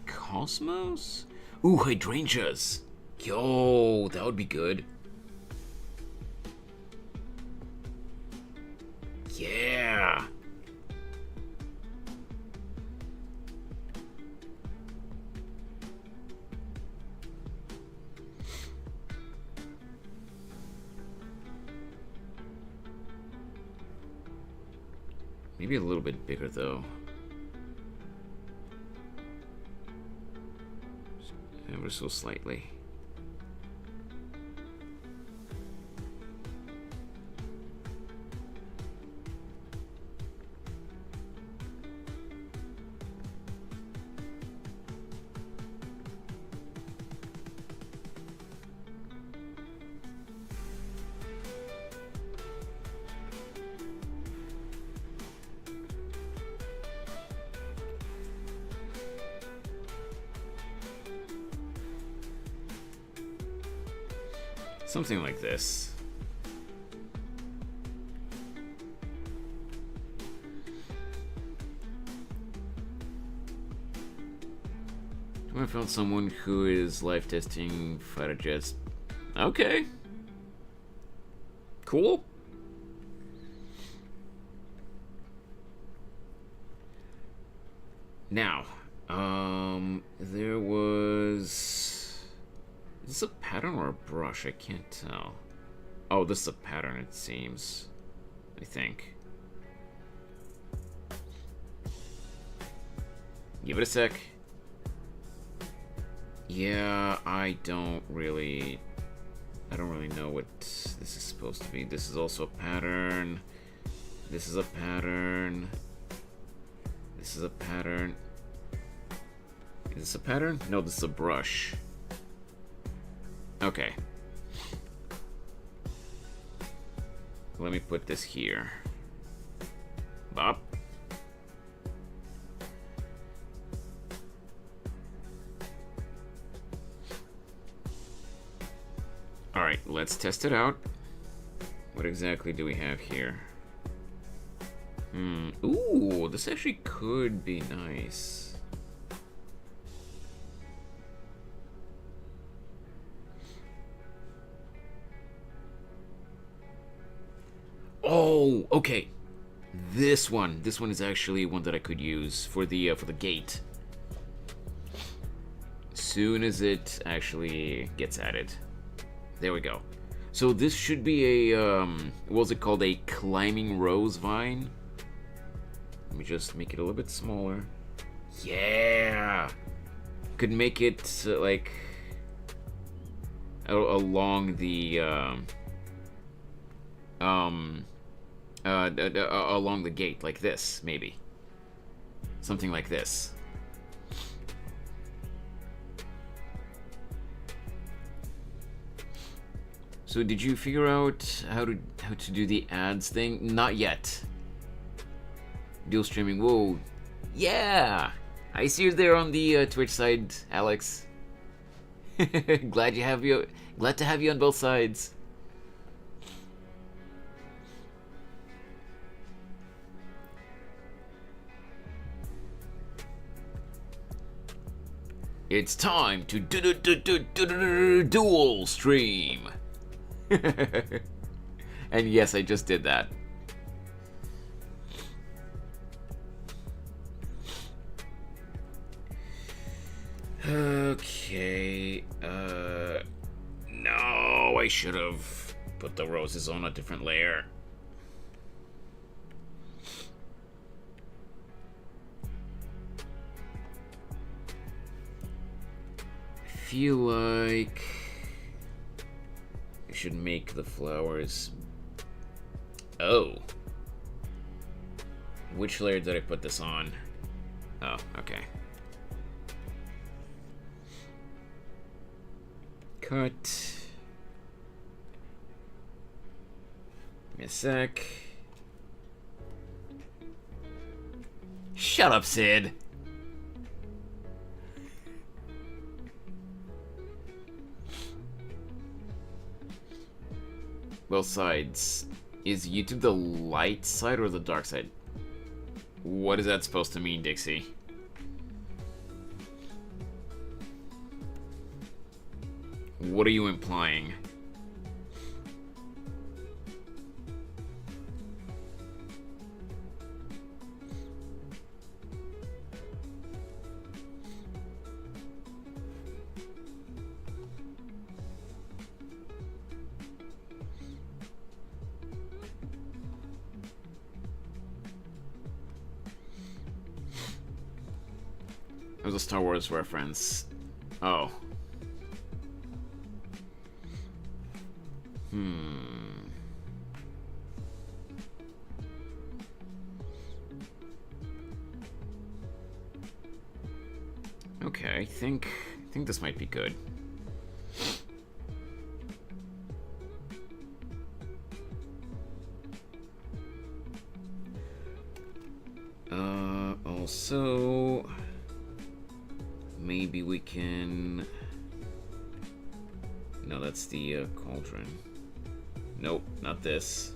Cosmos? Ooh, hydrangeas. Yo, that would be good. Yeah. Maybe a little bit bigger, though. Just ever so slightly. Something like this. I found someone who is live testing fighter jets. Okay. Cool. Now, there was... Is this a pattern or a brush? I can't tell. Oh, this is a pattern, it seems. I think. Give it a sec. Yeah, I don't really know what this is supposed to be. This is also a pattern. This is a pattern. This is a pattern. Is this a pattern? No, this is a brush. Okay. Let me put this here. Bop. Alright, let's test it out. What exactly do we have here? Ooh, this actually could be nice. Oh, okay. This one is actually one that I could use for the gate. Soon as it actually gets added. There we go. So this should be a what was it called? A climbing rose vine. Let me just make it a little bit smaller. Yeah. Could make it like along the along the gate, like this, maybe. Something like this. So did you figure out how to do the ads thing? Not yet. Dual streaming. Whoa. Yeah. I see you there on the Twitch side, Alex. Glad to have you on both sides. It's time to dual stream. And yes, I just did that. Okay, no, I should have put the roses on a different layer. I feel like I should make the flowers. Oh. Which layer did I put this on? Oh, okay. Cut. Give me a sec. Shut up, Sid. Both sides. Is YouTube the light side or the dark side? What is that supposed to mean, Dixie? What are you implying? It was a Star Wars reference. Oh. Okay, I think this might be good. Also, maybe we can. No, that's the cauldron. Nope, not this.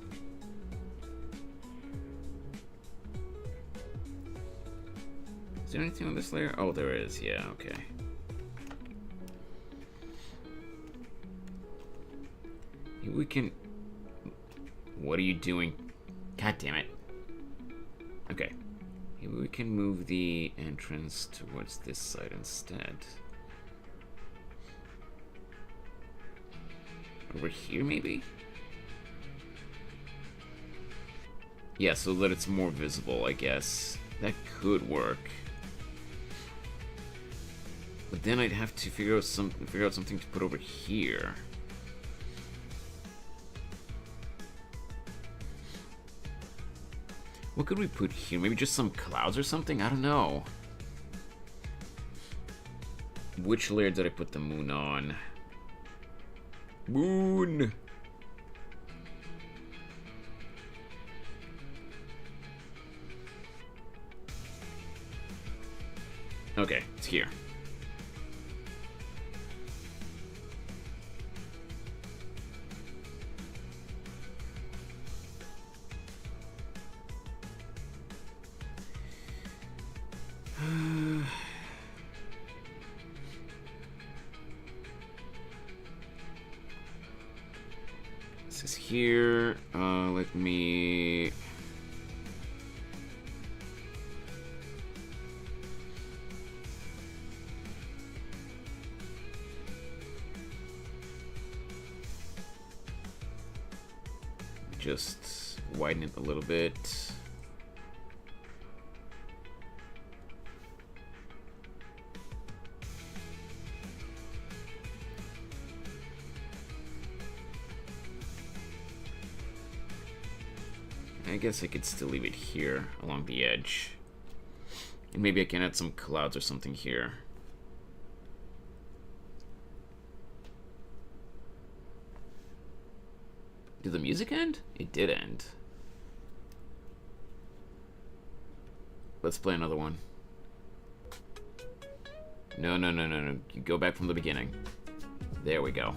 Is there anything on this layer? Oh, there is. Yeah, okay. Maybe we can. What are you doing? God damn it. Okay. Maybe we can move the entrance towards this side instead. Over here, maybe? Yeah, so that it's more visible, I guess. That could work. But then I'd have to figure out something to put over here. What could we put here? Maybe just some clouds or something? I don't know. Which layer did I put the moon on? Moon! Okay, it's here. This is here. Let me just widen it a little bit. I guess I could still leave it here along the edge. And maybe I can add some clouds or something here. Did the music end? It did end. Let's play another one. No. You go back from the beginning. There we go.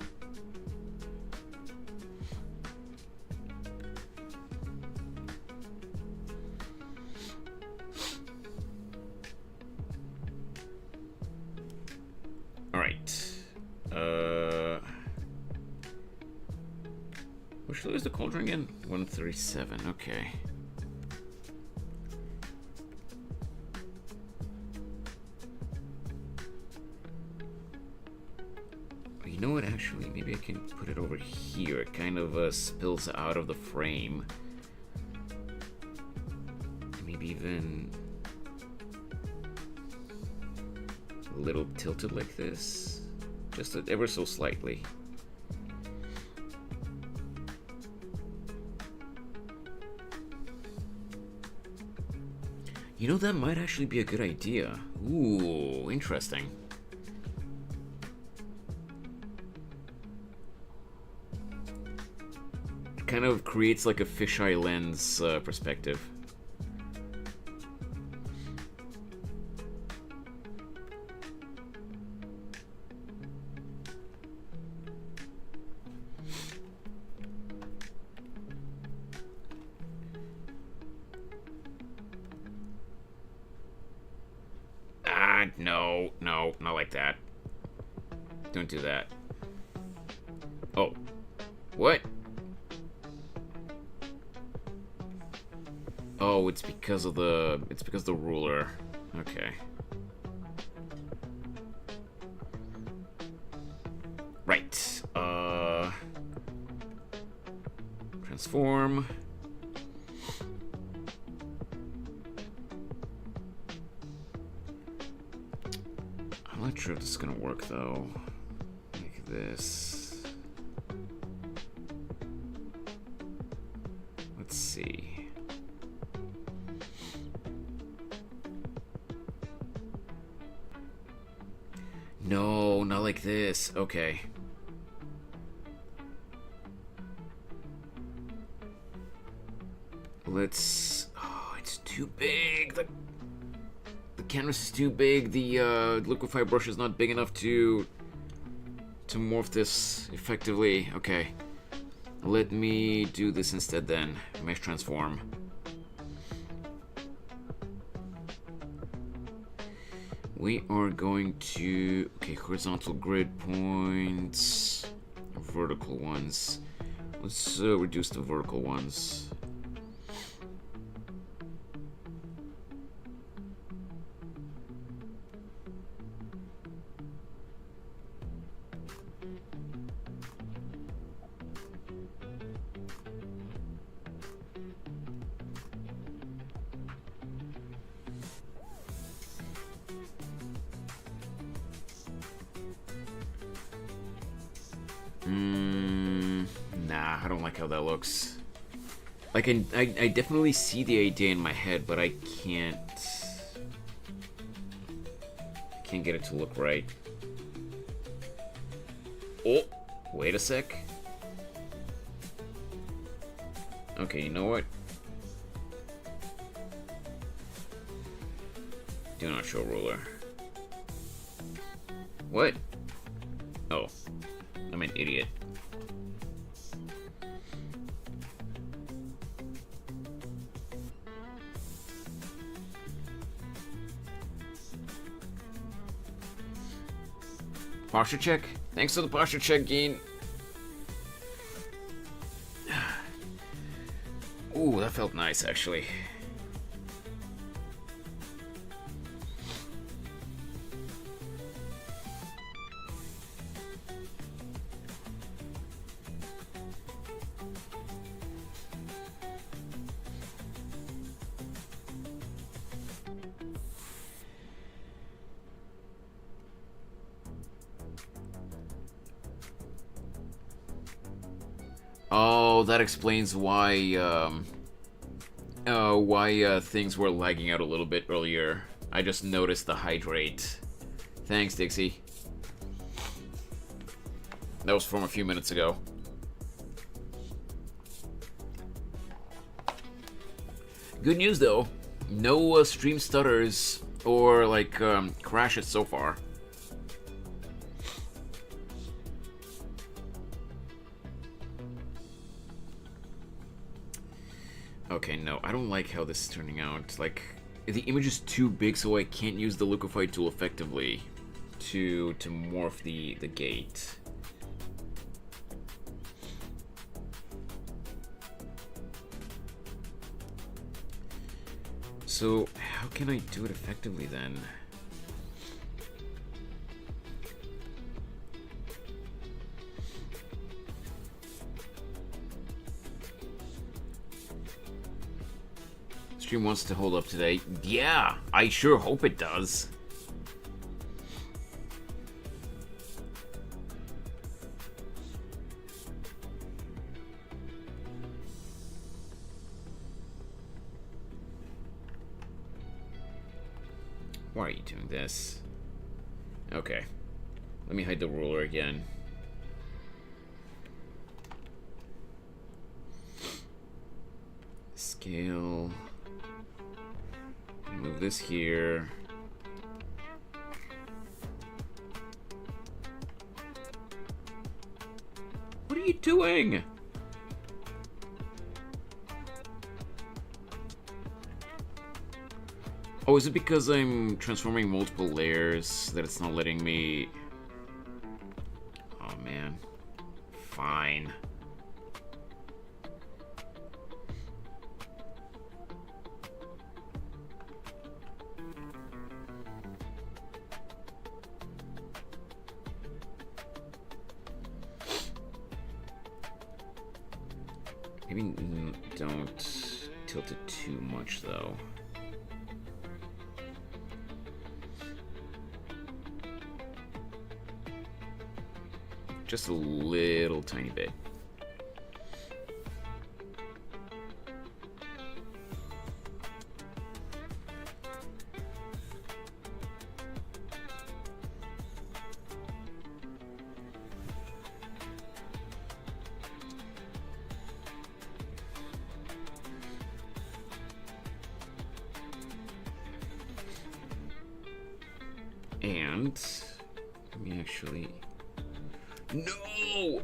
Which floor is the cauldron again? 137, okay. You know what, actually, maybe I can put it over here. It kind of spills out of the frame. Maybe even a little tilted like this. Just ever so slightly. You know, that might actually be a good idea. Ooh, interesting. It kind of creates like a fisheye lens perspective. No, not like that. Don't do that. Oh. What? Oh, it's because of the ruler. Okay. Right. Transform. I'm not sure if this is gonna work though. Like this. Let's see. No, not like this. Okay. Let's. Oh, it's too big. The canvas is too big. The liquify brush is not big enough to morph this effectively. Okay. Let me do this instead then. Mesh transform. We are going to... Okay, horizontal grid points. Vertical ones. Let's reduce the vertical ones. Nah, I don't like how that looks. Like, I definitely see the idea in my head, but I can't get it to look right. Oh, wait a sec. Okay, you know what? Do not show ruler. What? Oh, I'm an idiot. Posture check? Thanks for the posture check, Geen. Ooh, that felt nice, actually. well, that explains why things were lagging out a little bit earlier. I just noticed the hydrate. Thanks, Dixie. That was from a few minutes ago. Good news though, no stream stutters or like crashes so far. Okay, no, I don't like how this is turning out. Like, the image is too big, so I can't use the liquefy tool effectively to morph the gate. So, how can I do it effectively then? Stream wants to hold up today. Yeah, I sure hope it does. Why are you doing this? Okay. Let me hide the ruler again. Scale. Move this here. What are you doing? Oh, is it because I'm transforming multiple layers that it's not letting me... Oh, man. Fine. Maybe don't tilt it too much, though. Just a little tiny bit. And let me actually... No!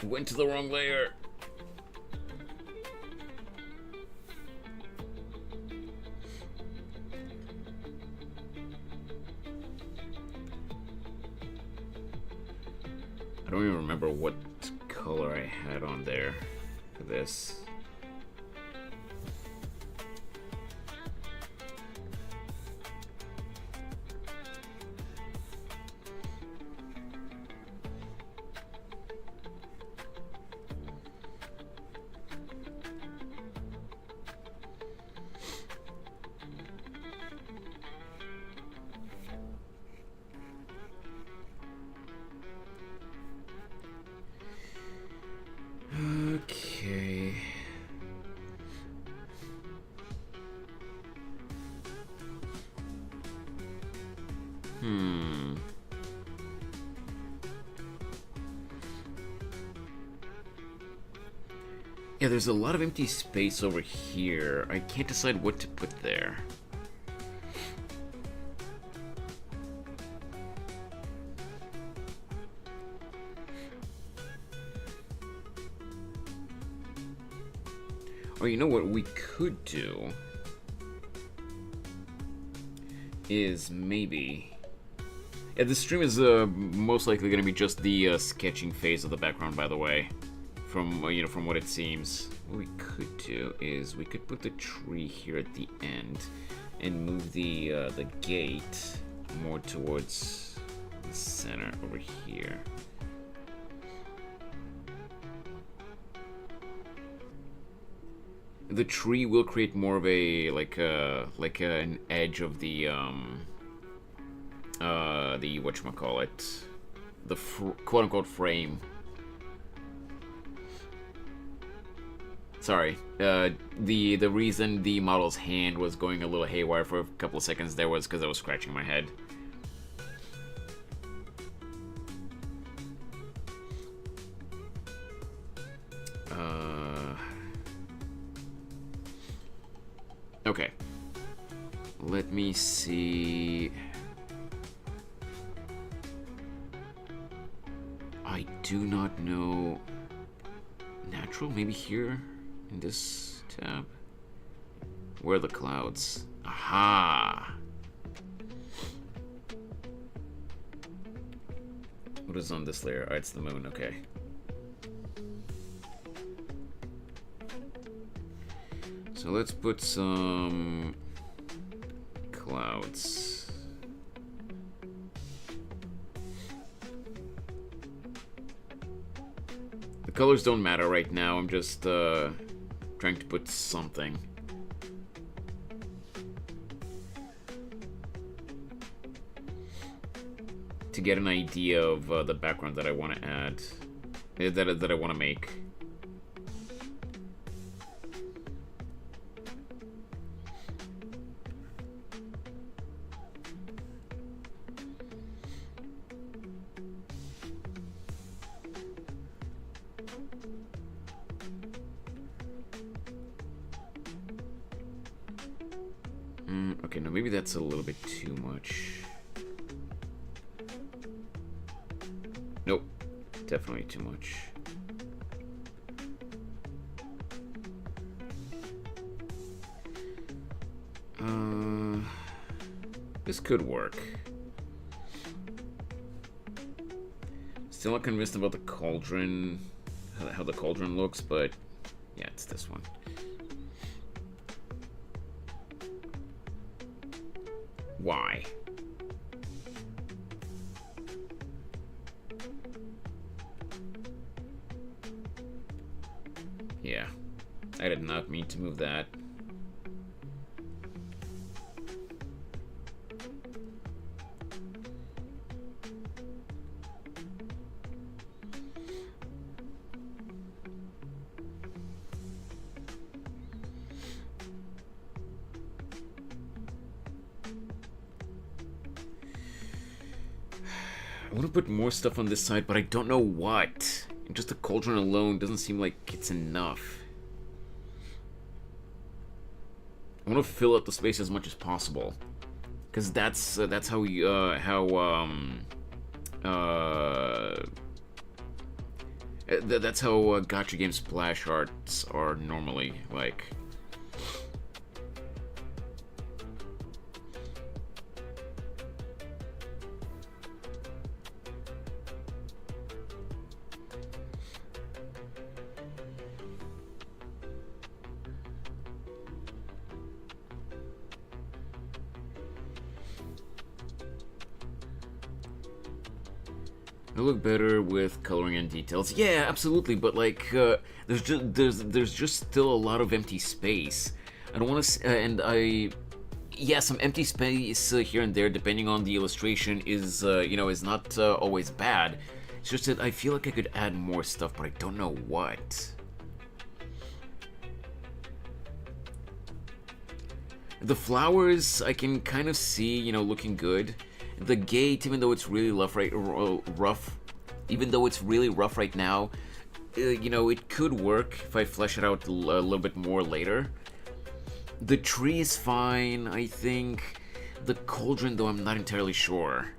Went to the wrong layer. I don't even remember what color I had on there for this. Okay. Yeah, there's a lot of empty space over here. I can't decide what to put there. Or you know what we could do is maybe... Yeah, this stream is most likely going to be just the sketching phase of the background, by the way. From from what it seems. What we could do is we could put the tree here at the end and move the gate more towards the center over here. The tree will create more of a like an edge of the whatchamacallit, the quote-unquote frame. Sorry. The reason the model's hand was going a little haywire for a couple of seconds there was because I was scratching my head. Okay. Let me see. I do not know. Natural, maybe here in this tab. Where are the clouds? Aha! What is on this layer? Oh, it's the moon, okay. So let's put some clouds. The colors don't matter right now, I'm just trying to put something. To get an idea of the background that I want to add, that I want to make. Okay, no, maybe that's a little bit too much. Nope, definitely too much. This could work. Still not convinced about the cauldron, how the cauldron looks, but yeah, it's this one. Why? Yeah, I did not mean to move that. I want to put more stuff on this side, but I don't know what. Just the cauldron alone doesn't seem like it's enough. I want to fill out the space as much as possible, because that's how that's how gacha game splash arts are normally like. They look better with coloring and details. Yeah, absolutely, but like, there's just still a lot of empty space. I don't want to, yeah, some empty space here and there, depending on the illustration, is is not always bad. It's just that I feel like I could add more stuff, but I don't know what. The flowers I can kind of see, looking good. The gate, even though it's really rough right now, it could work if I flesh it out a little bit more later. The tree is fine, I think. The cauldron, though, I'm not entirely sure.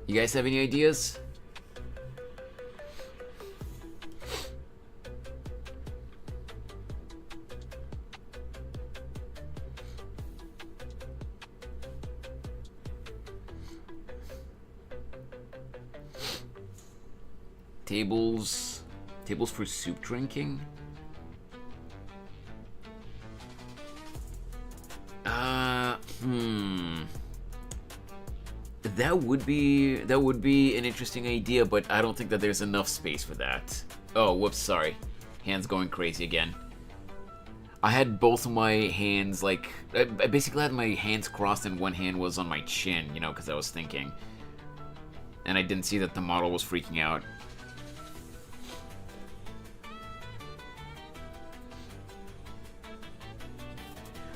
You guys have any ideas? Tables for soup drinking? That would be an interesting idea, but I don't think that there's enough space for that. Oh, whoops, sorry. Hands going crazy again. I had both of my hands, like, I basically had my hands crossed and one hand was on my chin, you know, because I was thinking. And I didn't see that the model was freaking out.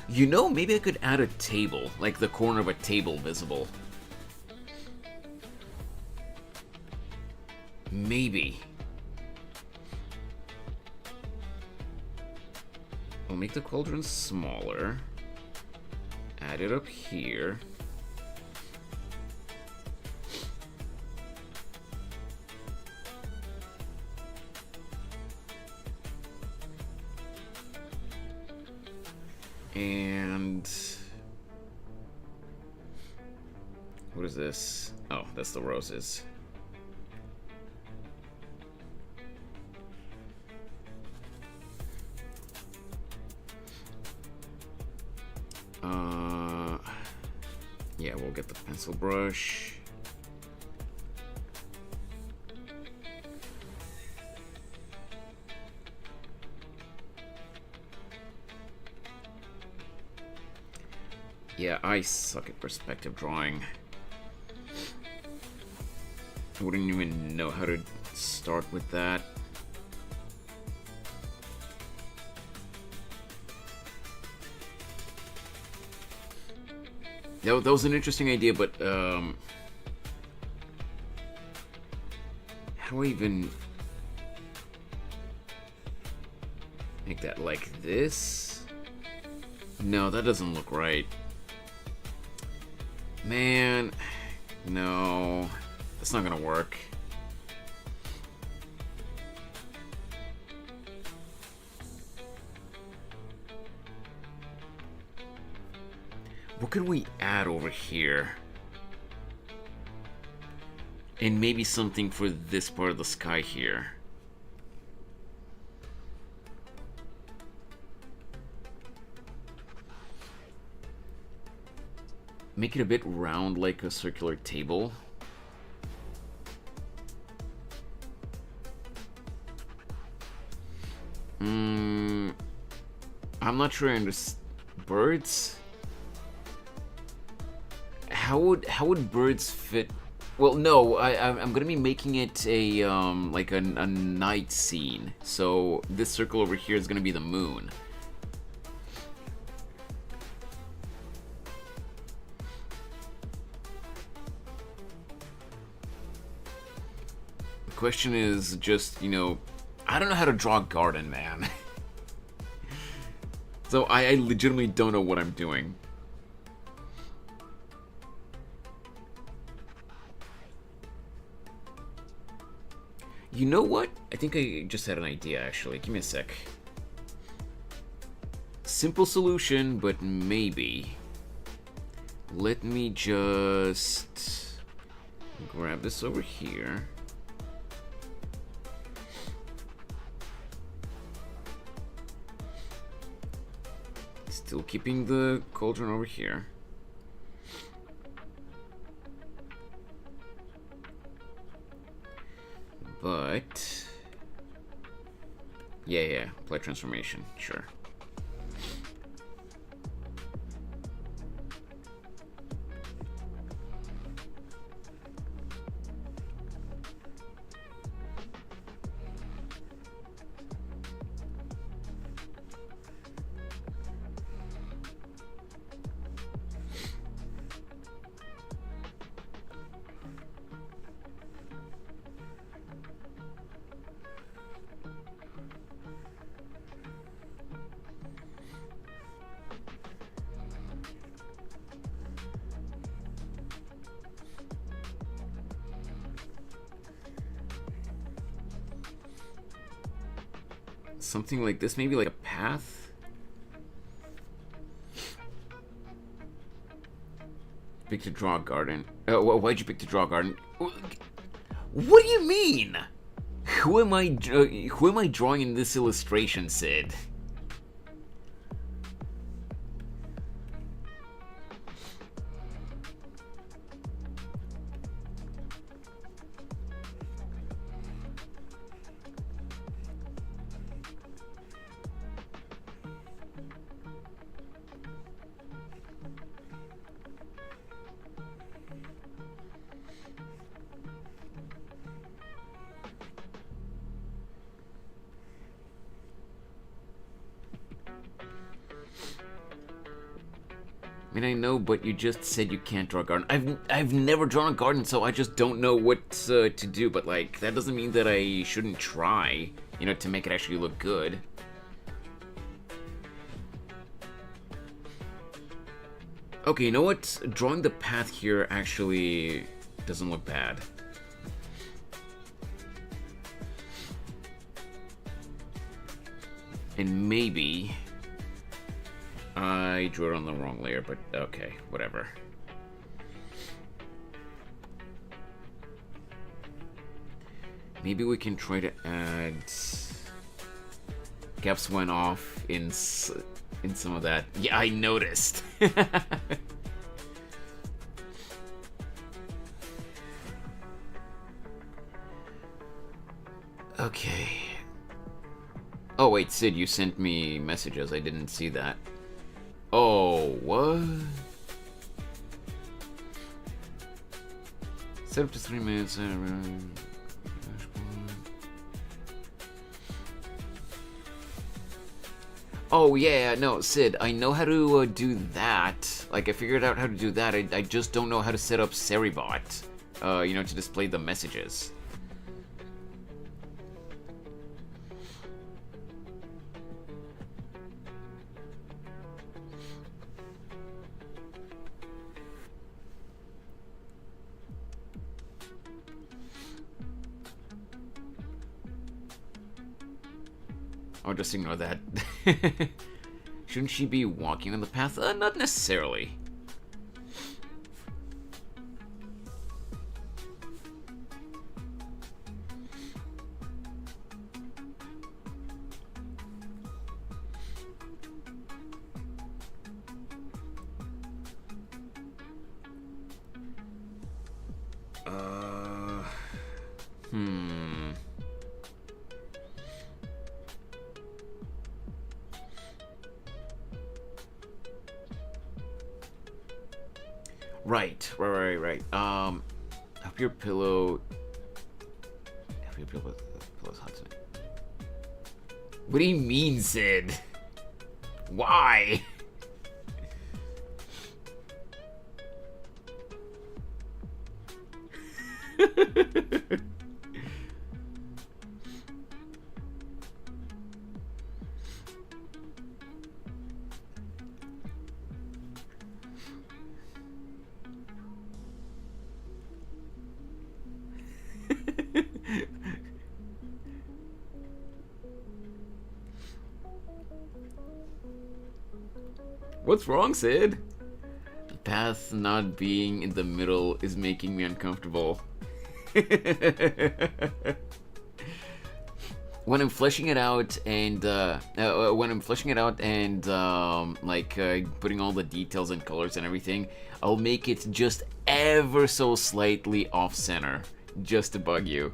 You know, maybe I could add a table, like the corner of a table visible. Maybe. I'll make the cauldron smaller. Add it up here. And what is this? Oh, that's the roses. Yeah, we'll get the pencil brush. Yeah, I suck at perspective drawing. I wouldn't even know how to start with that. That was an interesting idea, but how do I even make that like this? No, that doesn't look right. Man, no, that's not gonna work. What could we add over here? And maybe something for this part of the sky here. Make it a bit round like a circular table. I'm not sure I understand. Birds? How would birds fit? Well, no, I'm gonna be making it a like a night scene. So this circle over here is gonna be the moon. The question is just, you know, I don't know how to draw a garden, man. So I legitimately don't know what I'm doing. You know what? I think I just had an idea, actually. Give me a sec. Simple solution, but maybe. Let me just grab this over here. Still keeping the cauldron over here. But yeah, apply transformation, sure. Something like this, maybe like a path. Pick to draw a garden. Why'd you pick to draw a garden? What do you mean? Who am I drawing in this illustration, Sid? mean, I know, but you just said you can't draw a garden. I've never drawn a garden, so I just don't know what to do. But like, that doesn't mean that I shouldn't try, you know, to make it actually look good. Okay, you know what? Drawing the path here actually doesn't look bad. And maybe I drew it on the wrong layer, but okay, whatever. Maybe we can try to add... Gaps went off in some of that. Yeah, I noticed. Okay. Oh wait, Sid, you sent me messages. I didn't see that. Oh, what? Set up to 3 minutes. Oh yeah, no, Sid, I know how to do that. Like, I figured out how to do that. I just don't know how to set up Seribot, you know, to display the messages. I'll just ignore that. Shouldn't she be walking on the path? Not necessarily. Right. Help your pillow. Help your pillow's hot tonight. What do you mean, Sid? Why? What's wrong, Sid? The path not being in the middle is making me uncomfortable. When I'm fleshing it out and putting all the details and colors and everything, I'll make it just ever so slightly off center, just to bug you.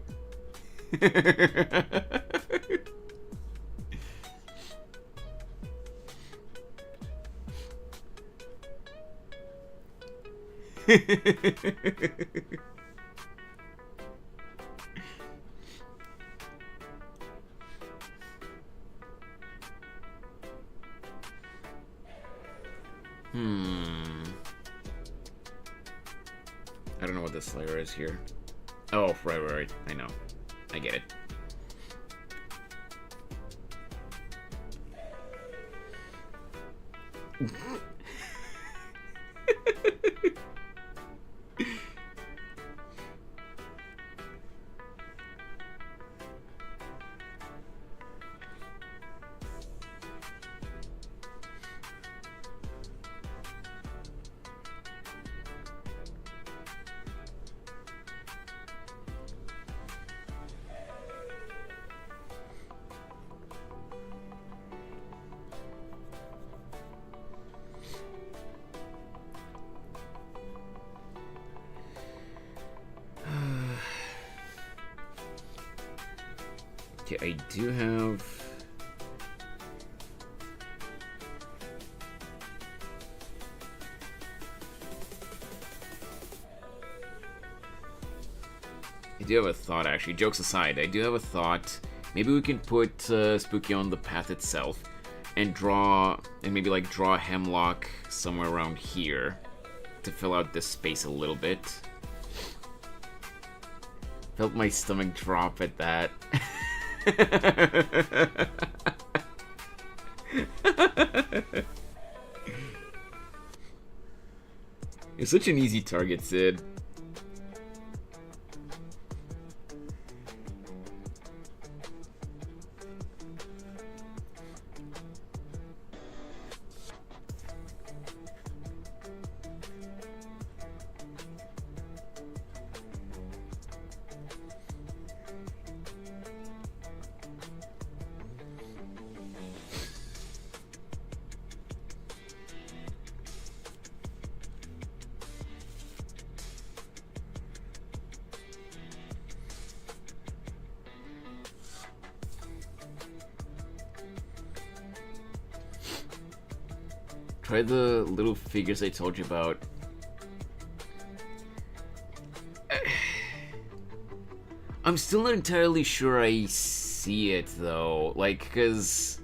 I don't know what this layer is here. Oh, right. I know. I get it. Okay, I do have... I do have a thought, actually. Jokes aside, I do have a thought. Maybe we can put Spooky on the path itself. and maybe like draw a hemlock somewhere around here to fill out this space a little bit. Felt my stomach drop at that. You're such an easy target, Sid. Try the little figures I told you about. I'm still not entirely sure I see it though, like, cause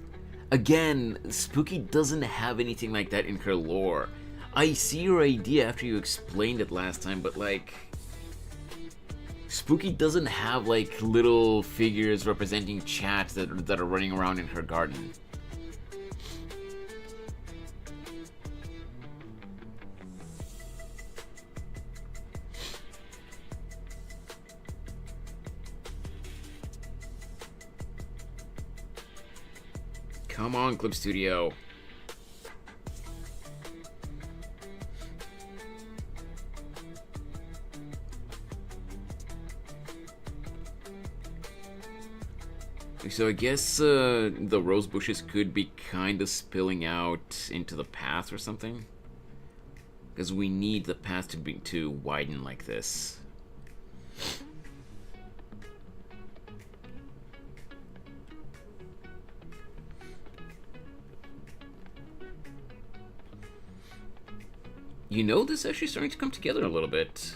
again, Spooky doesn't have anything like that in her lore. I see your idea after you explained it last time, but like, Spooky doesn't have like little figures representing chats that are running around in her garden. Come on, Clip Studio. So I guess the rose bushes could be kind of spilling out into the path or something, because we need the path to widen like this. You know, this is actually starting to come together a little bit.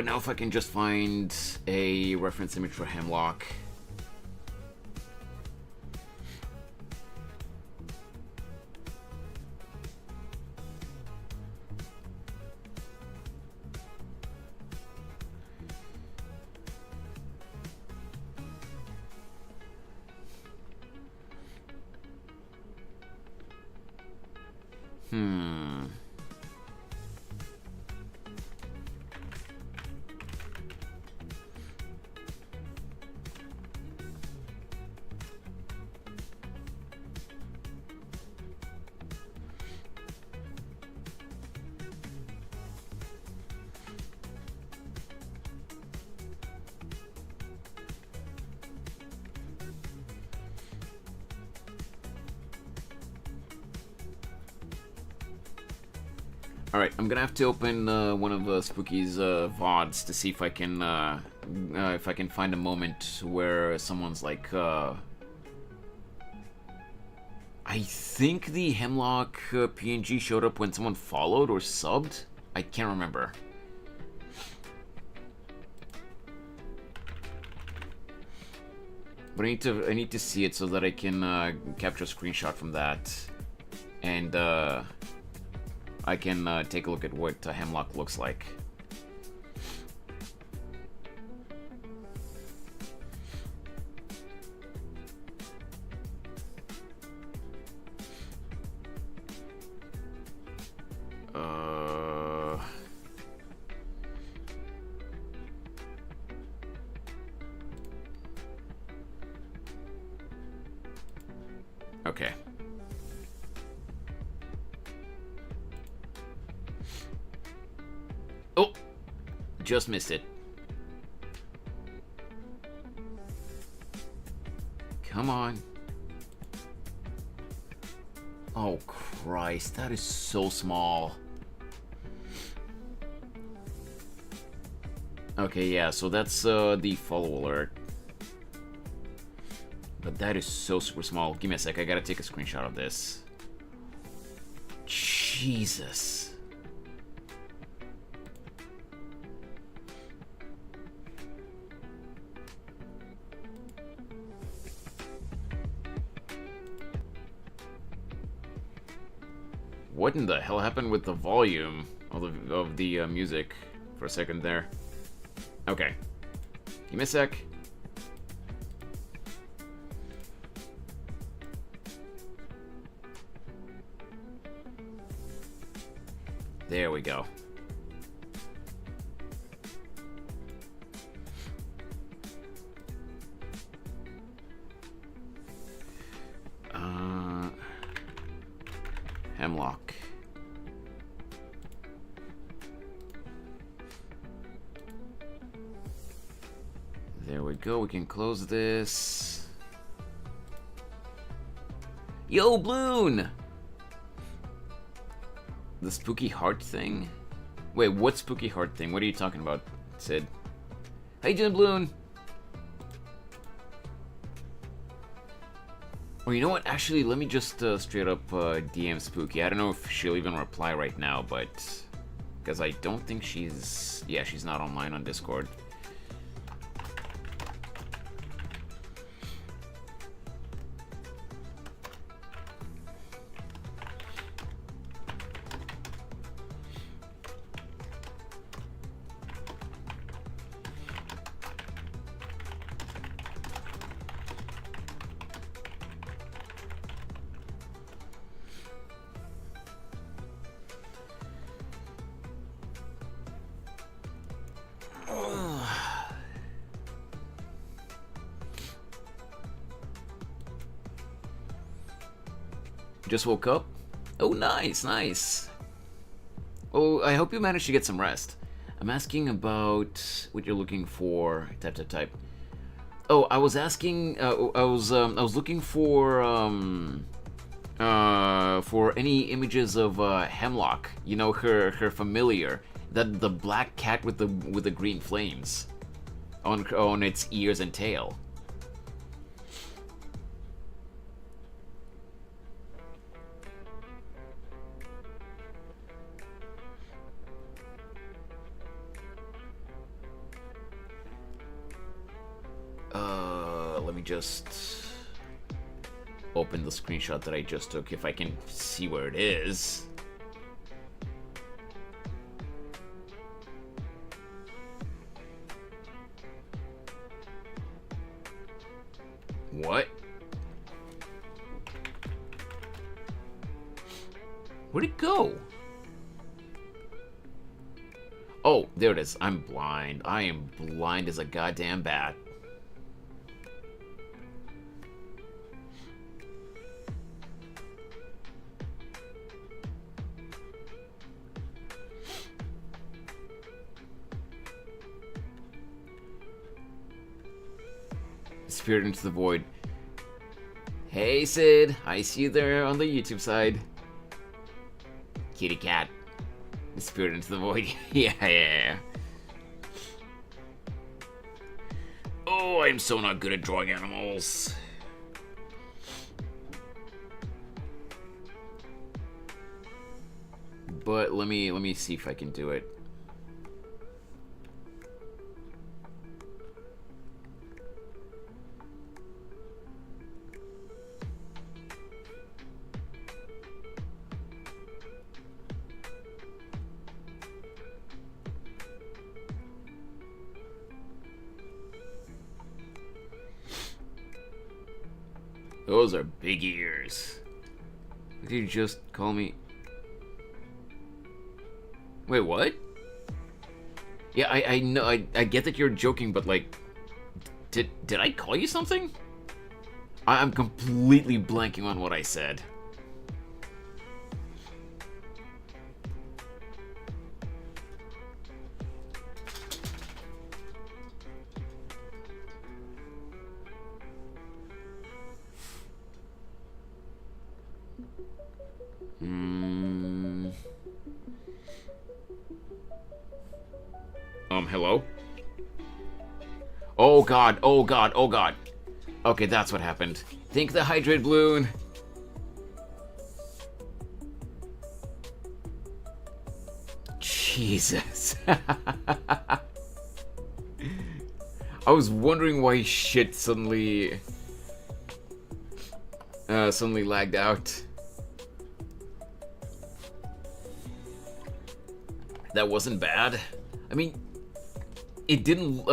Now if I can just find a reference image for Hemlock. Alright, I'm gonna have to open one of Spooky's VODs to see if I can find a moment where someone's like, I think the Hemlock PNG showed up when someone followed or subbed? I can't remember. But I need to see it so that I can capture a screenshot from that, and I can take a look at what Hemlock looks like. Okay. Oh! Just missed it. Come on. Oh, Christ. That is so small. Okay, yeah, so that's the follow alert. But that is so super small. Give me a sec, I gotta take a screenshot of this. Jesus. What in the hell happened with the volume of the music for a second there? Okay. Give me a sec. There we go. Hemlock. There we go, we can close this. Yo, Bloon! The spooky heart thing? Wait, what spooky heart thing? What are you talking about, Sid? Hey, Jim Bloon! Well, you know what? Actually, let me just straight up DM Spooky. I don't know if she'll even reply right now, but... because I don't think she's... yeah, she's not online on Discord. Just woke up? Oh, nice, nice. Oh, I hope you managed to get some rest. I'm asking about what you're looking for. Type. Oh, I was asking. I was looking for any images of Hemlock. You know, her familiar, that the black cat with the green flames on its ears and tail. Let me just open the screenshot that I just took if I can see where it is. What? Where'd it go? Oh, there it is. I'm blind. I am blind as a goddamn bat. Disappeared into the void. Hey Sid, I see you there on the YouTube side. Kitty cat. Disappeared into the void. Yeah. Oh, I'm so not good at drawing animals. But let me see if I can do it. Those are big ears. Did you just call me? Wait, what? Yeah, I know, I get that you're joking, but like, did I call you something? I'm completely blanking on what I said. Hello? Oh god. Okay, that's what happened. Think the hydrate balloon. Jesus. I was wondering why shit suddenly lagged out. That wasn't bad. I mean, it didn't.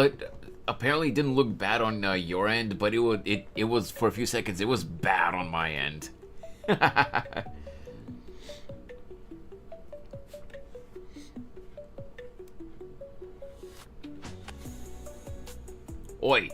Apparently, it didn't look bad on your end, but it was for a few seconds. It was bad on my end. Oi.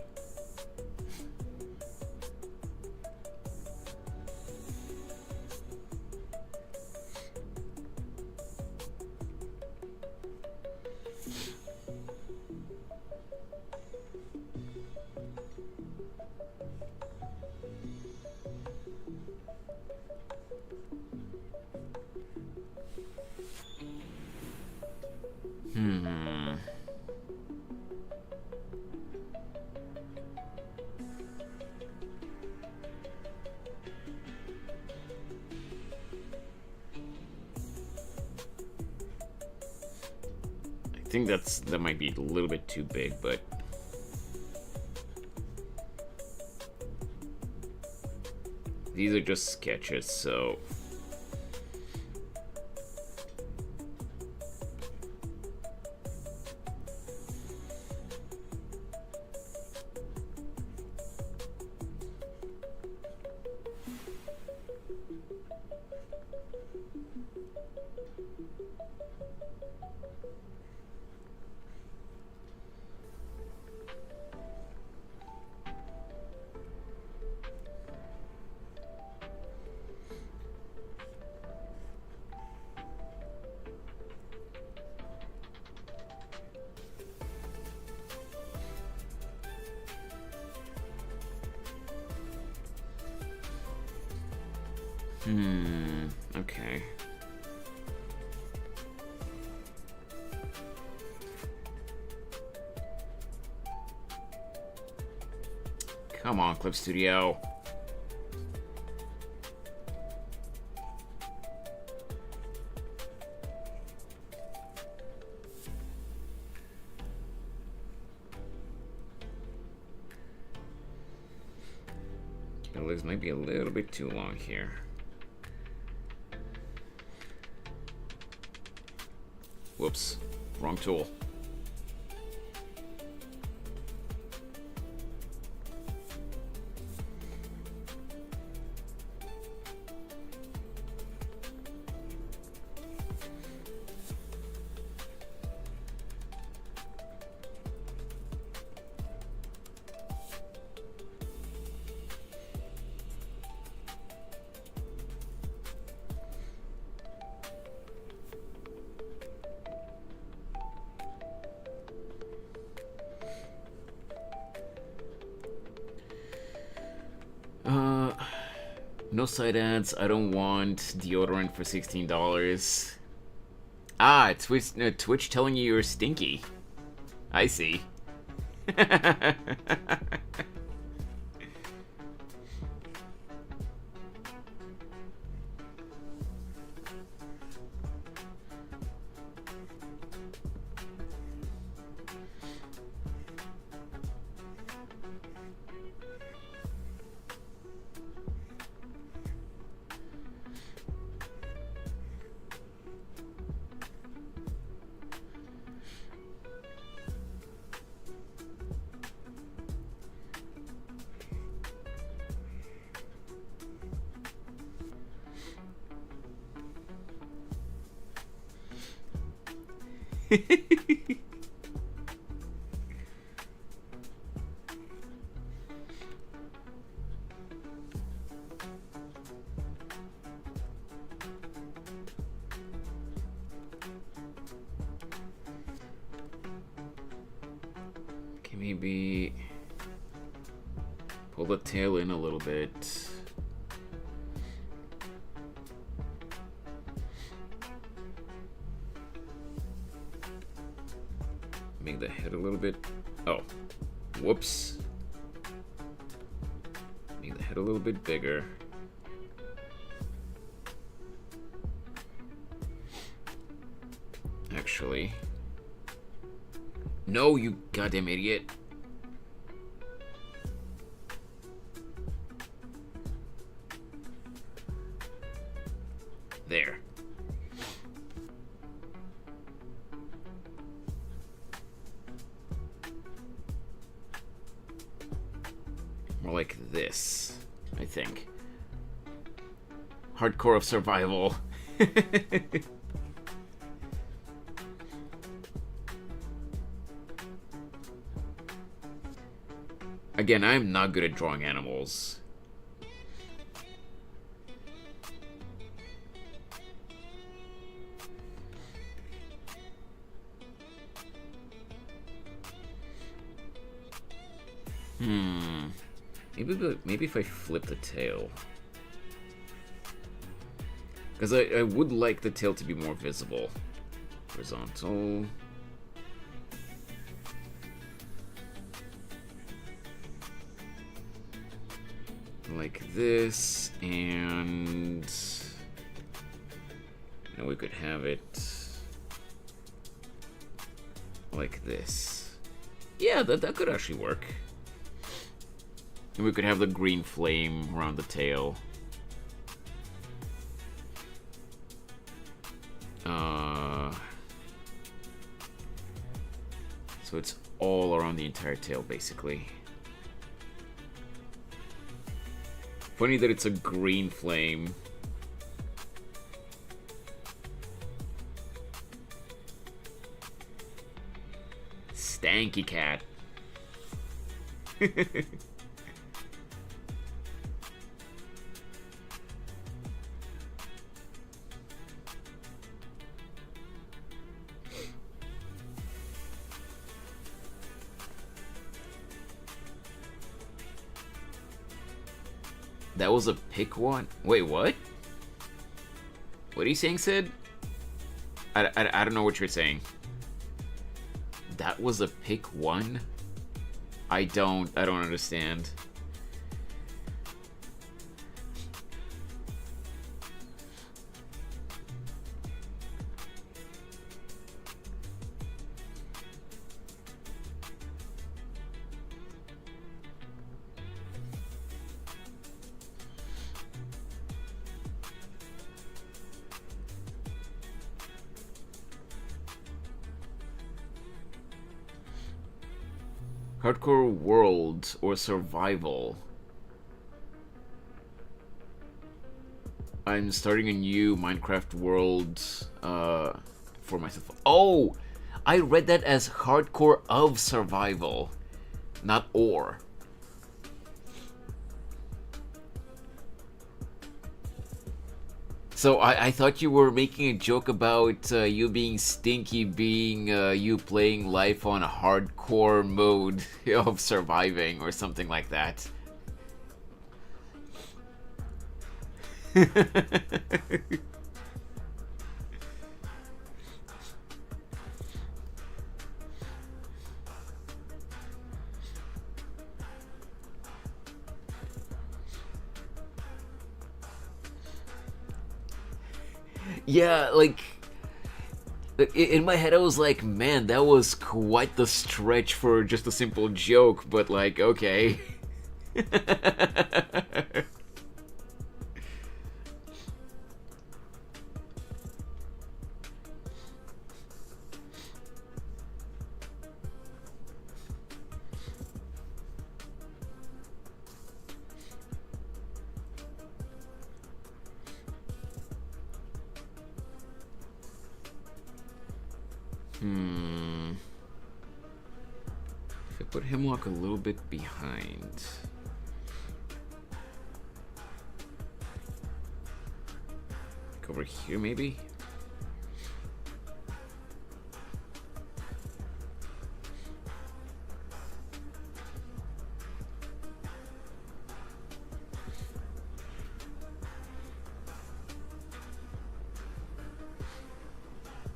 I think that might be a little bit too big, but these are just sketches, so okay. Come on, Clip Studio. The legs might be a little bit too long here. Whoops, wrong tool. No side ads. I don't want deodorant for $16. Ah, Twitch telling you you're stinky. I see. Okay, maybe pull the tail in a little bit. Make the head a little bit. Oh, whoops. head a little bit bigger. Actually. No, you goddamn idiot. There. More like this, I think. Hardcore of survival. Again, I'm not good at drawing animals. Maybe if I flip the tail. Because I would like the tail to be more visible. Horizontal. Like this, and we could have it like this. Yeah, that could actually work. And we could have the green flame around the tail. So it's all around the entire tail, basically. Funny that it's a green flame. Stanky cat. That was a pick one? Wait, what? What are you saying, Sid? I don't know what you're saying. That was a pick one? I don't understand. Hardcore world or survival. I'm starting a new Minecraft world for myself. Oh, I read that as hardcore of survival, not or. So I thought you were making a joke about you being stinky, being you playing life on a hardcore mode of surviving or something like that. Yeah, like, in my head I was like, man, that was quite the stretch for just a simple joke, but like, okay. If I put Hemlock a little bit behind. Like over here, maybe?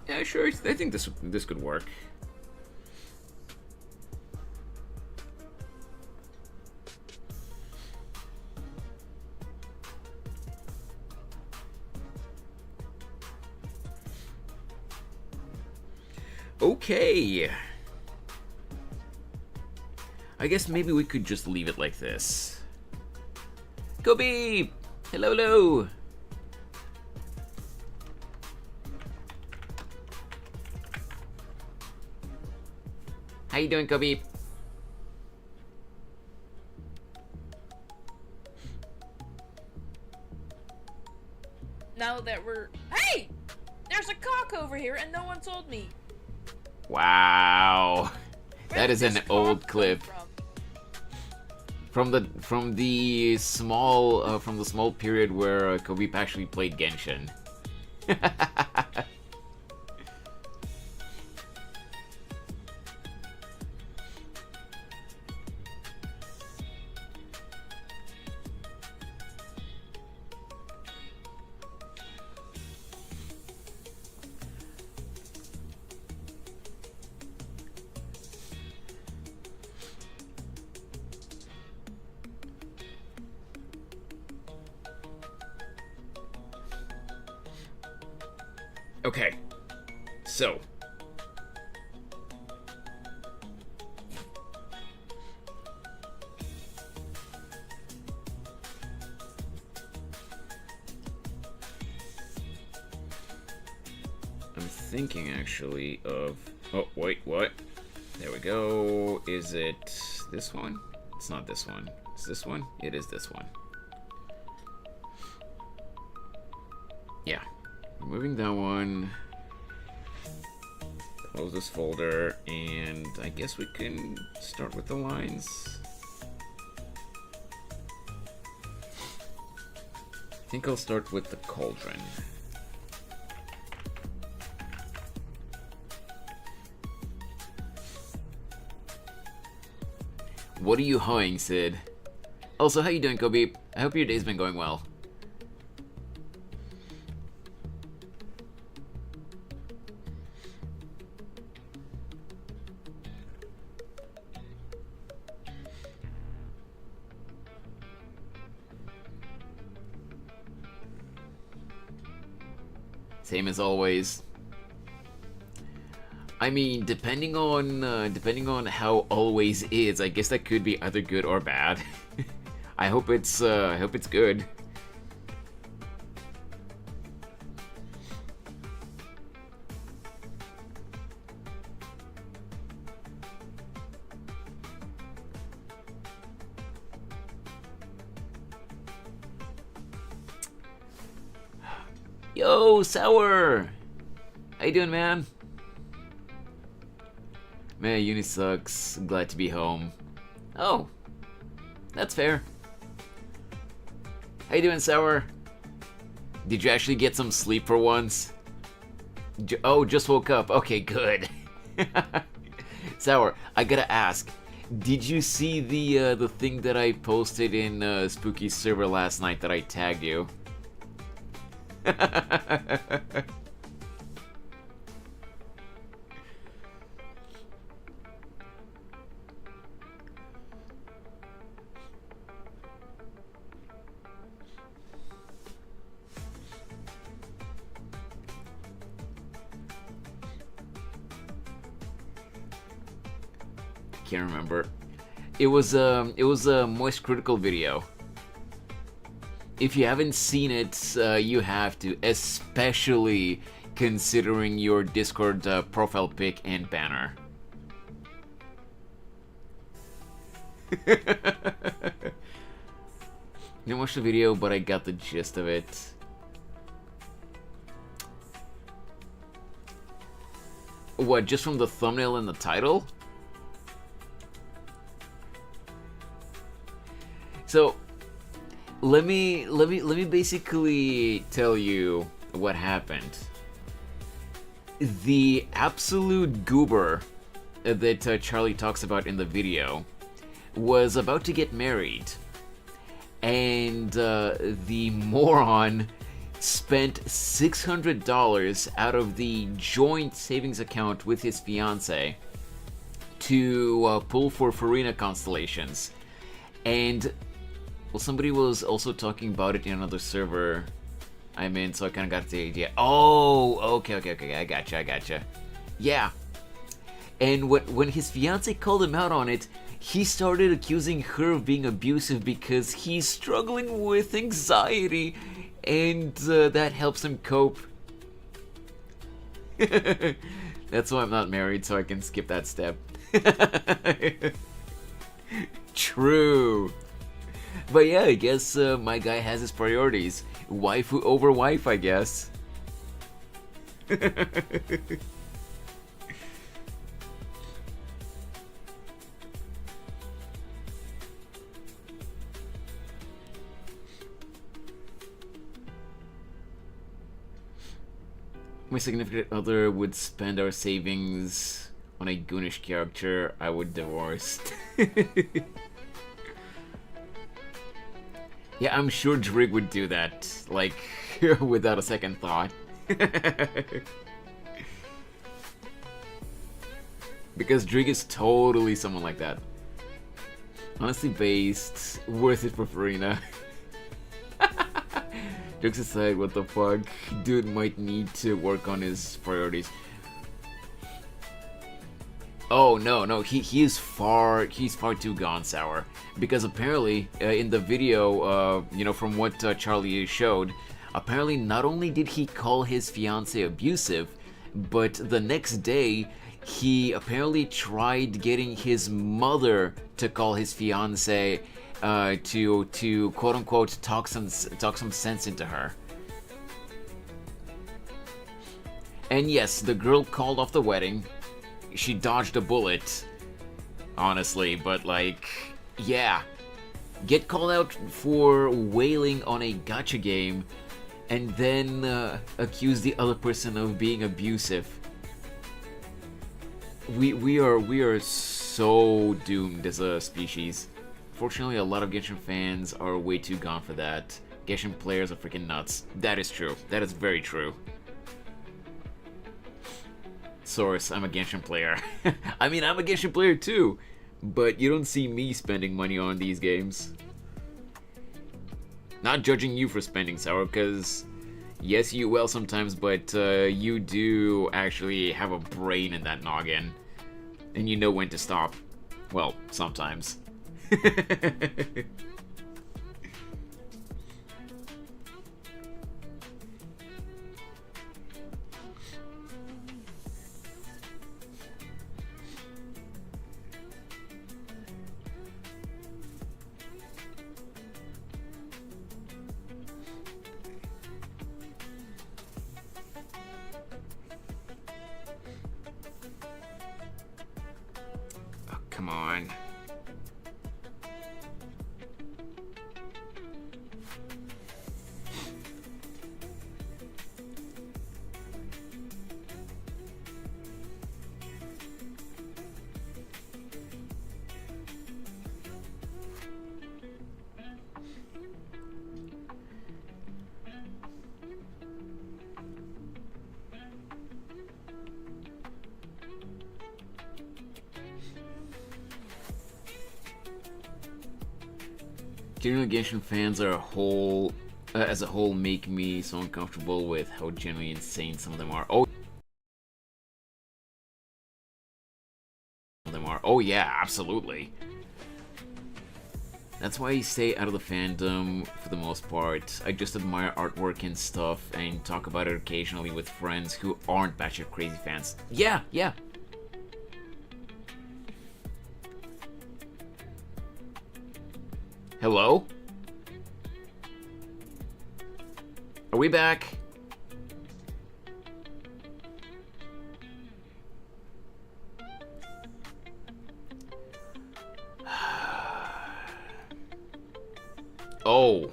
Yeah, sure. I think this could work. Okay. I guess maybe we could just leave it like this. Kobe! Hello, hello! How you doing, Kobe? Now that we're... Hey! There's a cock over here and no one told me. Wow. Where That did is an this cock old come clip. From the small period where Kobe actually played Genshin. Okay, so I'm thinking actually of, oh wait, what? There we go. Is it this one? It's not this one. Is this one? It is this one. Yeah. Removing that one. Close this folder, and I guess we can start with the lines. I think I'll start with the cauldron. What are you hoeing, Sid? Also, how you doing, Kobe? I hope your day's been going well. Same as always. I mean, depending on how always is, I guess that could be either good or bad. I hope it's good. Yo, Sour! How you doing, man? Man, uni sucks. I'm glad to be home. Oh, that's fair. How you doing, Sour? Did you actually get some sleep for once? Oh, just woke up. Okay, good. Sour, I gotta ask. Did you see the thing that I posted in Spooky server last night that I tagged you? Can't remember. It was a Moist Critical video. If you haven't seen it, you have to, especially considering your Discord profile pic and banner. Didn't watch the video, but I got the gist of it. What, just from the thumbnail and the title? So, let me basically tell you what happened. The absolute goober that Charlie talks about in the video was about to get married, and the moron spent $600 out of the joint savings account with his fiance to pull for Farina constellations. And well, somebody was also talking about it in another server I'm in, so I kind of got the idea. Oh, okay, I gotcha. Yeah. And when his fiance called him out on it, he started accusing her of being abusive because he's struggling with anxiety, and that helps him cope. That's why I'm not married, so I can skip that step. True. But yeah, I guess my guy has his priorities. Waifu over wife, I guess. My significant other would spend our savings on a goonish character I would divorce. Yeah, I'm sure Drig would do that, like, without a second thought. Because Drig is totally someone like that. Honestly based, worth it for Farina. Jokes aside, what the fuck? Dude might need to work on his priorities. Oh no, he's far too gone sour. Because apparently, in the video, you know, from what Charlie showed, apparently not only did he call his fiancée abusive, but the next day, he apparently tried getting his mother to call his fiancée to quote unquote talk some sense into her. And yes, the girl called off the wedding. She dodged a bullet, honestly, but like, yeah. Get called out for wailing on a gacha game and then accuse the other person of being abusive. We are so doomed as a species. Fortunately, a lot of Genshin fans are way too gone for that. Genshin players are freaking nuts. That is true. That is very true. Source, I'm a Genshin player. I mean, I'm a Genshin player too, but you don't see me spending money on these games. Not judging you for spending, Sour, because yes, you will sometimes, but you do actually have a brain in that noggin, and you know when to stop. Well, sometimes. Oh, come on. General Genshin fans are as a whole make me so uncomfortable with how genuinely insane some of them are. Oh yeah, absolutely. That's why I stay out of the fandom for the most part. I just admire artwork and stuff and talk about it occasionally with friends who aren't batshit crazy fans. Yeah. Hello? Are we back? Oh.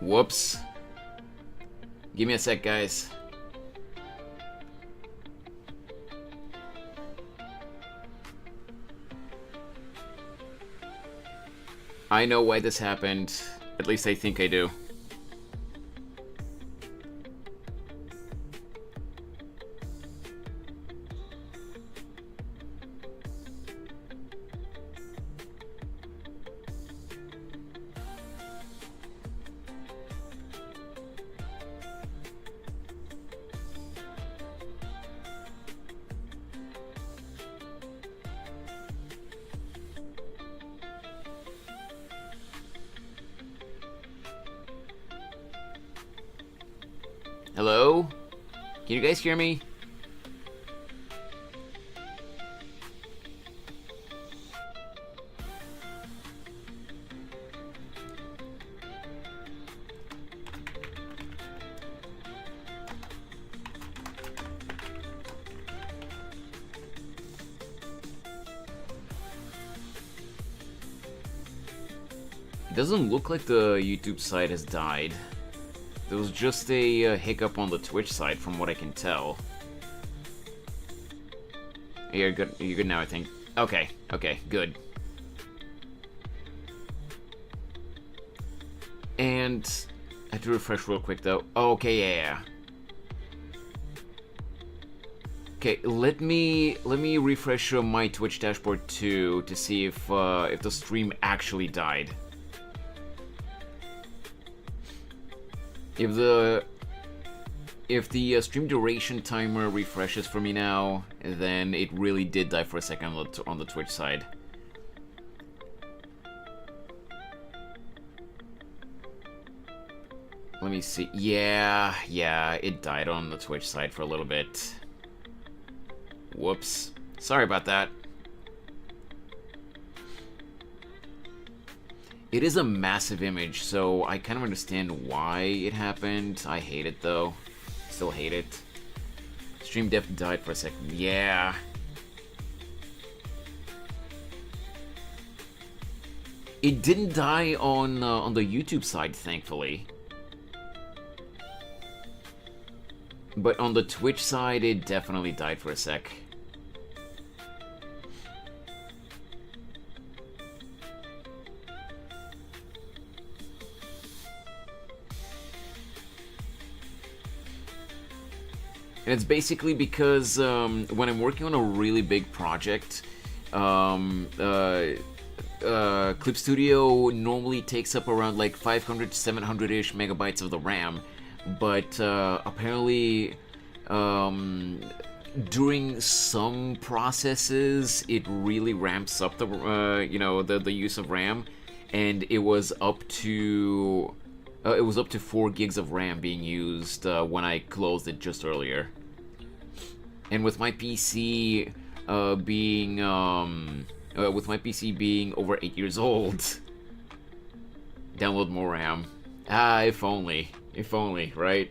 Whoops. Give me a sec, guys. I know why this happened. At least I think I do. Hello? Can you guys hear me? It doesn't look like the YouTube side has died. There was just a hiccup on the Twitch side, from what I can tell. You're good. You're good now, I think. Okay. Okay. Good. And I have to refresh real quick, though. Okay. Yeah. Okay. Let me refresh my Twitch dashboard too to see if the stream actually died. If the stream duration timer refreshes for me now, then it really did die for a second on the Twitch side. Let me see. Yeah, it died on the Twitch side for a little bit. Whoops. Sorry about that. It is a massive image, so I kind of understand why it happened. I hate it, though. Still hate it. Stream def died for a second. Yeah. It didn't die on the YouTube side, thankfully. But on the Twitch side, it definitely died for a sec. And it's basically because when I'm working on a really big project, Clip Studio normally takes up around like 500 to 700-ish megabytes of the RAM, but apparently during some processes it really ramps up the the use of RAM, and it was up to 4 gigs of RAM being used when I closed it just earlier. And with my PC being over 8 years old, download more RAM. If only, right?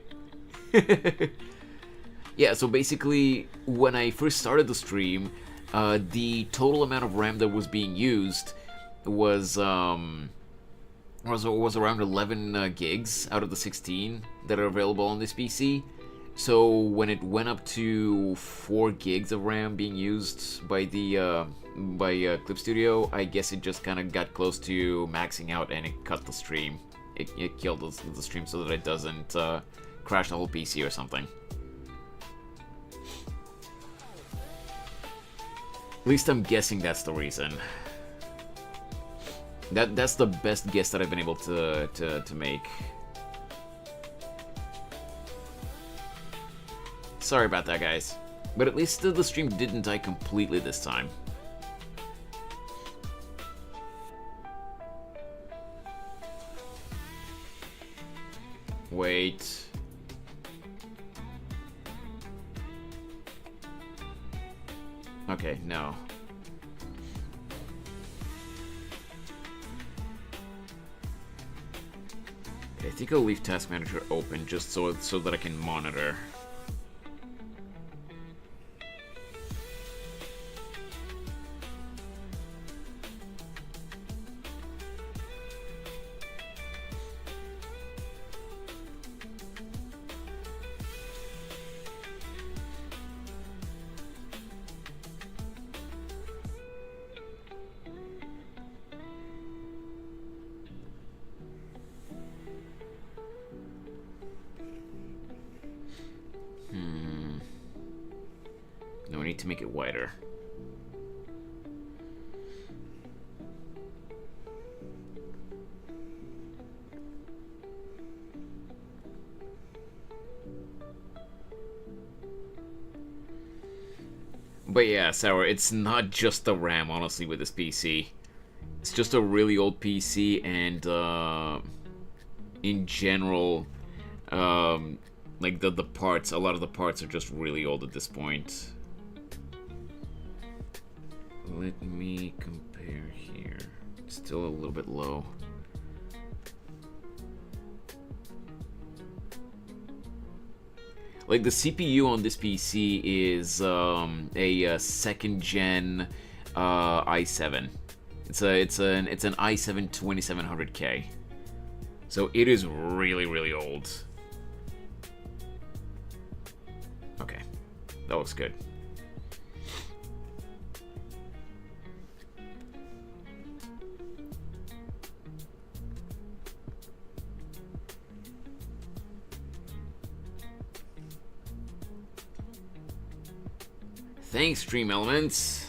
Yeah. So basically, when I first started the stream, the total amount of RAM that was being used was around 11 gigs out of the 16 that are available on this PC. So when it went up to 4 gigs of RAM being used by Clip Studio, I guess it just kind of got close to maxing out and it cut the stream. It killed the stream so that it doesn't crash the whole PC or something. At least I'm guessing that's the reason. That's the best guess that I've been able to make. Sorry about that, guys. But at least the stream didn't die completely this time. Wait. Okay, no. Okay, I think I'll leave Task Manager open just so that I can monitor. No, I need to make it wider. But yeah, Sour, it's not just the RAM, honestly, with this PC. It's just a really old PC, and in general, Like the parts, a lot of the parts are just really old at this point. Let me compare here. Still a little bit low. Like the CPU on this PC is a second gen i7. It's an i7 2700K. So it is really old. Okay, that looks good. Thanks, Stream Elements.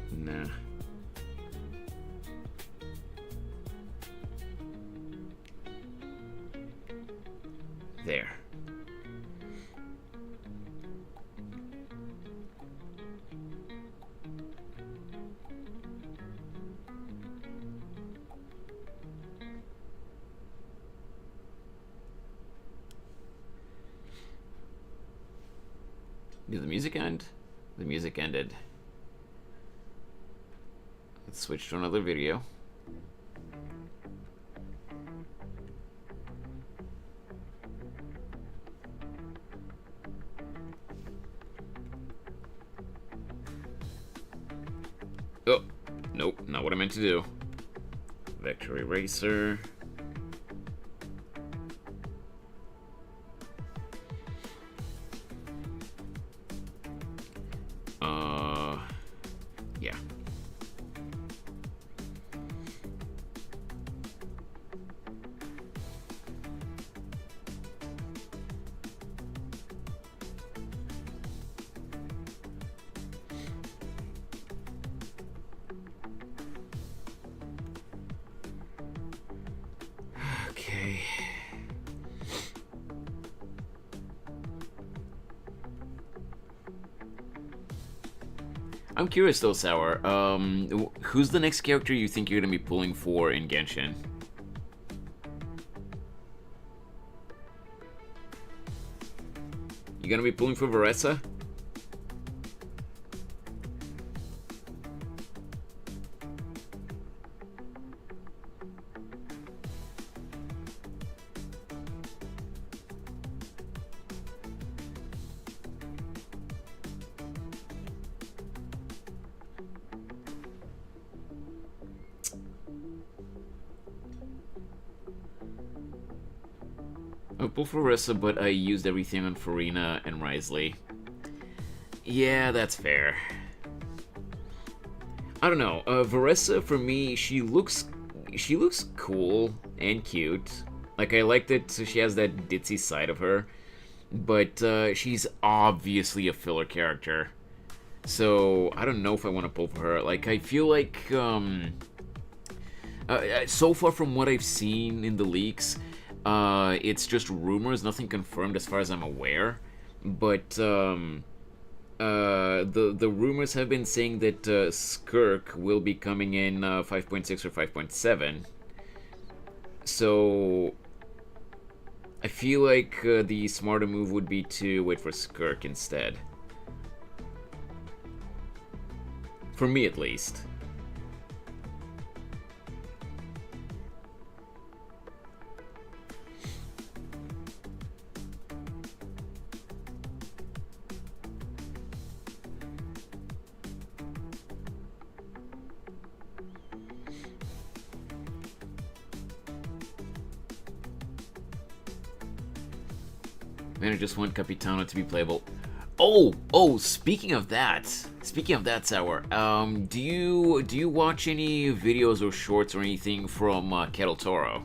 Nah. There. Did the music end? The music ended. Let's switch to another video. Oh, nope, not what I meant to do. Vector eraser. Yeah. Okay. I'm curious though, Sour. Who's the next character you think you're gonna be pulling for in Genshin? You gonna be pulling for Varessa? I pulled for Varessa, but I used everything on Farina and Risley. Yeah, that's fair. I don't know. Varessa, for me, she looks cool and cute. Like, I like that she has that ditzy side of her, but she's obviously a filler character. So I don't know if I want to pull for her. Like, I feel like so far from what I've seen in the leaks, it's just rumors, nothing confirmed as far as I'm aware. But the rumors have been saying that Skirk will be coming in 5.6 or 5.7. So I feel like the smarter move would be to wait for Skirk instead. For me, at least. Man, I just want Capitano to be playable. Speaking of that, Sour, do you watch any videos or shorts or anything from Kettle Toro?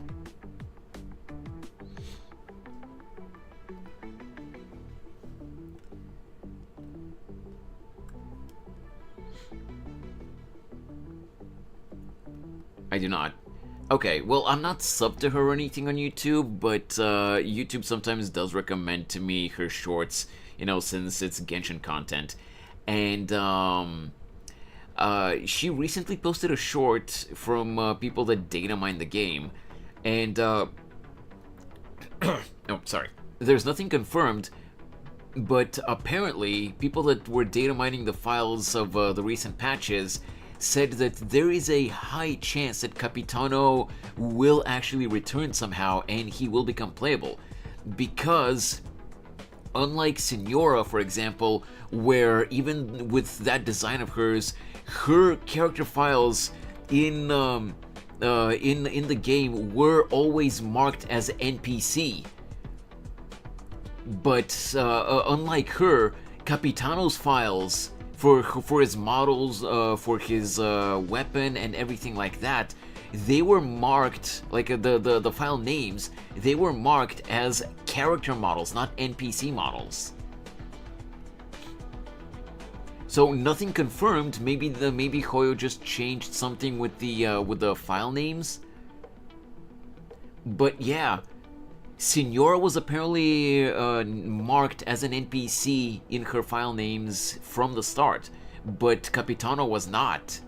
I do not. Okay, well, I'm not subbed to her or anything on YouTube, but YouTube sometimes does recommend to me her shorts, you know, since it's Genshin content. And she recently posted a short from people that data mine the game. And, oh, sorry. There's nothing confirmed, but apparently people that were data mining the files of the recent patches said that there is a high chance that Capitano will actually return somehow and he will become playable. Because, unlike Senora, for example, where even with that design of hers, her character files in the game were always marked as NPC. But unlike her, Capitano's files for his models, for his weapon and everything like that, they were marked, like the file names, they were marked as character models, not NPC models. So nothing confirmed. Maybe Hoyo just changed something with the file names. But yeah, Senora was apparently marked as an NPC in her file names from the start, but Capitano was not.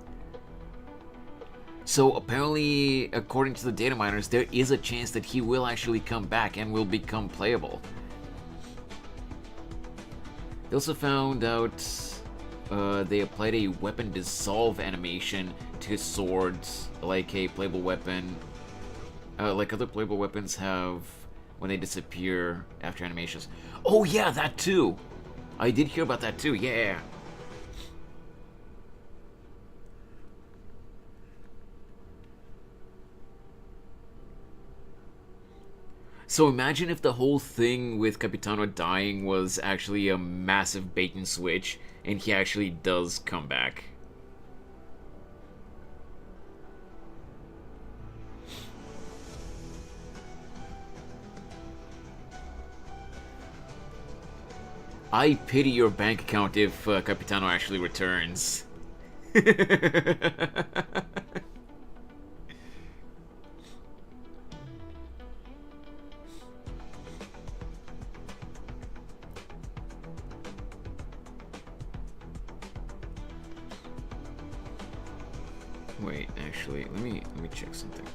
So apparently, according to the data miners, there is a chance that he will actually come back and will become playable. They also found out they applied a weapon dissolve animation to his sword, like a playable weapon, like other playable weapons have when they disappear after animations. Oh yeah, that too! I did hear about that too, yeah! So imagine if the whole thing with Capitano dying was actually a massive bait and switch, and he actually does come back. I pity your bank account if Capitano actually returns. Wait, actually, let me check something.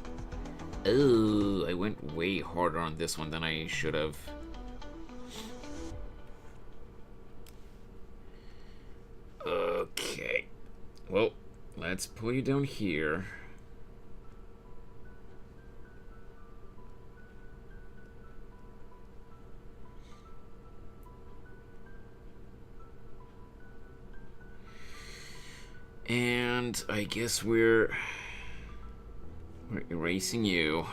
Oh, I went way harder on this one than I should have. Okay. Well, let's pull you down here. And I guess we're erasing you.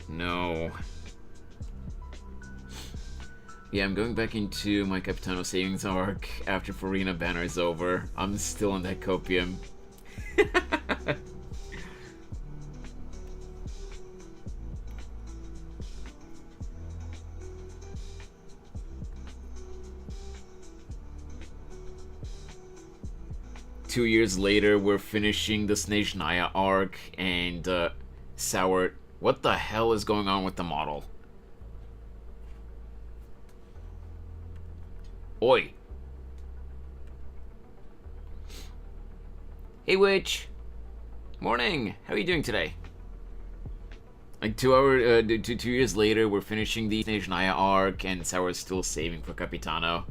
No. Yeah, I'm going back into my Capitano savings arc after Farina banner is over. I'm still on that copium. Two years later, we're finishing the Snezhnaya arc, and Sour, what the hell is going on with the model? Oi. Hey, Witch. Morning. How are you doing today? Like 2 years later, we're finishing the Snezhnaya arc, and Sour's still saving for Capitano.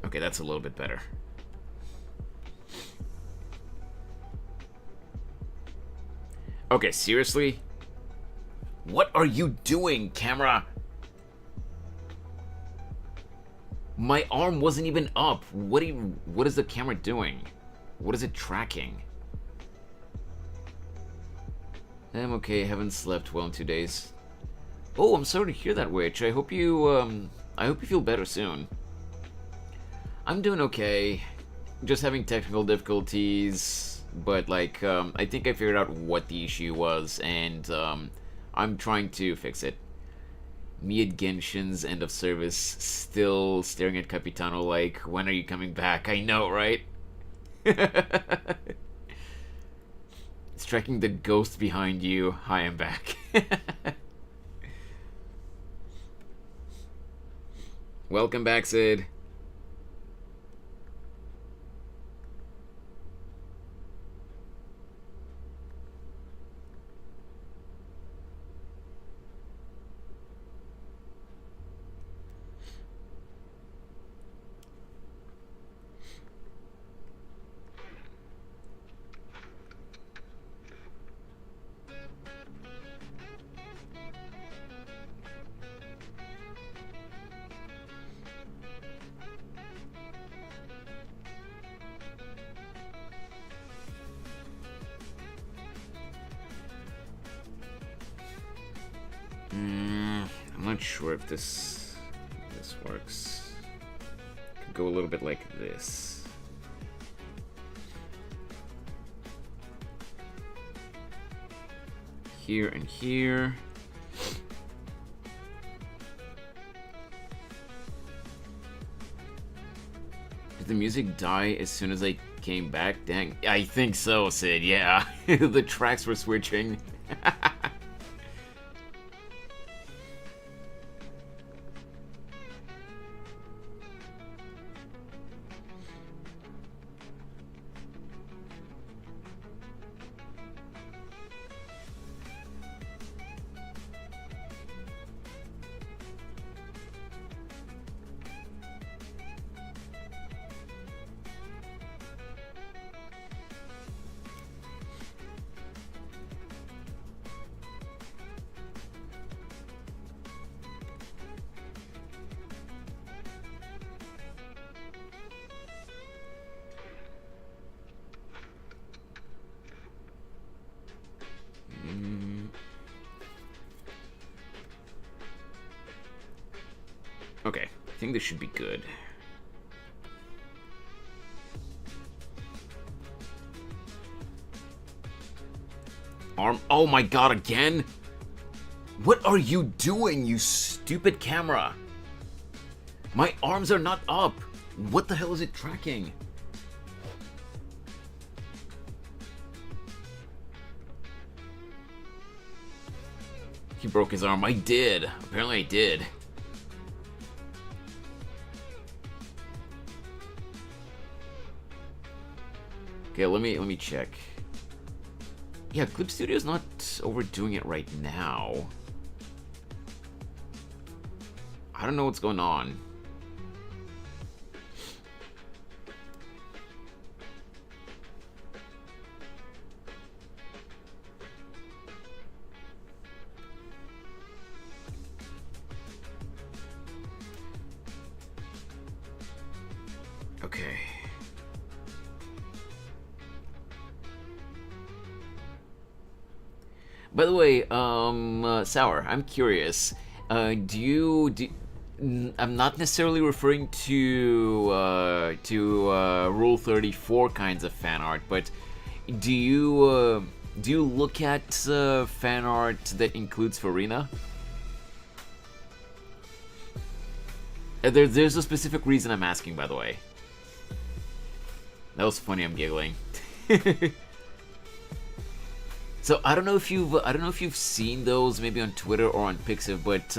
Okay, Okay, that's a little bit better. Okay, seriously? What are you doing, camera? My arm wasn't even up. What is the camera doing? What is it tracking? I'm okay, haven't slept well in 2 days. Oh, I'm sorry to hear that, Witch. I hope you feel better soon. I'm doing okay. Just having technical difficulties, but like, I think I figured out what the issue was, and I'm trying to fix it. Me at Genshin's end of service, still staring at Capitano like, when are you coming back? I know, right? It's tracking the ghost behind you. Hi, I'm back. Welcome back, Sid. I'm not sure if this works. Could go a little bit like this. Here and here. Did the music die as soon as I came back? Dang, I think so, Sid. Yeah, the tracks were switching. Okay, I think this should be good. Arm. Oh my god, again? What are you doing, you stupid camera? My arms are not up. What the hell is it tracking? He broke his arm. I did. Apparently I did. Okay, let me check. Yeah, Clip Studio's not overdoing it right now. I don't know what's going on. Okay. By the way, Sour, I'm curious. I'm not necessarily referring to Rule 34 kinds of fan art, but do you look at fan art that includes Farina? There's a specific reason I'm asking, by the way. That was funny. I'm giggling. So I don't know if you've seen those maybe on Twitter or on Pixiv, but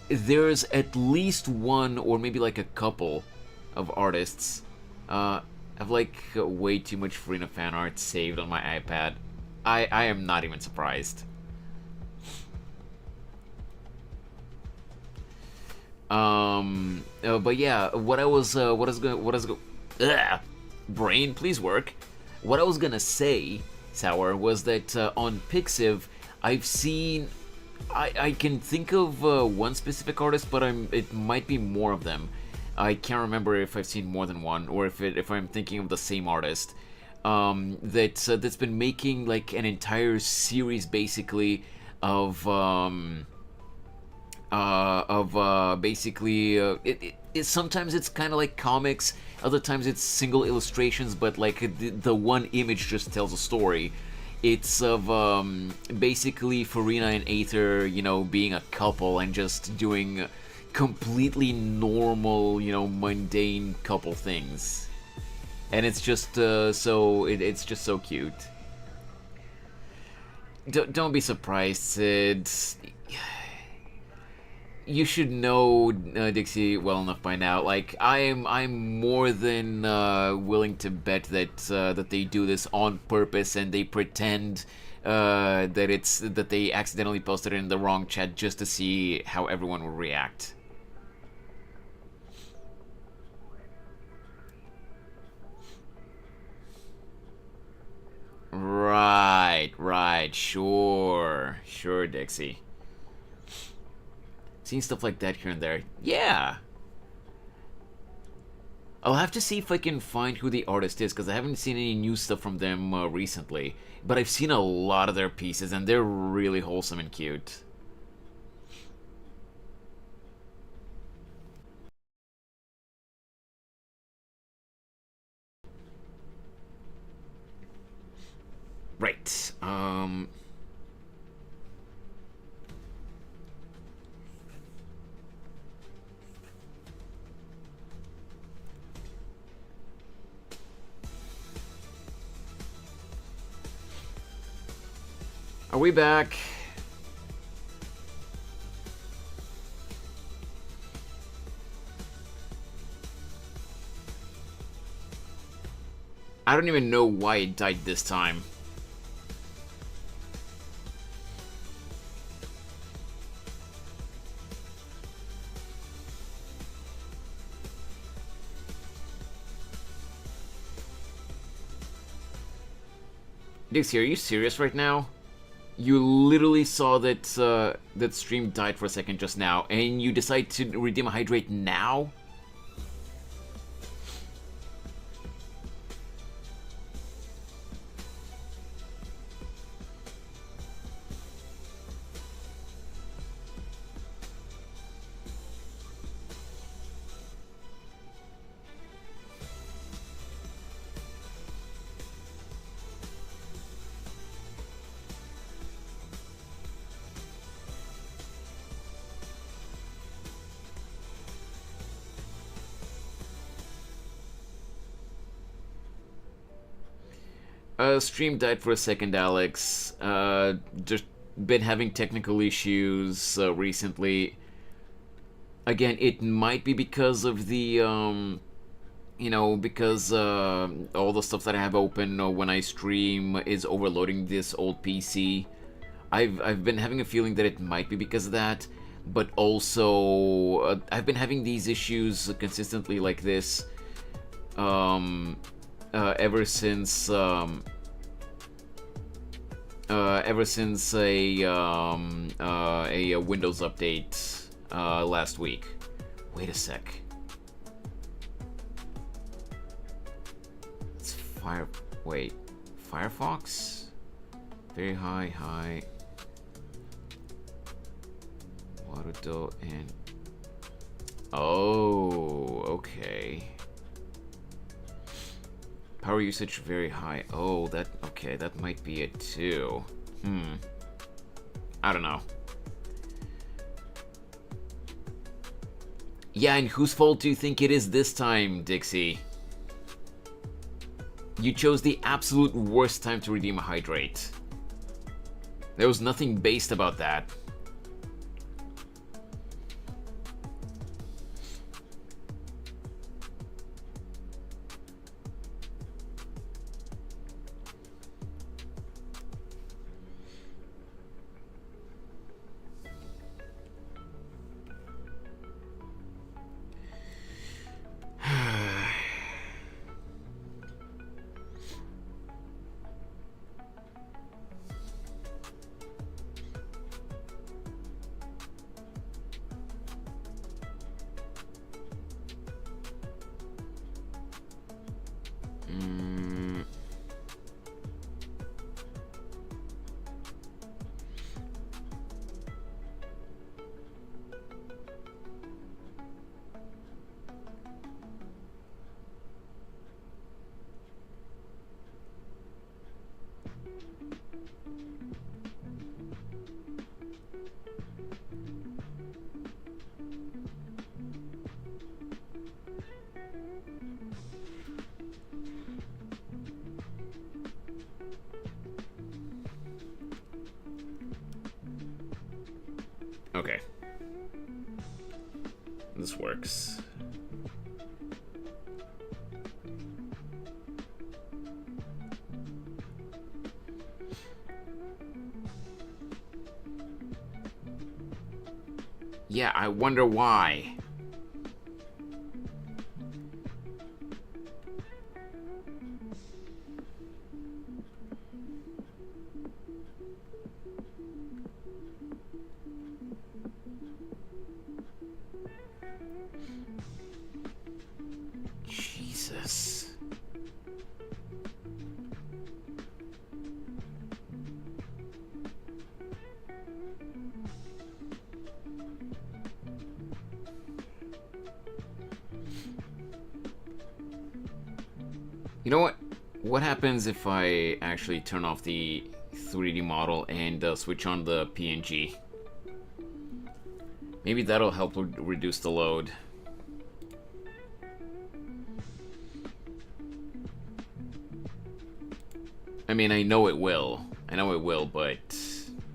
there's at least one or maybe like a couple of artists have like way too much Farina fan art saved on my iPad. I am not even surprised. But yeah, ugh, brain, please work. What I was gonna say, Sour, was that on Pixiv, I've seen, I can think of one specific artist, but it might be more of them. I can't remember if I've seen more than one, or if I'm thinking of the same artist. That's been making like an entire series basically of basically sometimes it's kind of like comics, other times it's single illustrations, but like the one image just tells a story. It's of basically Farina and Aether, you know, being a couple and just doing completely normal, you know, mundane couple things, and it's just it's just so cute. Don't be surprised, Sid. You should know Dixie well enough by now. Like I'm more than willing to bet that they do this on purpose and they pretend that they accidentally posted it in the wrong chat just to see how everyone will react. Right, sure, Dixie. Seen stuff like that here and there. Yeah. I'll have to see if I can find who the artist is, because I haven't seen any new stuff from them recently. But I've seen a lot of their pieces, and they're really wholesome and cute. Right. Are we back? I don't even know why it died this time. Dixie, are you serious right now? You literally saw that that stream died for a second just now, and you decide to redeem a hydrate now? Stream died for a second, Alex. Just been having technical issues recently. Again, it might be because of the, you know, because all the stuff that I have open when I stream is overloading this old PC. I've been having a feeling that it might be because of that, but also I've been having these issues consistently like this ever since a Windows update last week. Wait a sec. It's Firefox? Very high. Warudo and... Oh, okay. Power usage very high. Oh, okay, that might be it too. I don't know. Yeah, and whose fault do you think it is this time, Dixie? You chose the absolute worst time to redeem a hydrate. There was nothing based about that. Okay. This works. Yeah, I wonder why. Jesus. You know what? What happens if I actually turn off the 3D model and switch on the PNG? Maybe that'll help reduce the load. I mean, I know it will, but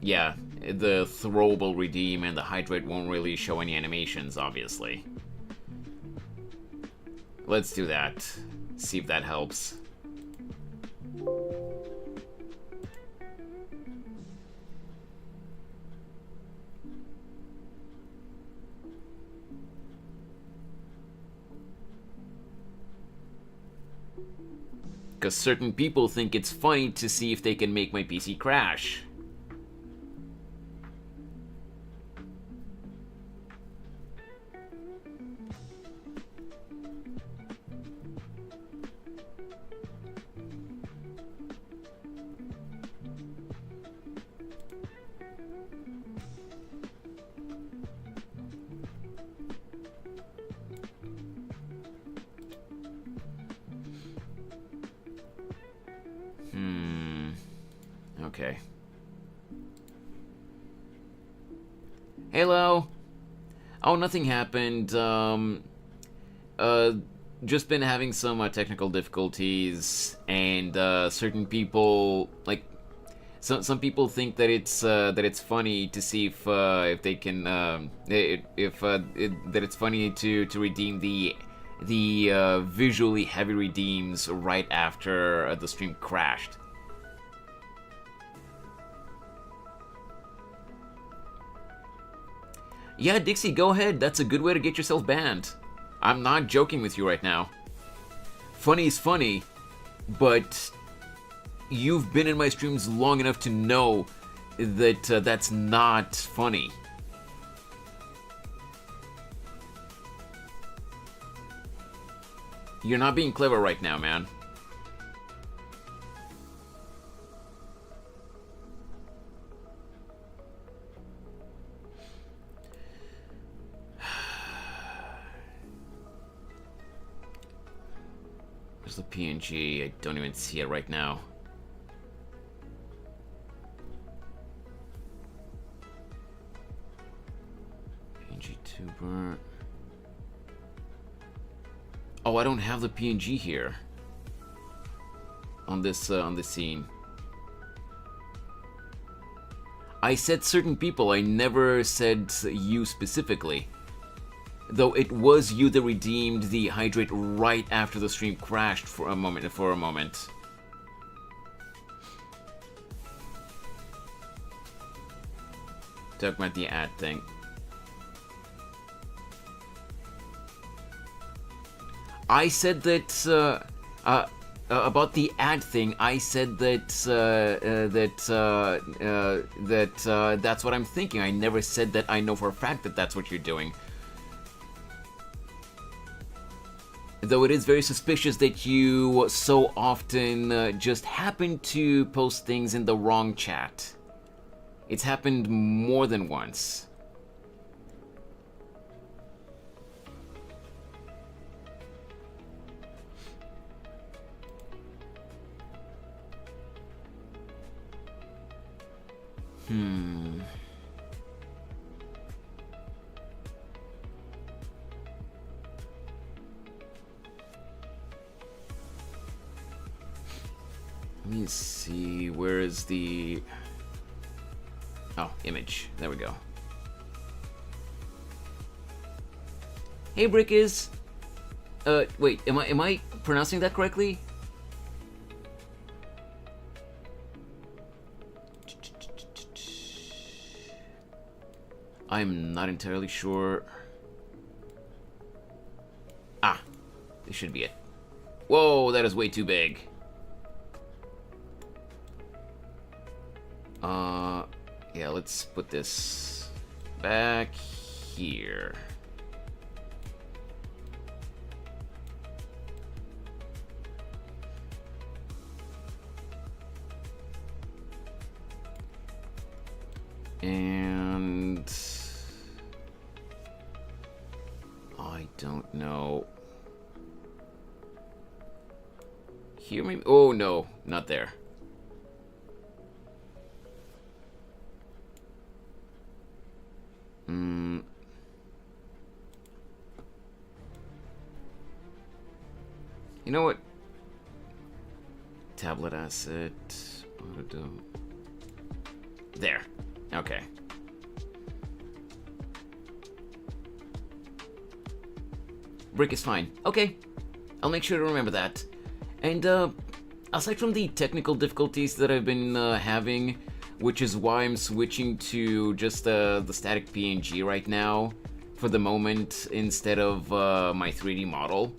yeah, the throwable redeem and the hydrate won't really show any animations, obviously. Let's do that. See if that helps. Because certain people think it's funny to see if they can make my PC crash. Okay. Hello. Oh, nothing happened. Just been having some technical difficulties, and certain people, like, some people think that it's funny to see if they can that it's funny to redeem the visually heavy redeems right after the stream crashed. Yeah, Dixie, go ahead. That's a good way to get yourself banned. I'm not joking with you right now. Funny's funny, but you've been in my streams long enough to know that that's not funny. You're not being clever right now, man. Where's the PNG? I don't even see it right now. PNG tuber. Oh, I don't have the PNG here on this scene. I said certain people. I never said you specifically. Though it was you that redeemed the hydrate right after the stream crashed for a moment. Talk about the ad thing. I said that about the ad thing. I said that that's what I'm thinking. I never said that I know for a fact that that's what you're doing. Though it is very suspicious that you so often just happen to post things in the wrong chat. It's happened more than once. Let me see, where is the... Oh, image. There we go. Hey, Brickis. Wait, am I pronouncing that correctly? I'm not entirely sure. Ah, this should be it. Whoa, that is way too big. Yeah, let's put this back here. And I don't know. Here maybe? Oh no, not there. You know what? Tablet asset. There. Okay. Brick is fine. Okay. I'll make sure to remember that. And, aside from the technical difficulties that I've been having, which is why I'm switching to just the static PNG right now, for the moment, instead of my 3D model,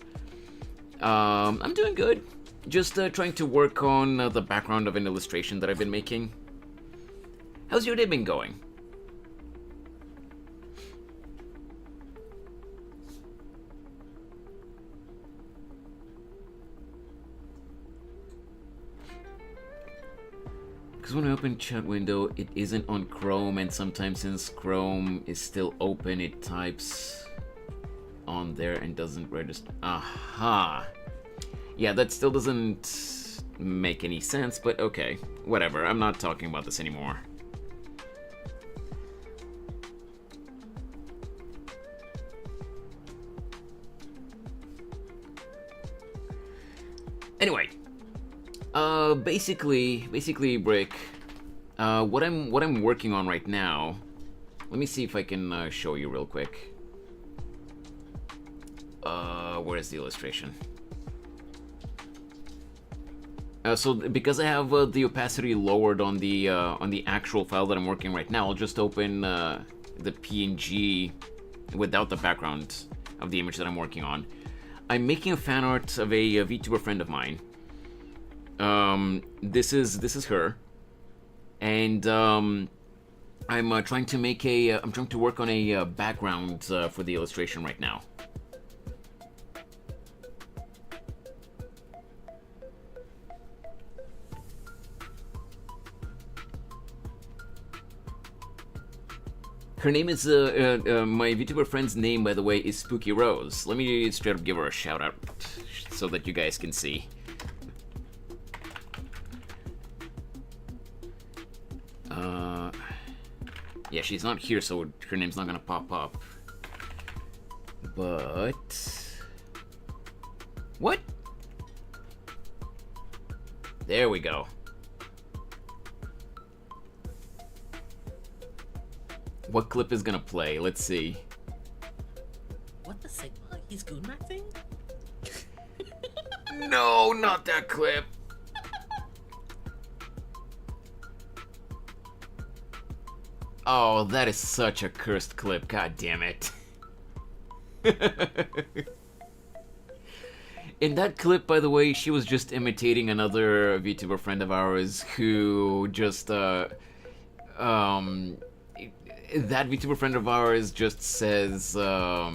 I'm doing good. Just trying to work on the background of an illustration that I've been making. How's your day been going? Because when I open chat window, it isn't on Chrome, and sometimes since Chrome is still open, it types on there and doesn't register. Aha! Yeah, that still doesn't make any sense, but okay. Whatever, I'm not talking about this anymore. Anyway, basically, Brick, what I'm working on right now. Let me see if I can show you real quick. Where is the illustration? So because I have the opacity lowered on the actual file that I'm working right now, I'll just open the PNG without the background of the image that I'm working on. I'm making a fan art of a VTuber friend of mine. This is her, and I'm trying to make I'm trying to work on a background for the illustration right now. Her name is, my VTuber friend's name, by the way, is Spooky Rose. Let me straight up give her a shout out so that you guys can see. Yeah, she's not here, so her name's not gonna pop up. But... what? There we go. What clip is gonna play? Let's see. What the Sigma? He's goon maxing? No, not that clip. Oh, that is such a cursed clip. God damn it. In that clip, by the way, she was just imitating another VTuber friend of ours who just, that VTuber friend of ours just says, a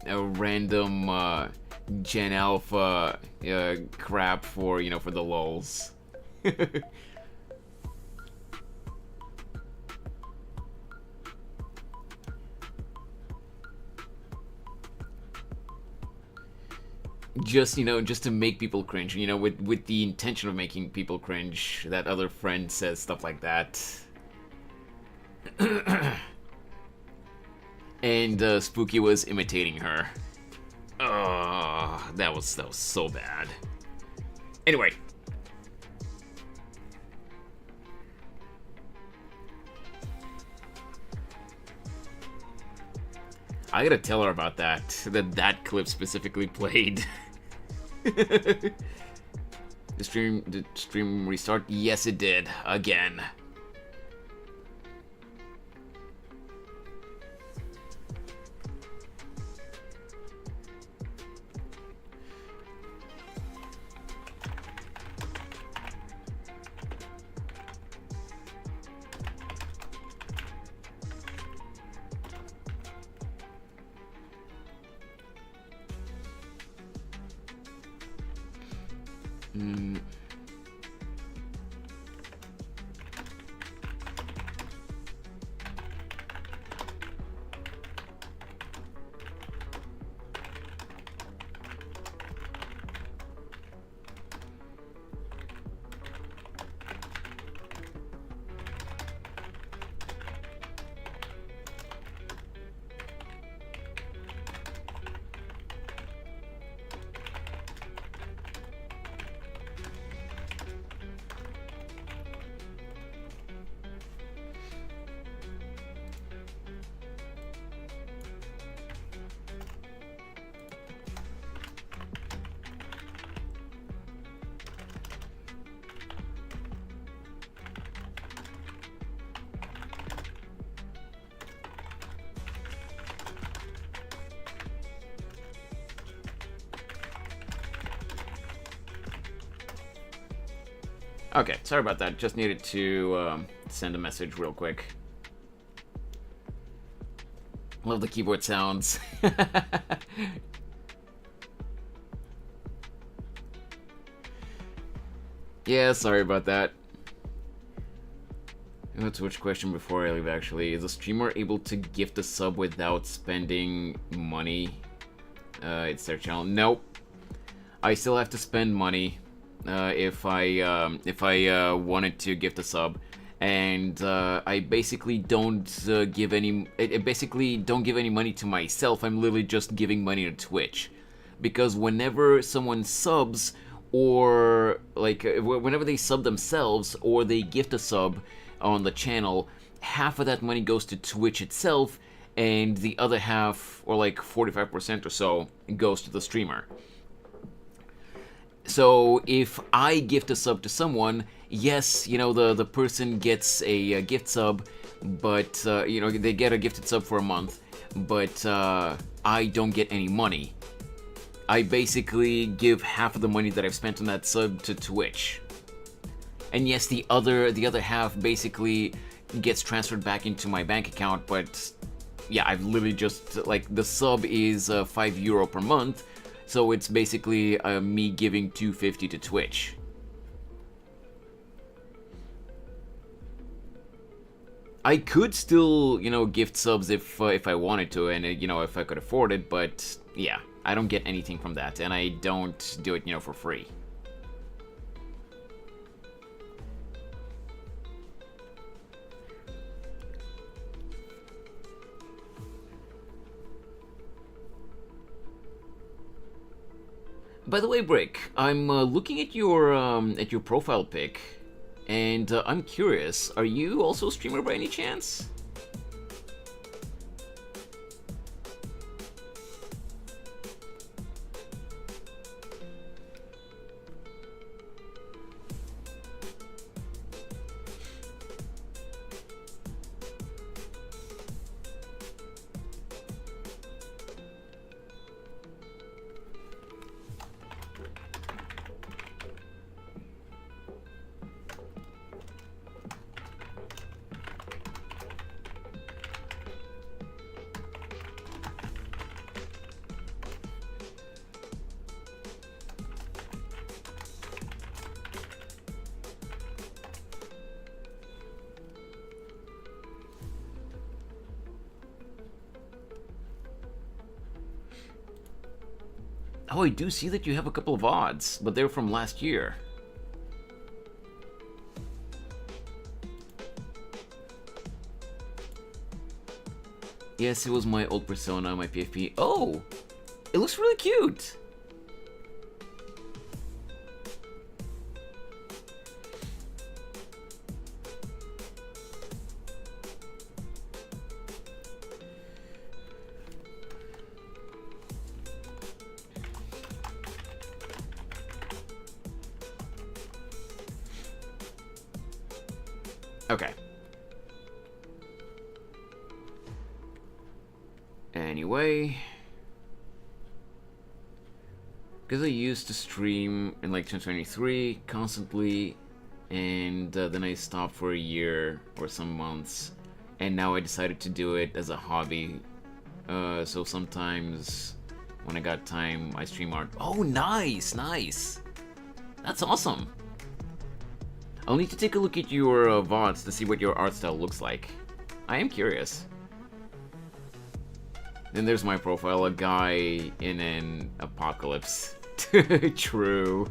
random, Gen Alpha, crap for, you know, for the lulz. Just, you know, just to make people cringe, you know, with the intention of making people cringe, that other friend says stuff like that. And Spooky was imitating her. Oh, that was so bad. Anyway. I gotta tell her about that. That clip specifically played. The stream restart? Yes, it did. Again. Okay, sorry about that. Just needed to send a message real quick. Love the keyboard sounds. Yeah, sorry about that. Twitch question before I leave, actually. Is a streamer able to gift a sub without spending money? It's their channel. Nope. I still have to spend money if I wanted to gift a sub. And I basically don't give any. I basically don't give any money to myself. I'm literally just giving money to Twitch, because whenever someone subs, or like whenever they sub themselves or they gift a sub on the channel, half of that money goes to Twitch itself, and the other half, or like 45% or so, goes to the streamer. So if I gift a sub to someone, yes, you know, the person gets a gift sub, but, you know, they get a gifted sub for a month, but I don't get any money. I basically give half of the money that I've spent on that sub to Twitch. And yes, the other half basically gets transferred back into my bank account, but yeah, I've literally just, like, the sub is €5 per month, so it's basically me giving $2.50 to Twitch. I could still, you know, gift subs if I wanted to, and you know, if I could afford it, but yeah, I don't get anything from that, and I don't do it, you know, for free. By the way, Brick, I'm looking at your profile pic, and I'm curious, are you also a streamer by any chance? Oh, I do see that you have a couple of odds, but they're from last year. Yes, it was my old persona, my PFP. Oh! It looks really cute! Okay. Anyway, because I used to stream in like 2023 constantly, and then I stopped for a year or some months, and now I decided to do it as a hobby. So sometimes when I got time, I stream art. Oh, nice, nice. That's awesome. I'll need to take a look at your VODs to see what your art style looks like. I am curious. Then there's my profile, a guy in an apocalypse. True.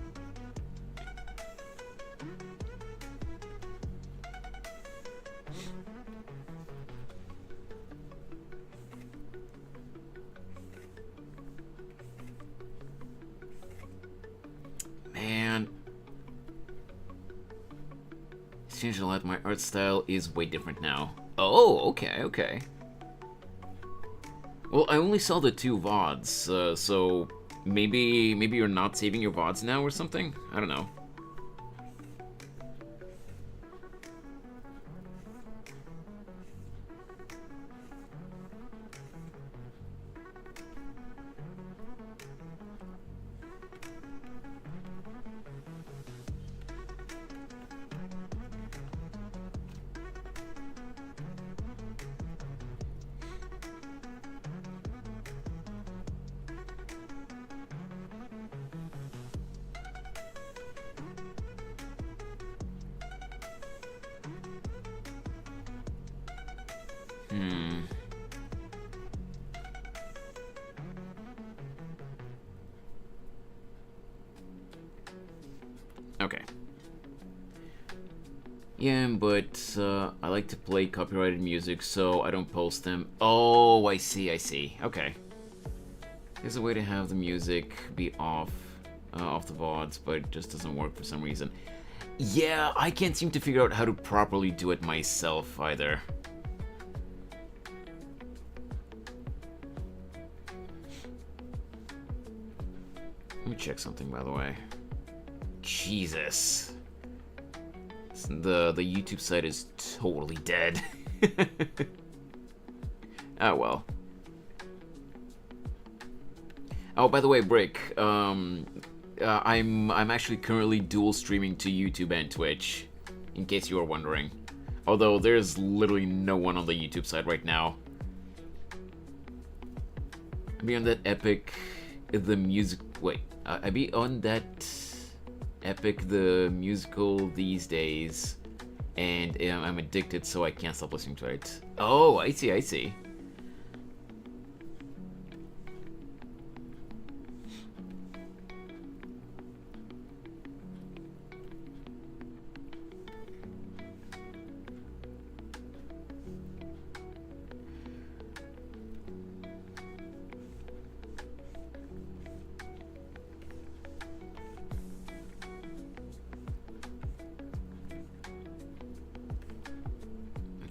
Man. It's changed a lot. My art style is way different now. Oh, okay, okay. Well, I only saw the 2 VODs, so maybe you're not saving your VODs now or something? I don't know. Okay. Yeah, but I like to play copyrighted music, so I don't post them. Oh, I see, I see. Okay. There's a way to have the music be off the VODs, but it just doesn't work for some reason. Yeah, I can't seem to figure out how to properly do it myself either. Let me check something, by the way. Jesus. The YouTube site is totally dead. Oh well. Oh, by the way, Brick, I'm actually currently dual streaming to YouTube and Twitch, in case you were wondering. Although there's literally no one on the YouTube side right now. I be on that Epic, the music. Wait, I be on that Epic, the musical these days, and I'm addicted, so I can't stop listening to it. Oh, I see, I see.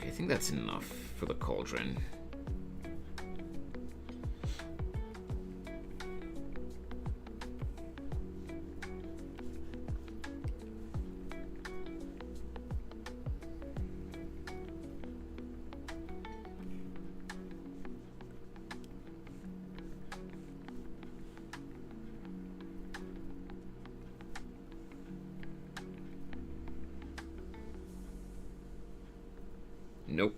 I think that's enough for the cauldron. Nope.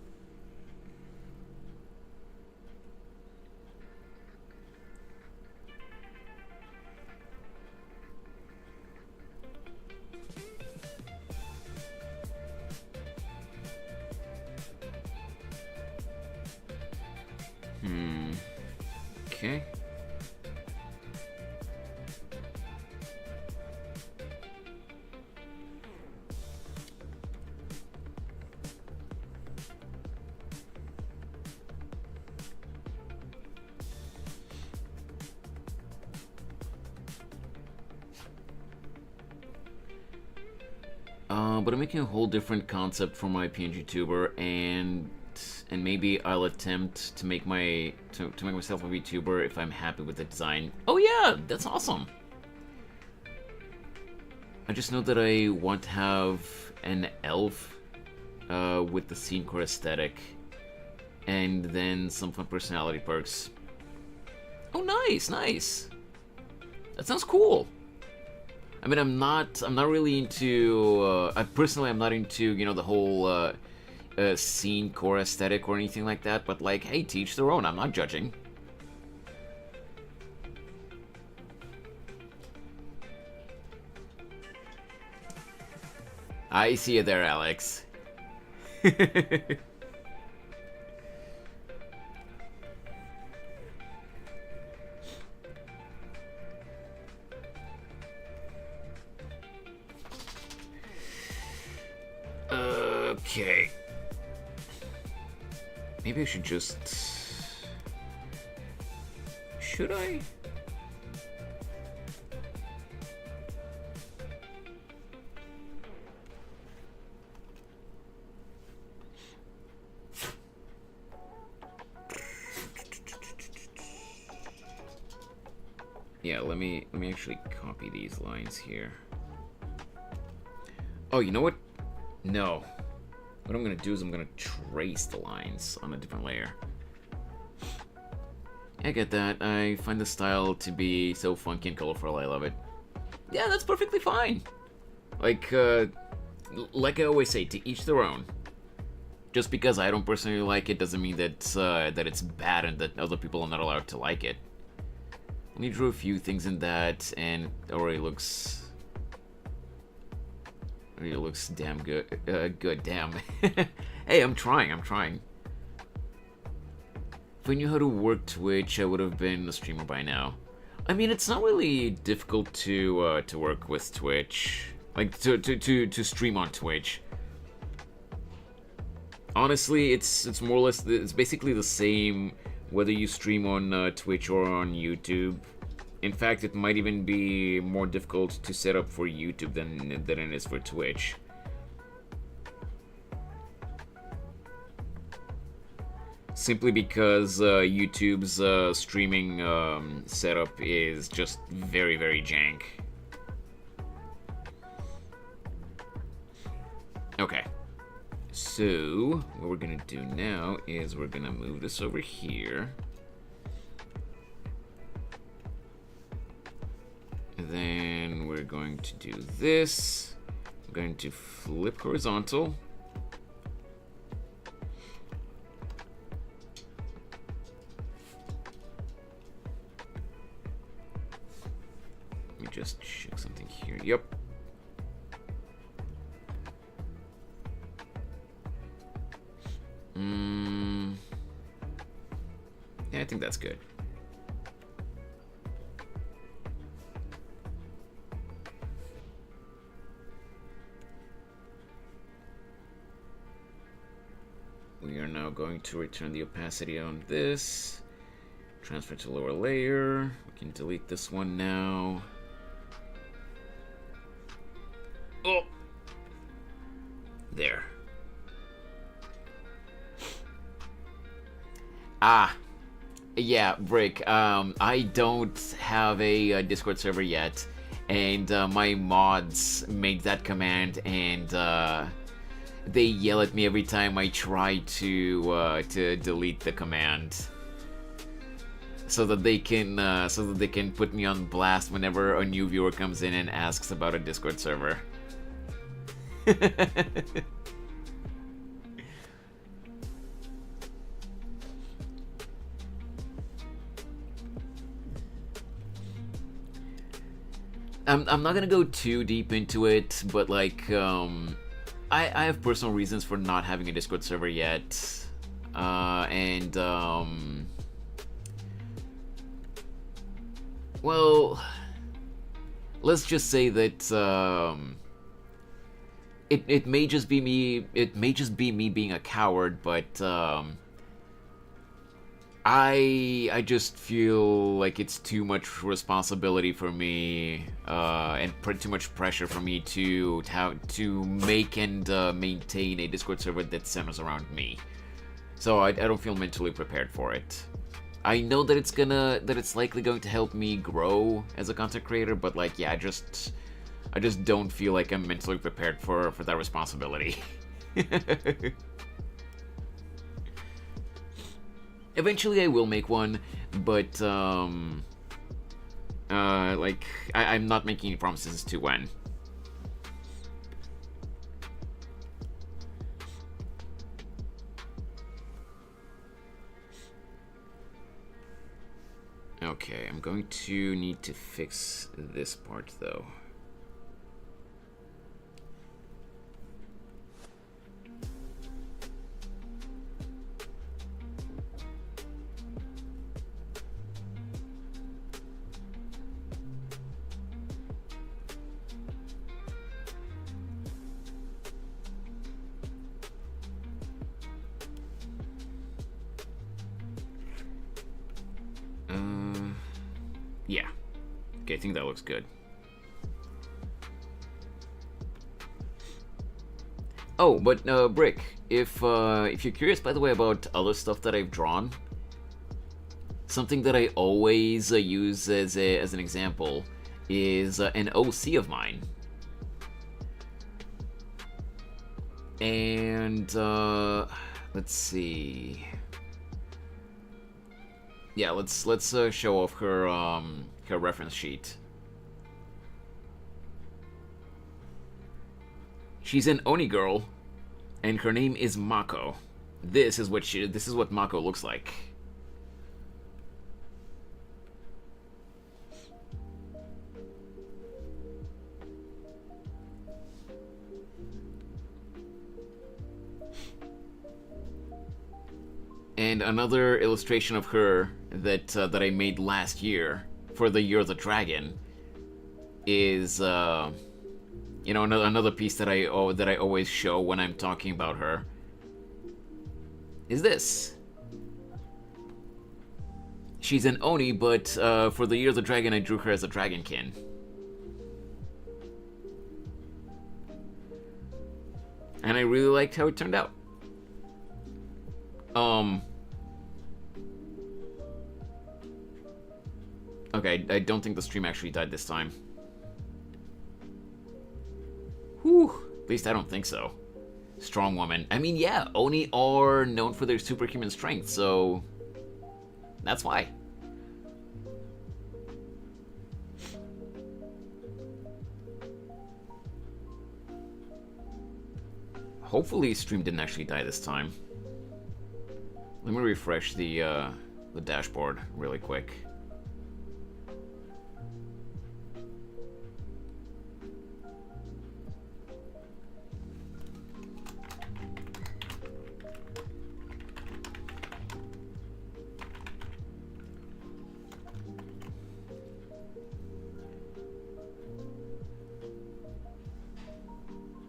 Okay. But I'm making a whole different concept for my PNG tuber, and maybe I'll attempt to make make myself a VTuber if I'm happy with the design. Oh yeah, that's awesome. I just know that I want to have an elf with the scene core aesthetic, and then some fun personality perks. Oh, nice, nice. That sounds cool. I mean, I'm not really into. Personally, I'm not into the whole scene core aesthetic or anything like that. But like, hey, to each their own. I'm not judging. I see you there, Alex. Okay. Maybe I should just... Should I? Yeah, let me actually copy these lines here. Oh, you know what? No. What I'm gonna do is I'm gonna trace the lines on a different layer. I get that. I find the style to be so funky and colorful. I love it. Yeah, that's perfectly fine. Like I always say, to each their own. Just because I don't personally like it doesn't mean that that it's bad and that other people are not allowed to like it. I drew a few things in that, and it already looks damn good. Good, damn. Hey, I'm trying. If I knew how to work Twitch, I would have been a streamer by now. I mean, it's not really difficult to work with Twitch, like to stream on Twitch. Honestly, it's more or less it's basically the same whether you stream on Twitch or on YouTube. In fact, it might even be more difficult to set up for YouTube than it is for Twitch. Simply because YouTube's streaming setup is just very, very jank. Okay. So, what we're gonna do now is we're gonna move this over here. And then we're going to do this. I'm going to flip horizontal. Let me just check something here. Yep. Yeah, I think that's good. We are now going to return the opacity on this. Transfer to lower layer. We can delete this one now. Oh! There. Ah. Yeah, Brick. I don't have a Discord server yet. And my mods made that command and they yell at me every time I try to delete the command, so that they can put me on blast whenever a new viewer comes in and asks about a Discord server. I'm not gonna go too deep into it, but like I have personal reasons for not having a Discord server yet, and well, let's just say that it may just be me. It may just be me being a coward, but I just feel like it's too much responsibility for me, and too much pressure for me to make and maintain a Discord server that centers around me. So I don't feel mentally prepared for it. I know that it's likely going to help me grow as a content creator, but like, yeah, I just don't feel like I'm mentally prepared for that responsibility. Eventually I will make one, but, like, I'm not making any promises to when. Okay, I'm going to need to fix this part, though. Yeah. Okay, I think that looks good. Oh, but Brick, if you're curious, by the way, about other stuff that I've drawn, something that I always use as an example is an OC of mine. And let's see. Yeah, let's show off her her reference sheet. She's an Oni girl, and her name is Mako. This is what Mako looks like. And another illustration of her that I made last year for the Year of the Dragon is you know, another piece that I always show when I'm talking about her is this. She's an Oni, but for the Year of the Dragon I drew her as a dragonkin. And I really liked how it turned out. Okay, I don't think the stream actually died this time. Whew, at least I don't think so. Strong woman. I mean, yeah, Oni are known for their superhuman strength, so that's why. Hopefully stream didn't actually die this time. Let me refresh the dashboard really quick.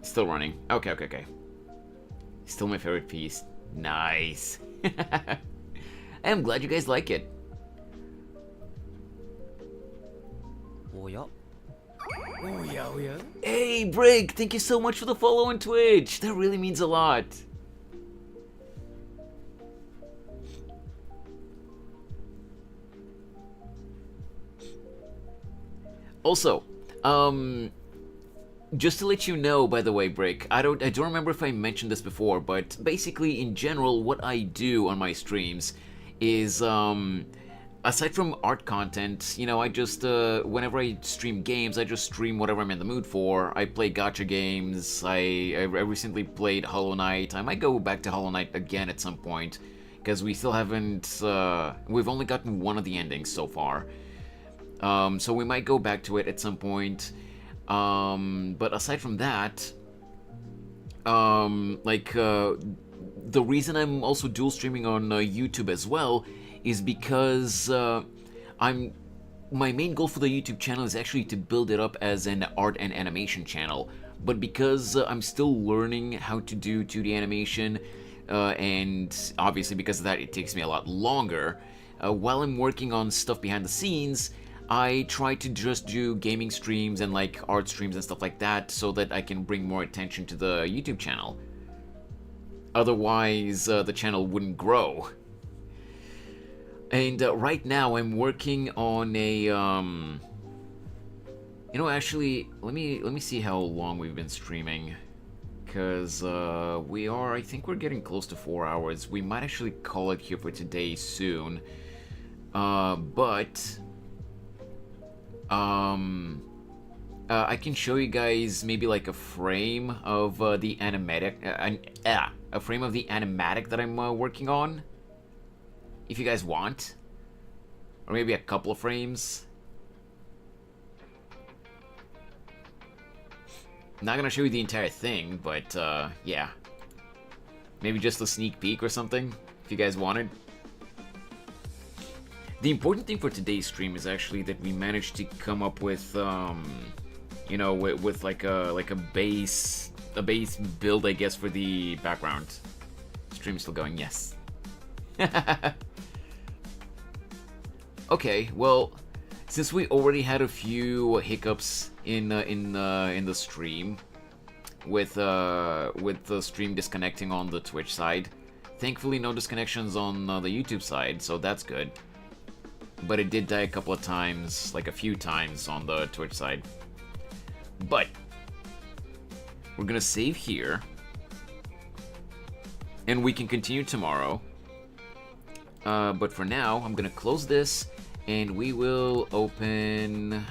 Still running. Okay. Still my favorite piece. Nice. I'm glad you guys like it. Oh yeah. Oh yeah, oh yeah. Hey, Brig, thank you so much for the follow on Twitch. That really means a lot. Also, just to let you know, by the way, Brick, I don't remember if I mentioned this before, but basically, in general, what I do on my streams is, aside from art content, you know, I just, whenever I stream games, I just stream whatever I'm in the mood for. I play gacha games, I recently played Hollow Knight. I might go back to Hollow Knight again at some point, because we still haven't, we've only gotten one of the endings so far. So we might go back to it at some point. But aside from that, the reason I'm also dual streaming on YouTube as well is because my main goal for the YouTube channel is actually to build it up as an art and animation channel. But because I'm still learning how to do 2D animation, and obviously because of that it takes me a lot longer, while I'm working on stuff behind the scenes, I try to just do gaming streams and like art streams and stuff like that so that I can bring more attention to the YouTube channel. Otherwise, the channel wouldn't grow. And right now I'm working on a, you know, actually, let me see how long we've been streaming. because I think we're getting close to 4 hours. We might actually call it here for today soon. But I can show you guys maybe like a frame of the animatic, a frame of the animatic that I'm working on, if you guys want, or maybe a couple of frames. I'm not gonna show you the entire thing, but yeah, maybe just a sneak peek or something, if you guys wanted. The important thing for today's stream is actually that we managed to come up with, you know, with like a base build, I guess, for the background. Stream's still going, yes. Okay, well, since we already had a few hiccups in the stream with the stream disconnecting on the Twitch side, thankfully no disconnections on the YouTube side, so that's good. But it did die a couple of times, like a few times on the Twitch side. But we're gonna save here, and we can continue tomorrow. But for now, I'm gonna close this, and we will open.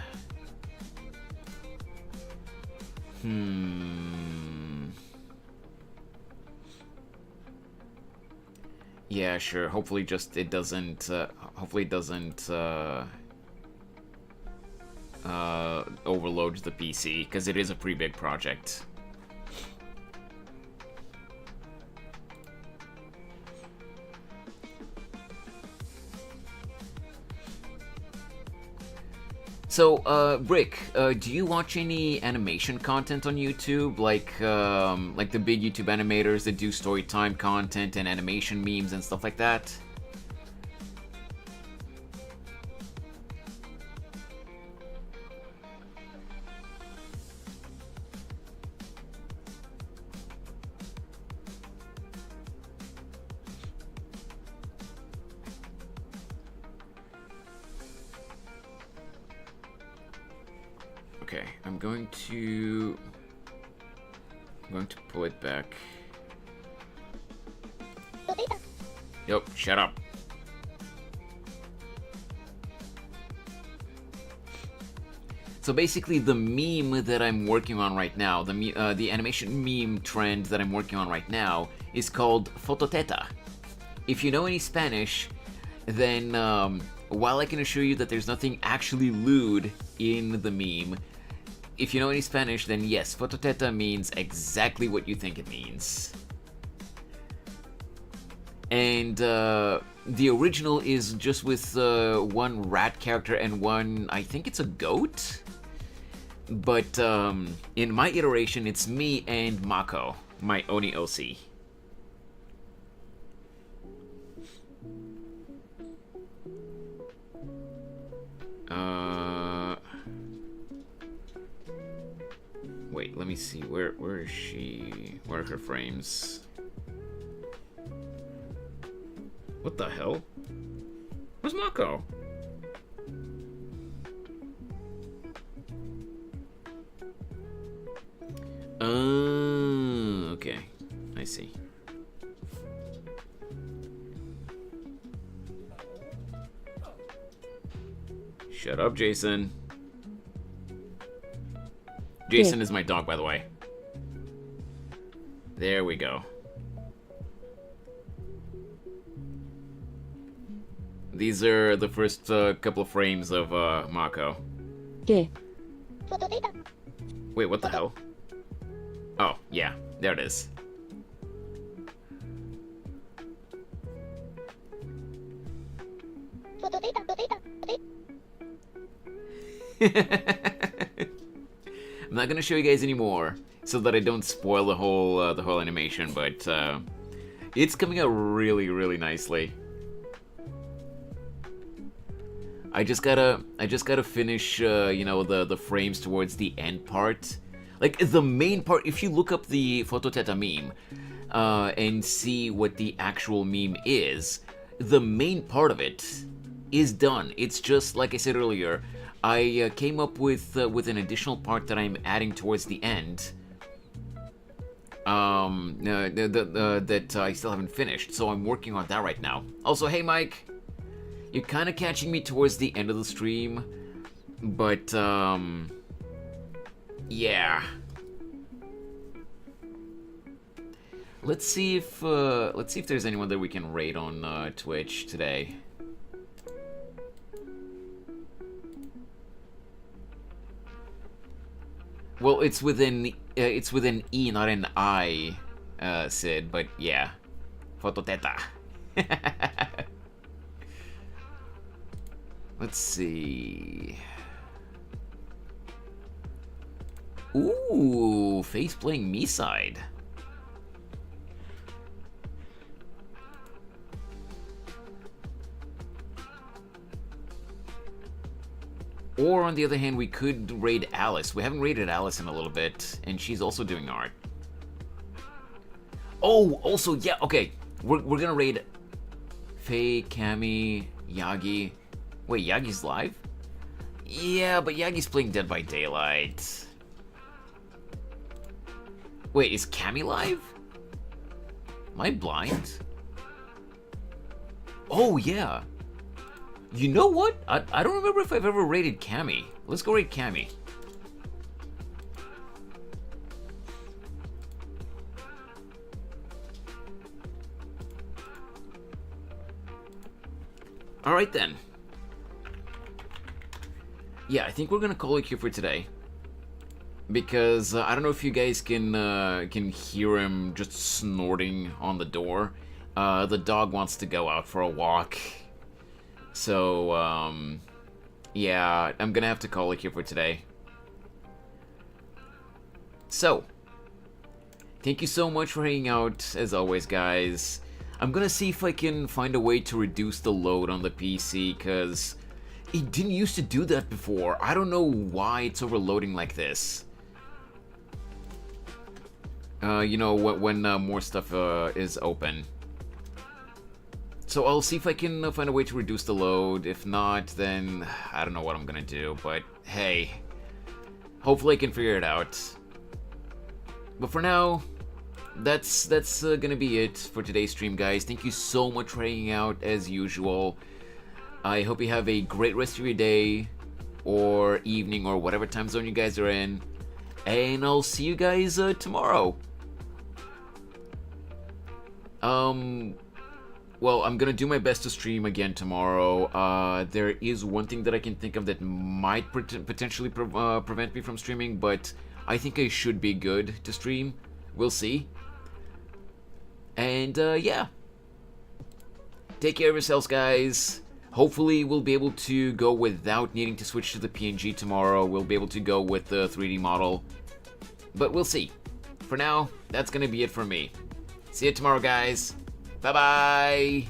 Yeah, sure. Hopefully, just it doesn't. Hopefully, it doesn't overload the PC, because it is a pretty big project. So, Rick, do you watch any animation content on YouTube, like the big YouTube animators that do storytime content and animation memes and stuff like that? Okay, I'm going to pull it back. Yep, shut up. So basically, the meme that I'm working on right now, the animation meme trend that I'm working on right now, is called Fototeta. If you know any Spanish, then while I can assure you that there's nothing actually lewd in the meme, if you know any Spanish, then yes, Fototeta means exactly what you think it means. And the original is just with one rat character and one, I think it's a goat? But in my iteration, it's me and Mako, my Oni OC. Wait, let me see. Where is she? Where are her frames? What the hell? Where's Mako? Okay. I see. Shut up, Jason. Jason is my dog, by the way. There we go. These are the first couple of frames of Mako. Okay. Wait, what the hell? Oh, yeah, there it is. I'm not gonna show you guys anymore, so that I don't spoil the whole animation, but it's coming out really, really nicely. I just gotta finish, you know, the frames towards the end part. Like, the main part, if you look up the Fototeta meme, and see what the actual meme is, the main part of it is done. It's just, like I said earlier, I came up with an additional part that I'm adding towards the end. that I still haven't finished, so I'm working on that right now. Also, hey Mike, you're kind of catching me towards the end of the stream, but yeah. Let's see if there's anyone that we can raid on Twitch today. Well, it's within E, not an I, Sid. But yeah, Fototeta. Let's see. Ooh, Face playing me side. Or, on the other hand, we could raid Alice. We haven't raided Alice in a little bit, and she's also doing art. Oh, also, yeah, okay. We're gonna raid Faye, Cammy, Yagi. Wait, Yagi's live? Yeah, but Yagi's playing Dead by Daylight. Wait, is Cammy live? Am I blind? Oh, yeah. You know what? I don't remember if I've ever raided Cammy. Let's go raid Cammy. Alright then. Yeah, I think we're gonna call it here for today. Because I don't know if you guys can hear him just snorting on the door. The dog wants to go out for a walk. So, yeah, I'm gonna have to call it here for today. So, thank you so much for hanging out, as always, guys. I'm gonna see if I can find a way to reduce the load on the PC, because it didn't used to do that before. I don't know why it's overloading like this. You know, when more stuff is open. So I'll see if I can find a way to reduce the load. If not, then I don't know what I'm gonna do. But hey, hopefully I can figure it out. But for now, that's gonna be it for today's stream, guys. Thank you so much for hanging out as usual. I hope you have a great rest of your day, or evening, or whatever time zone you guys are in. And I'll see you guys tomorrow. Well, I'm gonna do my best to stream again tomorrow. There is one thing that I can think of that might potentially prevent me from streaming, but I think I should be good to stream. We'll see. And, yeah. Take care of yourselves, guys. Hopefully, we'll be able to go without needing to switch to the PNG tomorrow. We'll be able to go with the 3D model. But we'll see. For now, that's gonna be it for me. See you tomorrow, guys. Bye-bye!